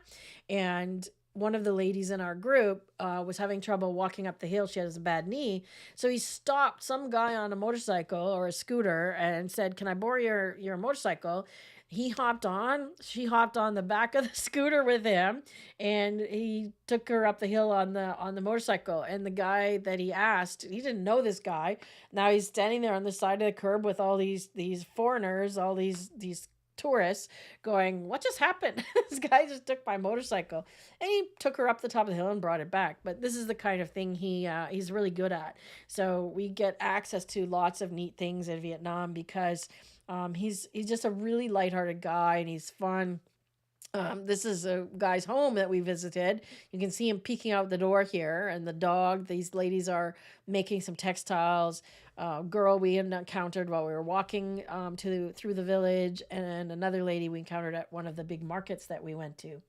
And one of the ladies in our group was having trouble walking up the hill. She has a bad knee. So he stopped some guy on a motorcycle or a scooter and said, "Can I borrow your motorcycle?" He hopped on. She hopped on the back of the scooter with him, and he took her up the hill on the motorcycle. And the guy that he asked, he didn't know this guy. Now he's standing there on the side of the curb with all these foreigners, all these tourists, going, "What just happened?" This guy just took my motorcycle, and he took her up the top of the hill and brought it back. But this is the kind of thing he's really good at. So we get access to lots of neat things in Vietnam because he's just a really lighthearted guy, and he's fun. This is a guy's home that we visited. You can see him peeking out the door here, and the dog. These ladies are making some textiles. Girl we encountered while we were walking through the village, and another lady we encountered at one of the big markets that we went to.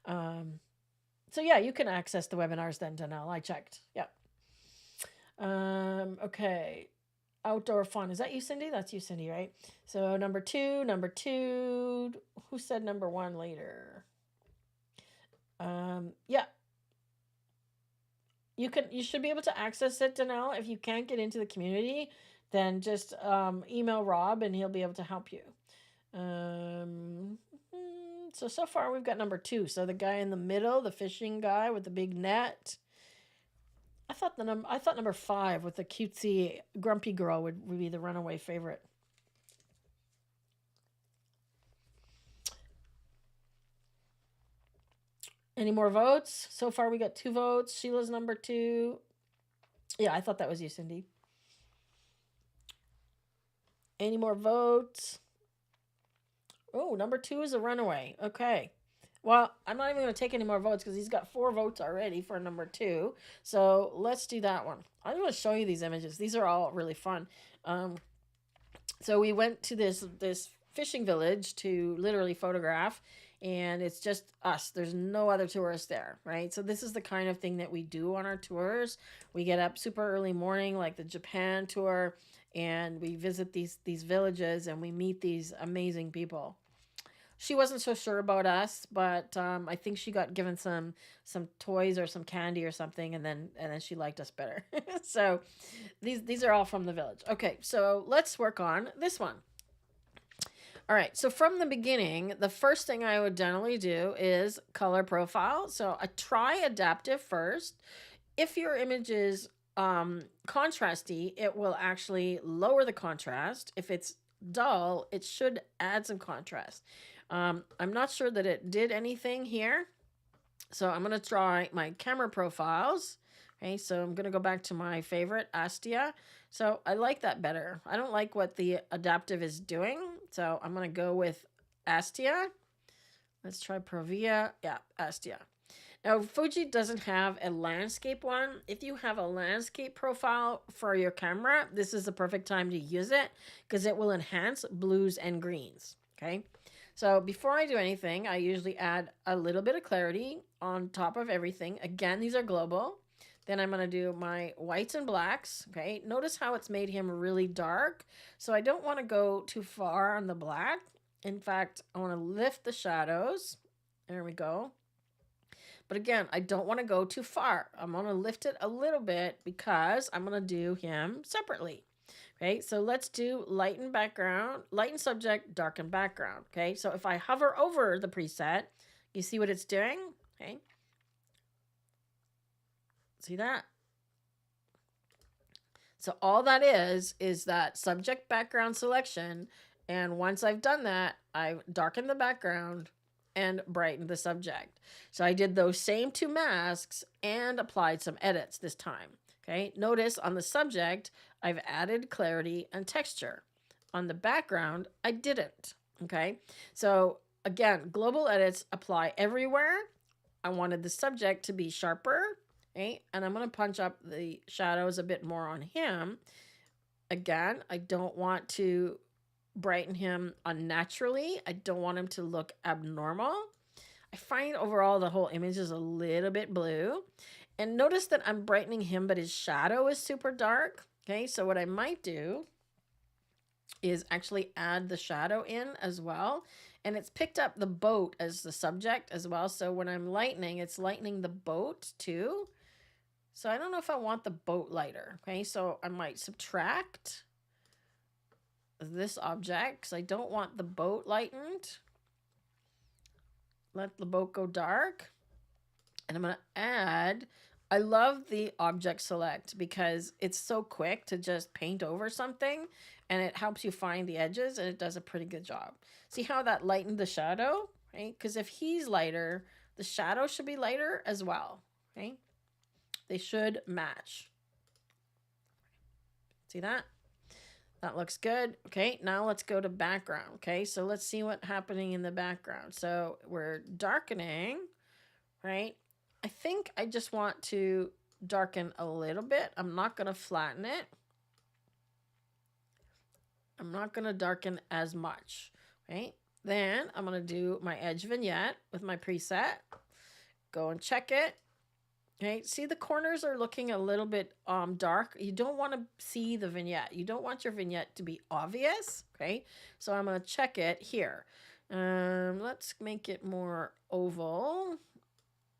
So yeah, you can access the webinars then, Danelle. I checked. Yeah. Okay. Outdoor fun. Is that you, Cindy? That's you, Cindy, right? So number two. Who said number 1 later? Yeah. You should be able to access it, Danelle. If you can't get into the community, then just email Rob and he'll be able to help you. So far we've got number 2. So the guy in the middle, the fishing guy with the big net. I thought number 5 with the cutesy grumpy girl would be the runaway favorite. Any more votes? So far we got 2 votes. Sheila's number 2. Yeah, I thought that was you, Cindy. Any more votes? Oh, number 2 is a runaway. Okay. Well, I'm not even going to take any more votes because he's got 4 votes already for number 2. So let's do that one. I'm going to show you these images. These are all really fun. So we went to this fishing village to literally photograph, and it's just us. There's no other tourists there, right? So this is the kind of thing that we do on our tours. We get up super early morning, like the Japan tour, and we visit these villages, and we meet these amazing people. She wasn't so sure about us, but I think she got given some toys or some candy or something, and then she liked us better. So these are all from the village. Okay, so let's work on this one. All right, so from the beginning, the first thing I would generally do is color profile. So I try adaptive first. If your image is contrasty, it will actually lower the contrast. If it's dull, it should add some contrast. I'm not sure that it did anything here. So I'm going to try my camera profiles. Okay, so I'm going to go back to my favorite, Astia. So I like that better. I don't like what the adaptive is doing. So I'm going to go with Astia. Let's try Provia. Yeah, Astia. Now, Fuji doesn't have a landscape one. If you have a landscape profile for your camera, this is the perfect time to use it because it will enhance blues and greens. Okay. So before I do anything, I usually add a little bit of clarity on top of everything. Again, these are global. Then I'm going to do my whites and blacks. Okay. Notice how it's made him really dark. So I don't want to go too far on the black. In fact, I want to lift the shadows. There we go. But again, I don't want to go too far. I'm going to lift it a little bit because I'm going to do him separately. Okay, so let's do lighten background, lighten subject, darken background. Okay, so if I hover over the preset, you see what it's doing? Okay. See that? So all that is that subject background selection. And once I've done that, I darken the background and brighten the subject. So I did those same two masks and applied some edits this time. Okay, notice on the subject, I've added clarity and texture. On the background, I didn't. Okay, so again, global edits apply everywhere. I wanted the subject to be sharper. Okay, and I'm going to punch up the shadows a bit more on him. Again, I don't want to brighten him unnaturally. I don't want him to look abnormal. I find overall the whole image is a little bit blue. And notice that I'm brightening him, but his shadow is super dark. Okay, so what I might do is actually add the shadow in as well. And it's picked up the boat as the subject as well. So when I'm lightening, it's lightening the boat too. So I don't know if I want the boat lighter. Okay, so I might subtract this object because I don't want the boat lightened. Let the boat go dark. And I'm going to add, I love the object select because it's so quick to just paint over something and it helps you find the edges and it does a pretty good job. See how that lightened the shadow, right? Because if he's lighter, the shadow should be lighter as well, okay? They should match. See that? That looks good. Okay, now let's go to background. Okay, so let's see what's happening in the background. So we're darkening, right? I think I just want to darken a little bit. I'm not going to flatten it. I'm not going to darken as much, right? Then I'm going to do my edge vignette with my preset. Go and check it. Okay, see the corners are looking a little bit dark. You don't want to see the vignette. You don't want your vignette to be obvious, okay? So I'm going to check it here. Let's make it more oval.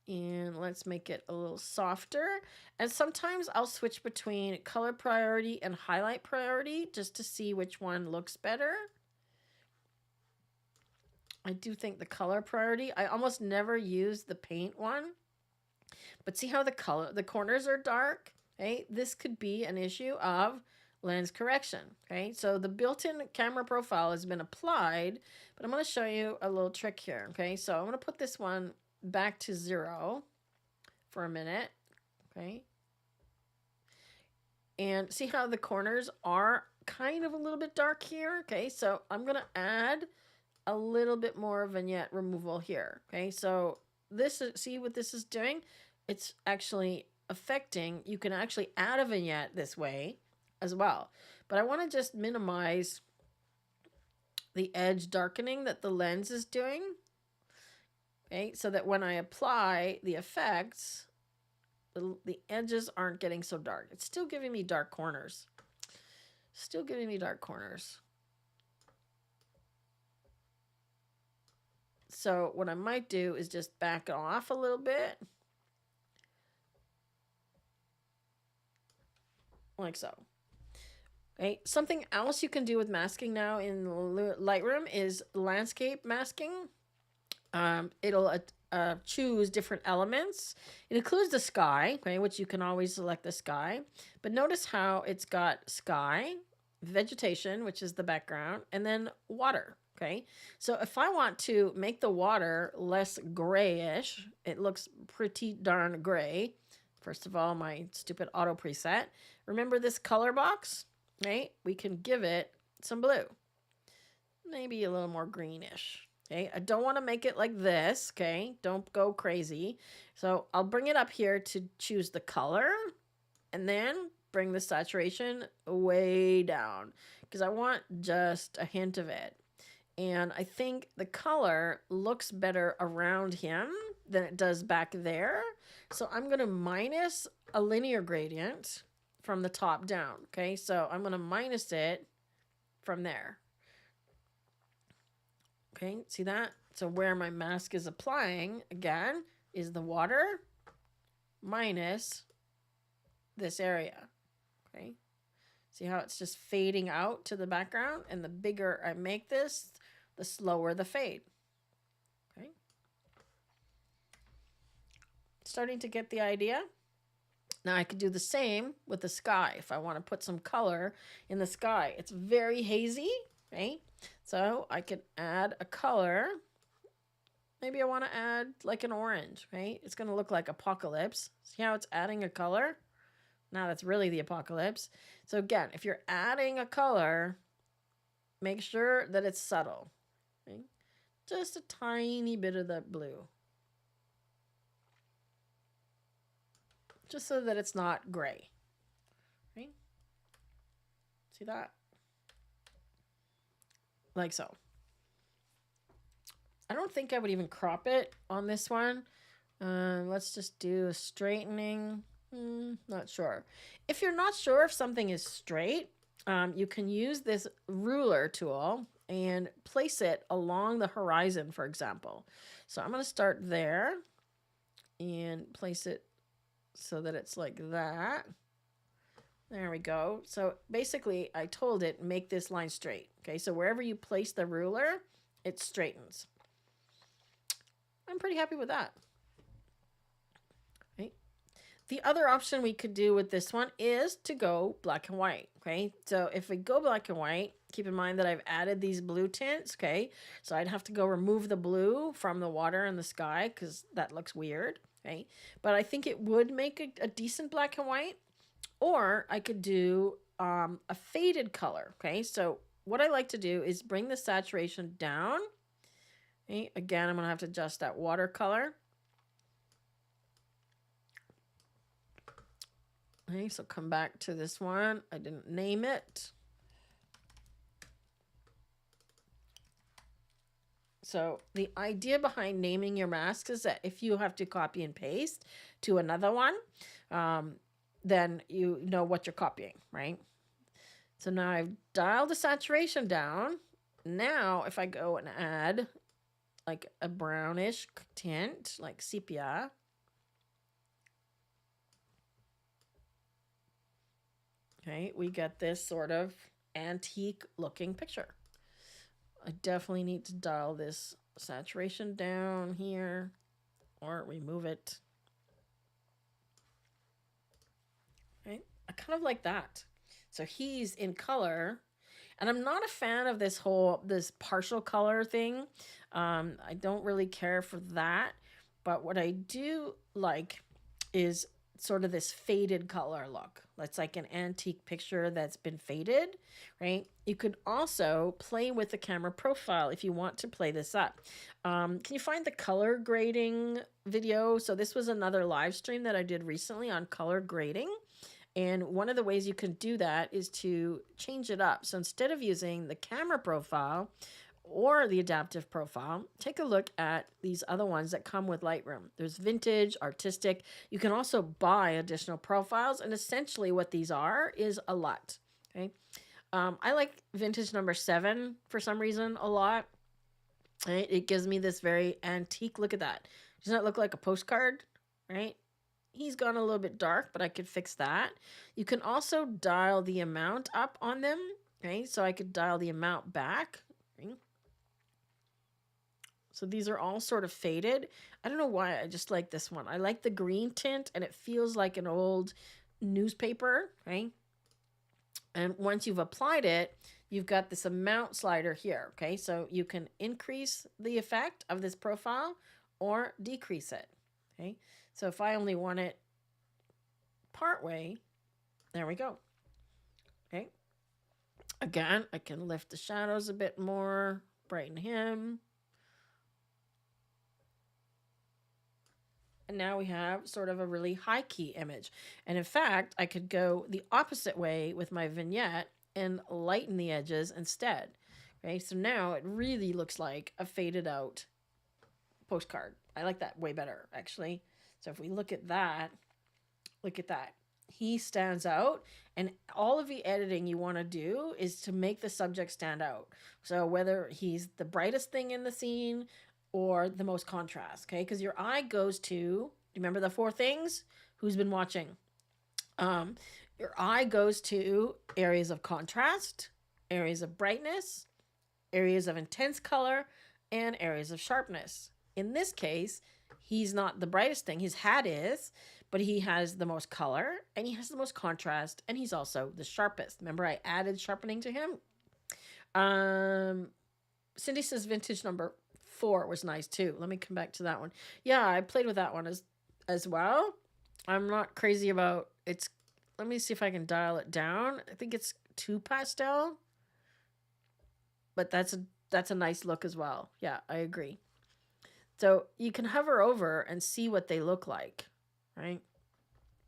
And let's make it a little softer. And sometimes I'll switch between color priority and highlight priority just to see which one looks better. I do think the color priority, I almost never use the paint one. But see how the corners are dark? Okay, this could be an issue of lens correction. Okay, so the built-in camera profile has been applied, but I'm going to show you a little trick here. Okay, so I'm going to put this one back to 0 for a minute. Okay, and see how the corners are kind of a little bit dark here. Okay, so I'm going to add a little bit more vignette removal here. Okay, so this is, see what this is doing? It's actually affecting, you can actually add a vignette this way as well. But I want to just minimize the edge darkening that the lens is doing. Okay, so that when I apply the effects, the edges aren't getting so dark. It's still giving me dark corners. Still giving me dark corners. So what I might do is just back it off a little bit. Like so. Okay. Something else you can do with masking now in Lightroom is landscape masking. It'll choose different elements. It includes the sky, okay, which you can always select the sky. But notice how it's got sky, vegetation, which is the background, and then water. Okay, so if I want to make the water less grayish, it looks pretty darn gray. First of all, my stupid auto preset. Remember this color box? Right? We can give it some blue. Maybe a little more greenish. Okay, I don't want to make it like this. Okay, don't go crazy. So I'll bring it up here to choose the color and then bring the saturation way down because I want just a hint of it. And I think the color looks better around him than it does back there. So I'm going to minus a linear gradient from the top down. Okay, so I'm going to minus it from there. Okay, see that? So where my mask is applying, again, is the water minus this area. Okay, see how it's just fading out to the background? And the bigger I make this, the slower the fade. Okay, starting to get the idea? Now I could do the same with the sky if I want to put some color in the sky. It's very hazy, right? So I could add a color. Maybe I want to add like an orange, right? It's going to look like apocalypse. See how it's adding a color? Now that's really the apocalypse. So again, if you're adding a color, make sure that it's subtle. Okay? Just a tiny bit of the blue. Just so that it's not gray. Right? See that? Like so. I don't think I would even crop it on this one. Let's just do a straightening. Not sure. If you're not sure if something is straight, you can use this ruler tool and place it along the horizon, for example. So I'm going to start there and place it so that it's like that. There we go. So basically, I told it, make this line straight. Okay, so wherever you place the ruler, it straightens. I'm pretty happy with that. Okay. The other option we could do with this one is to go black and white. Okay, so if we go black and white, keep in mind that I've added these blue tints. Okay, so I'd have to go remove the blue from the water and the sky because that looks weird. Okay, but I think it would make a decent black and white. Or I could do a faded color. Okay, so what I like to do is bring the saturation down. Okay, again, I'm going to have to adjust that watercolor. Okay, so come back to this one. I didn't name it. So the idea behind naming your masks is that if you have to copy and paste to another one, then you know what you're copying, right? So now I've dialed the saturation down. Now if I go and add like a brownish tint, like sepia, okay, we get this sort of antique looking picture. I definitely need to dial this saturation down here or remove it. Okay, I kind of like that. So he's in color, and I'm not a fan of this partial color thing. I don't really care for that, but what I do like is sort of this faded color look. That's like an antique picture that's been faded, right? You could also play with the camera profile if you want to play this up. Can you find the color grading video? So this was another live stream that I did recently on color grading. And one of the ways you can do that is to change it up. So instead of using the camera profile or the adaptive profile, take a look at these other ones that come with Lightroom. There's vintage, artistic. You can also buy additional profiles. And essentially what these are is a LUT. Okay. I like vintage number 7 for some reason a lot. Right? It gives me this very antique. Look at that. Does that look like a postcard? Right? He's gone a little bit dark, but I could fix that. You can also dial the amount up on them. Okay, so I could dial the amount back. Okay. So these are all sort of faded. I don't know why I just like this one. I like the green tint and it feels like an old newspaper, right? And once you've applied it, you've got this amount slider here, okay? So you can increase the effect of this profile or decrease it, okay? So if I only want it part way, there we go, okay? Again, I can lift the shadows a bit more, brighten him. And now we have sort of a really high key image. And in fact, I could go the opposite way with my vignette and lighten the edges instead. Okay, so now it really looks like a faded out postcard. I like that way better, actually. So if we look at that, look at that. He stands out, and all of the editing you want to do is to make the subject stand out. So whether he's the brightest thing in the scene or the most contrast, okay? Because your eye goes to, remember the 4 things? Who's been watching? Your eye goes to areas of contrast, areas of brightness, areas of intense color, and areas of sharpness. In this case, he's not the brightest thing. His hat is, but he has the most color, and he has the most contrast, and he's also the sharpest. Remember, I added sharpening to him? Cindy says vintage number 4 was nice too. Let me come back to that one. Yeah, I played with that one as well. I'm not crazy about it's. Let me see if I can dial it down. I think it's too pastel, but that's a nice look as well. Yeah, I agree. So you can hover over and see what they look like, right?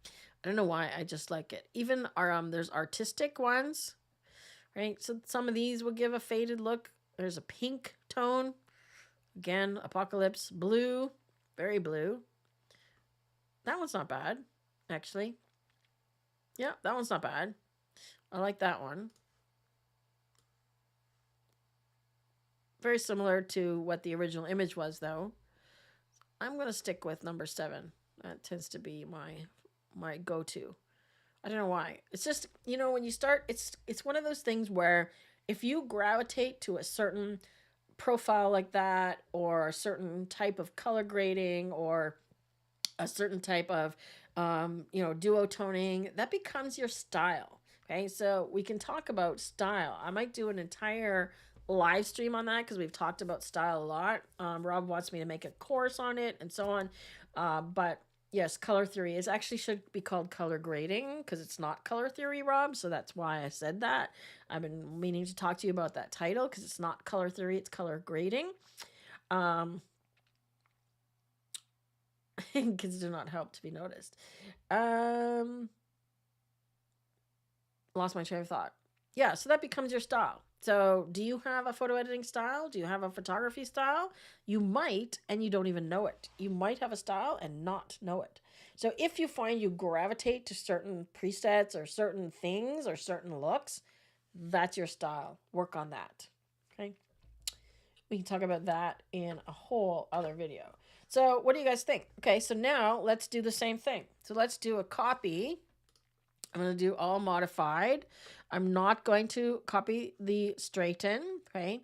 I don't know why, I just like it. Even our there's artistic ones, right? So some of these will give a faded look. There's a pink tone. Again, Apocalypse. Blue. Very blue. That one's not bad, actually. Yeah, that one's not bad. I like that one. Very similar to what the original image was, though. I'm going to stick with number 7. That tends to be my go-to. I don't know why. It's just, when you start, it's one of those things where if you gravitate to a certain profile like that, or a certain type of color grading, or a certain type of duotoning, that becomes your style. Okay, so we can talk about style. I might do an entire live stream on that because we've talked about style a lot. Rob wants me to make a course on it and so on, but yes, color theory is actually should be called color grading because it's not color theory, Rob. So that's why I said that. I've been meaning to talk to you about that title because it's not color theory, it's color grading. Kids do not help to be noticed. Lost my train of thought. Yeah, so that becomes your style. So do you have a photo editing style? Do you have a photography style? You might, and you don't even know it. You might have a style and not know it. So if you find you gravitate to certain presets or certain things or certain looks, that's your style. Work on that. Okay. We can talk about that in a whole other video. So what do you guys think? Okay, so now let's do the same thing. So let's do a copy. I'm going to do all modified. I'm not going to copy the straighten, okay?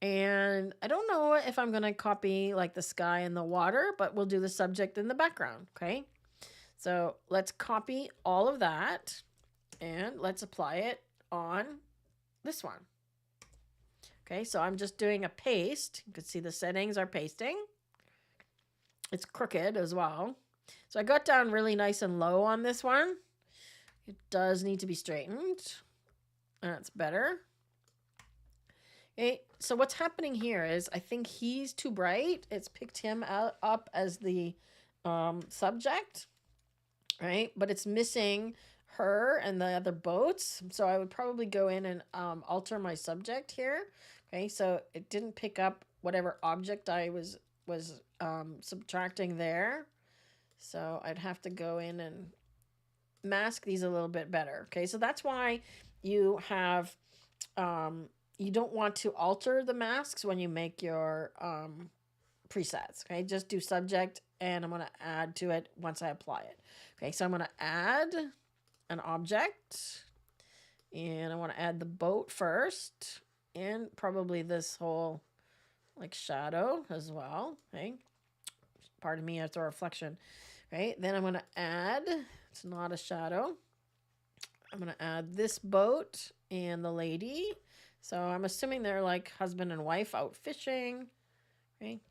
And I don't know if I'm going to copy like the sky and the water, but we'll do the subject in the background, okay? So let's copy all of that and let's apply it on this one. Okay, so I'm just doing a paste. You can see the settings are pasting. It's crooked as well. So I got down really nice and low on this one. It does need to be straightened. That's better. Okay, so what's happening here is I think he's too bright. It's picked him up as the subject, right? But it's missing her and the other boats. So I would probably go in and alter my subject here. Okay, so it didn't pick up whatever object I was subtracting there. So I'd have to go in and mask these a little bit better. Okay, so that's why you have you don't want to alter the masks when you make your presets. Okay, just do subject, and I'm going to add to it once I apply it. Okay, so I'm going to add an object, and I want to add the boat first, and probably this whole like shadow as well. Okay, pardon me, it's a reflection. Right, then I'm going to add, it's not a shadow, I'm going to add this boat and the lady. So I'm assuming they're like husband and wife out fishing. Okay.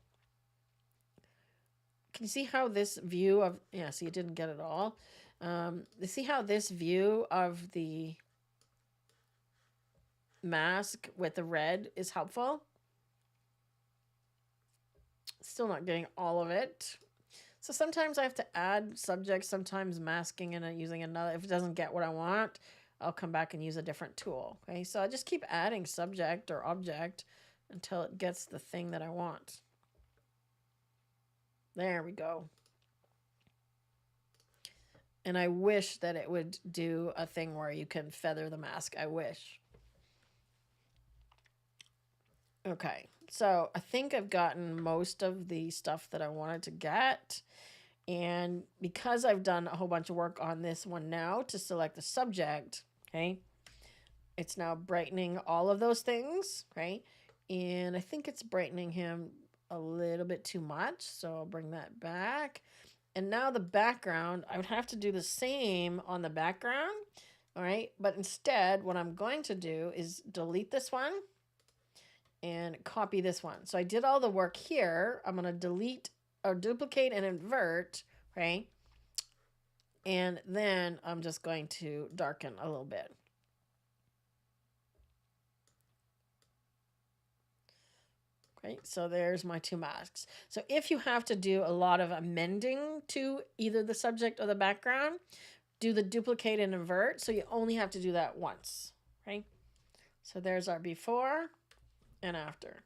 Can you see how this view of, yeah, see, it didn't get it all. You see how this view of the mask with the red is helpful? Still not getting all of it. So sometimes I have to add subjects, sometimes masking and using another. If it doesn't get what I want, I'll come back and use a different tool. Okay, so I just keep adding subject or object until it gets the thing that I want. There we go. And I wish that it would do a thing where you can feather the mask. I wish. Okay, so I think I've gotten most of the stuff that I wanted to get. And because I've done a whole bunch of work on this one now to select the subject, okay, it's now brightening all of those things, right? And I think it's brightening him a little bit too much, so I'll bring that back. And now the background, I would have to do the same on the background, all right? But instead, what I'm going to do is delete this one and copy this one. So I did all the work here. I'm going to delete or duplicate and invert, right? And then I'm just going to darken a little bit. Okay, so there's my two masks. So if you have to do a lot of amending to either the subject or the background, do the duplicate and invert. So you only have to do that once, right? So there's our before and after.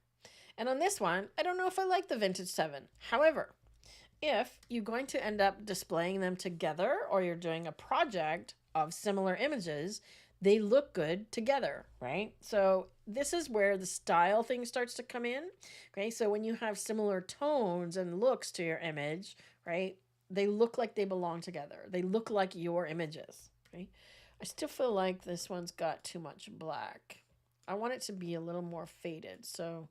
And on this one, I don't know if I like the Vintage 7. However, if you're going to end up displaying them together or you're doing a project of similar images, they look good together, right? So this is where the style thing starts to come in, okay? So when you have similar tones and looks to your image, right, they look like they belong together. They look like your images, right? I still feel like this one's got too much black. I want it to be a little more faded, so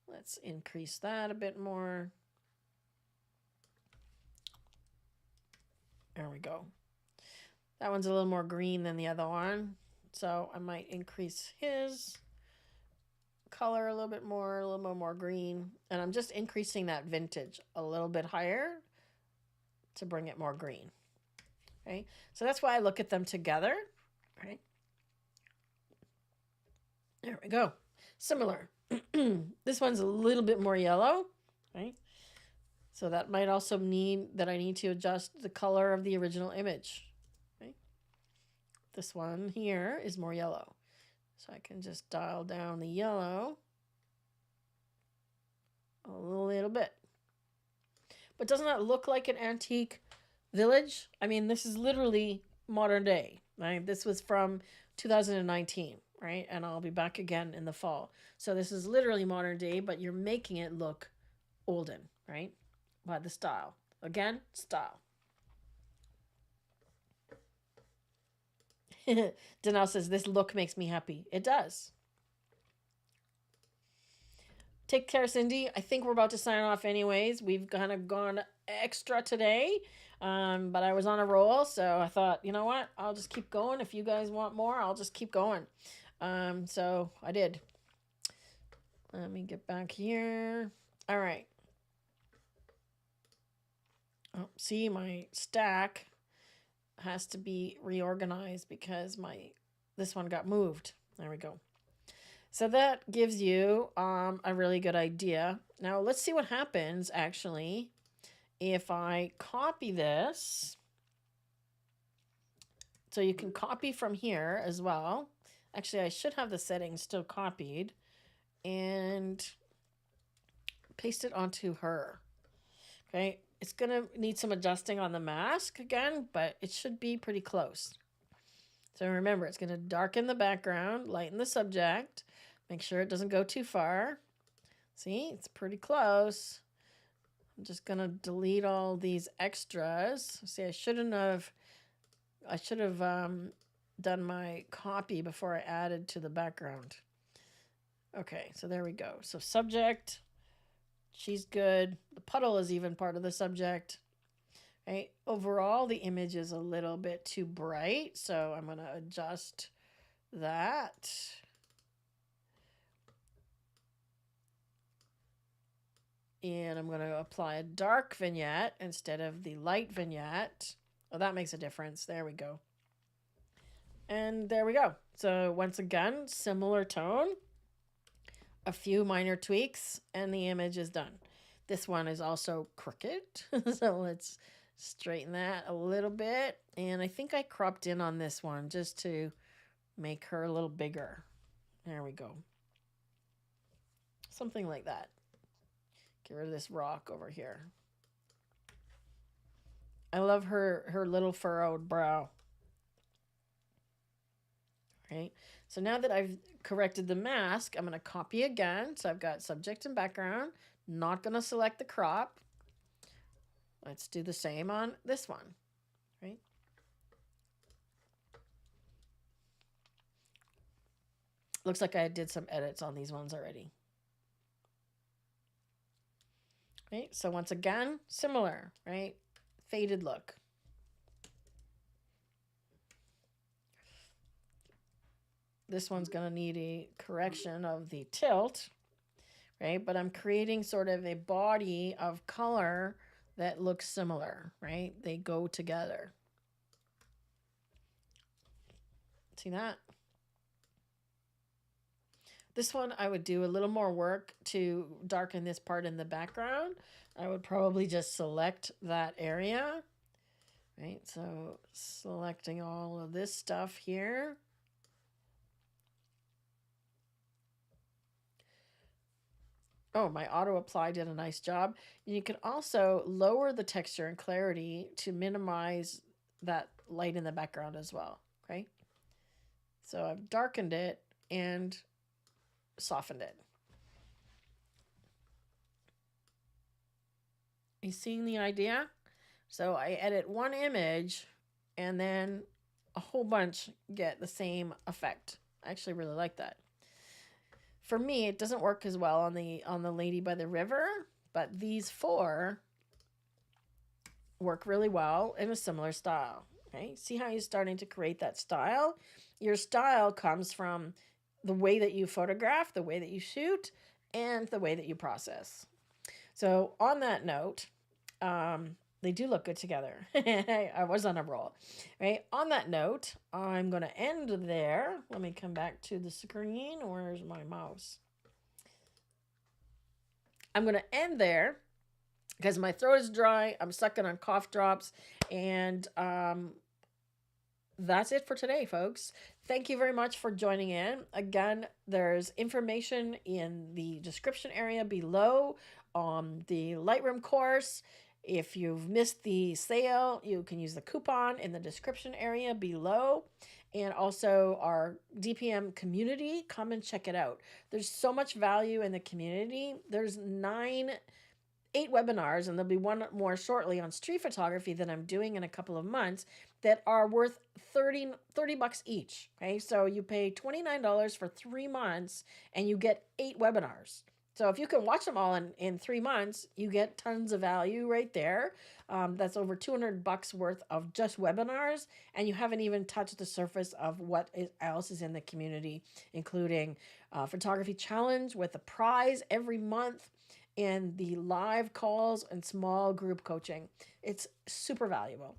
let's increase that a bit more. There we go. That one's a little more green than the other one, so I might increase his color a little bit more green. And I'm just increasing that vintage a little bit higher to bring it more green. Okay, so that's why I look at them together. Right. There we go. Similar. This one's a little bit more yellow, right? So that might also mean that I need to adjust the color of the original image. Okay? This one here is more yellow. So I can just dial down the yellow a little bit. But doesn't that look like an antique village? I mean, this is literally modern day, right? This was from 2019, right? And I'll be back again in the fall. So this is literally modern day, but you're making it look olden, right? By the style. Again, style. Danelle says, this look makes me happy. It does. Take care, Cindy. I think we're about to sign off anyways. We've kind of gone extra today, but I was on a roll, so I thought, you know what? I'll just keep going. If you guys want more, I'll just keep going. So I did. Let me get back here. All right. Oh, see, my stack has to be reorganized because this one got moved. There we go. So that gives you a really good idea. Now let's see what happens actually if I copy this. So you can copy from here as well. Actually, I should have the settings still copied and paste it onto her. Okay, it's gonna need some adjusting on the mask again, but it should be pretty close. So remember, it's gonna darken the background, lighten the subject. Make sure it doesn't go too far. See, it's pretty close. I'm just gonna delete all these extras. See, I should have done my copy before I added to the background. Okay, so there we go. So subject, she's good. The puddle is even part of the subject. Right? Overall, the image is a little bit too bright, so I'm gonna adjust that. And I'm going to apply a dark vignette instead of the light vignette. Oh, that makes a difference. There we go. And there we go. So once again, similar tone, a few minor tweaks, and the image is done. This one is also crooked. So let's straighten that a little bit. And I think I cropped in on this one just to make her a little bigger. There we go. Something like that. Get rid of this rock over here. I love her little furrowed brow. Right? So now that I've corrected the mask, I'm going to copy again. So I've got subject and background. Not going to select the crop. Let's do the same on this one. Right? Looks like I did some edits on these ones already. Right? So once again, similar, right? Faded look. This one's going to need a correction of the tilt, right? But I'm creating sort of a body of color that looks similar, right? They go together. See that? This one, I would do a little more work to darken this part in the background. I would probably just select that area, right? So selecting all of this stuff here. Oh, my auto apply did a nice job. You can also lower the texture and clarity to minimize that light in the background as well, okay? So I've darkened it and softened it. You seeing the idea? So I edit one image and then a whole bunch get the same effect. I actually really like that. For me, it doesn't work as well on the lady by the river, but these four work really well in a similar style. Okay, see how you're starting to create that style? Your style comes from the way that you photograph, the way that you shoot, and the way that you process. So on that note, they do look good together. I was on a roll, right? On that note, I'm going to end there. Let me come back to the screen. Where's my mouse? I'm going to end there because my throat is dry. I'm sucking on cough drops. And that's it for today, folks. Thank you very much for joining in. Again, there's information in the description area below on the Lightroom course. If you've missed the sale, you can use the coupon in the description area below. And also our DPM community, come and check it out. There's so much value in the community. There's 8 webinars, and there'll be one more shortly on street photography that I'm doing in a couple of months that are worth $30 each. Okay, so you pay $29 for 3 months and you get 8 webinars. So if you can watch them all in 3 months, you get tons of value right there. That's over $200 worth of just webinars, and you haven't even touched the surface of what else is in the community, including photography challenge with a prize every month, and the live calls and small group coaching. It's super valuable.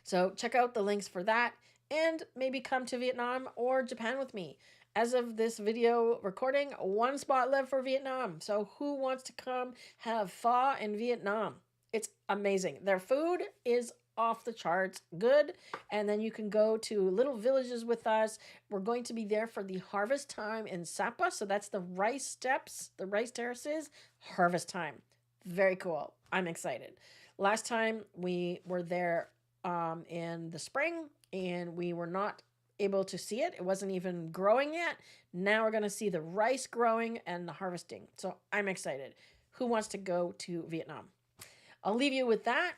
So check out the links for that, and maybe come to Vietnam or Japan with me. As of this video recording, 1 spot left for Vietnam. So who wants to come have pho in Vietnam? It's amazing. Their food is off the charts good. And then you can go to little villages with us. We're going to be there for the harvest time in Sapa. So that's the rice steppes, the rice terraces, harvest time. Very cool. I'm excited. Last time we were there in the spring, and we were not able to see it. It wasn't even growing yet. Now we're going to see the rice growing and the harvesting. So I'm excited. Who wants to go to Vietnam? I'll leave you with that.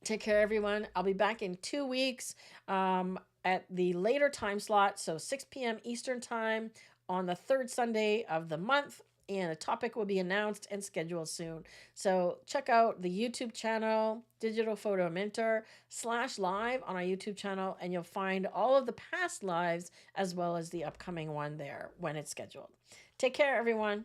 Take care, everyone. I'll be back in 2 weeks at the later time slot, so 6 p.m. Eastern Time on the third Sunday of the month. And a topic will be announced and scheduled soon. So check out the YouTube channel, Digital Photo Mentor /live on our YouTube channel, and you'll find all of the past lives as well as the upcoming one there when it's scheduled. Take care, everyone.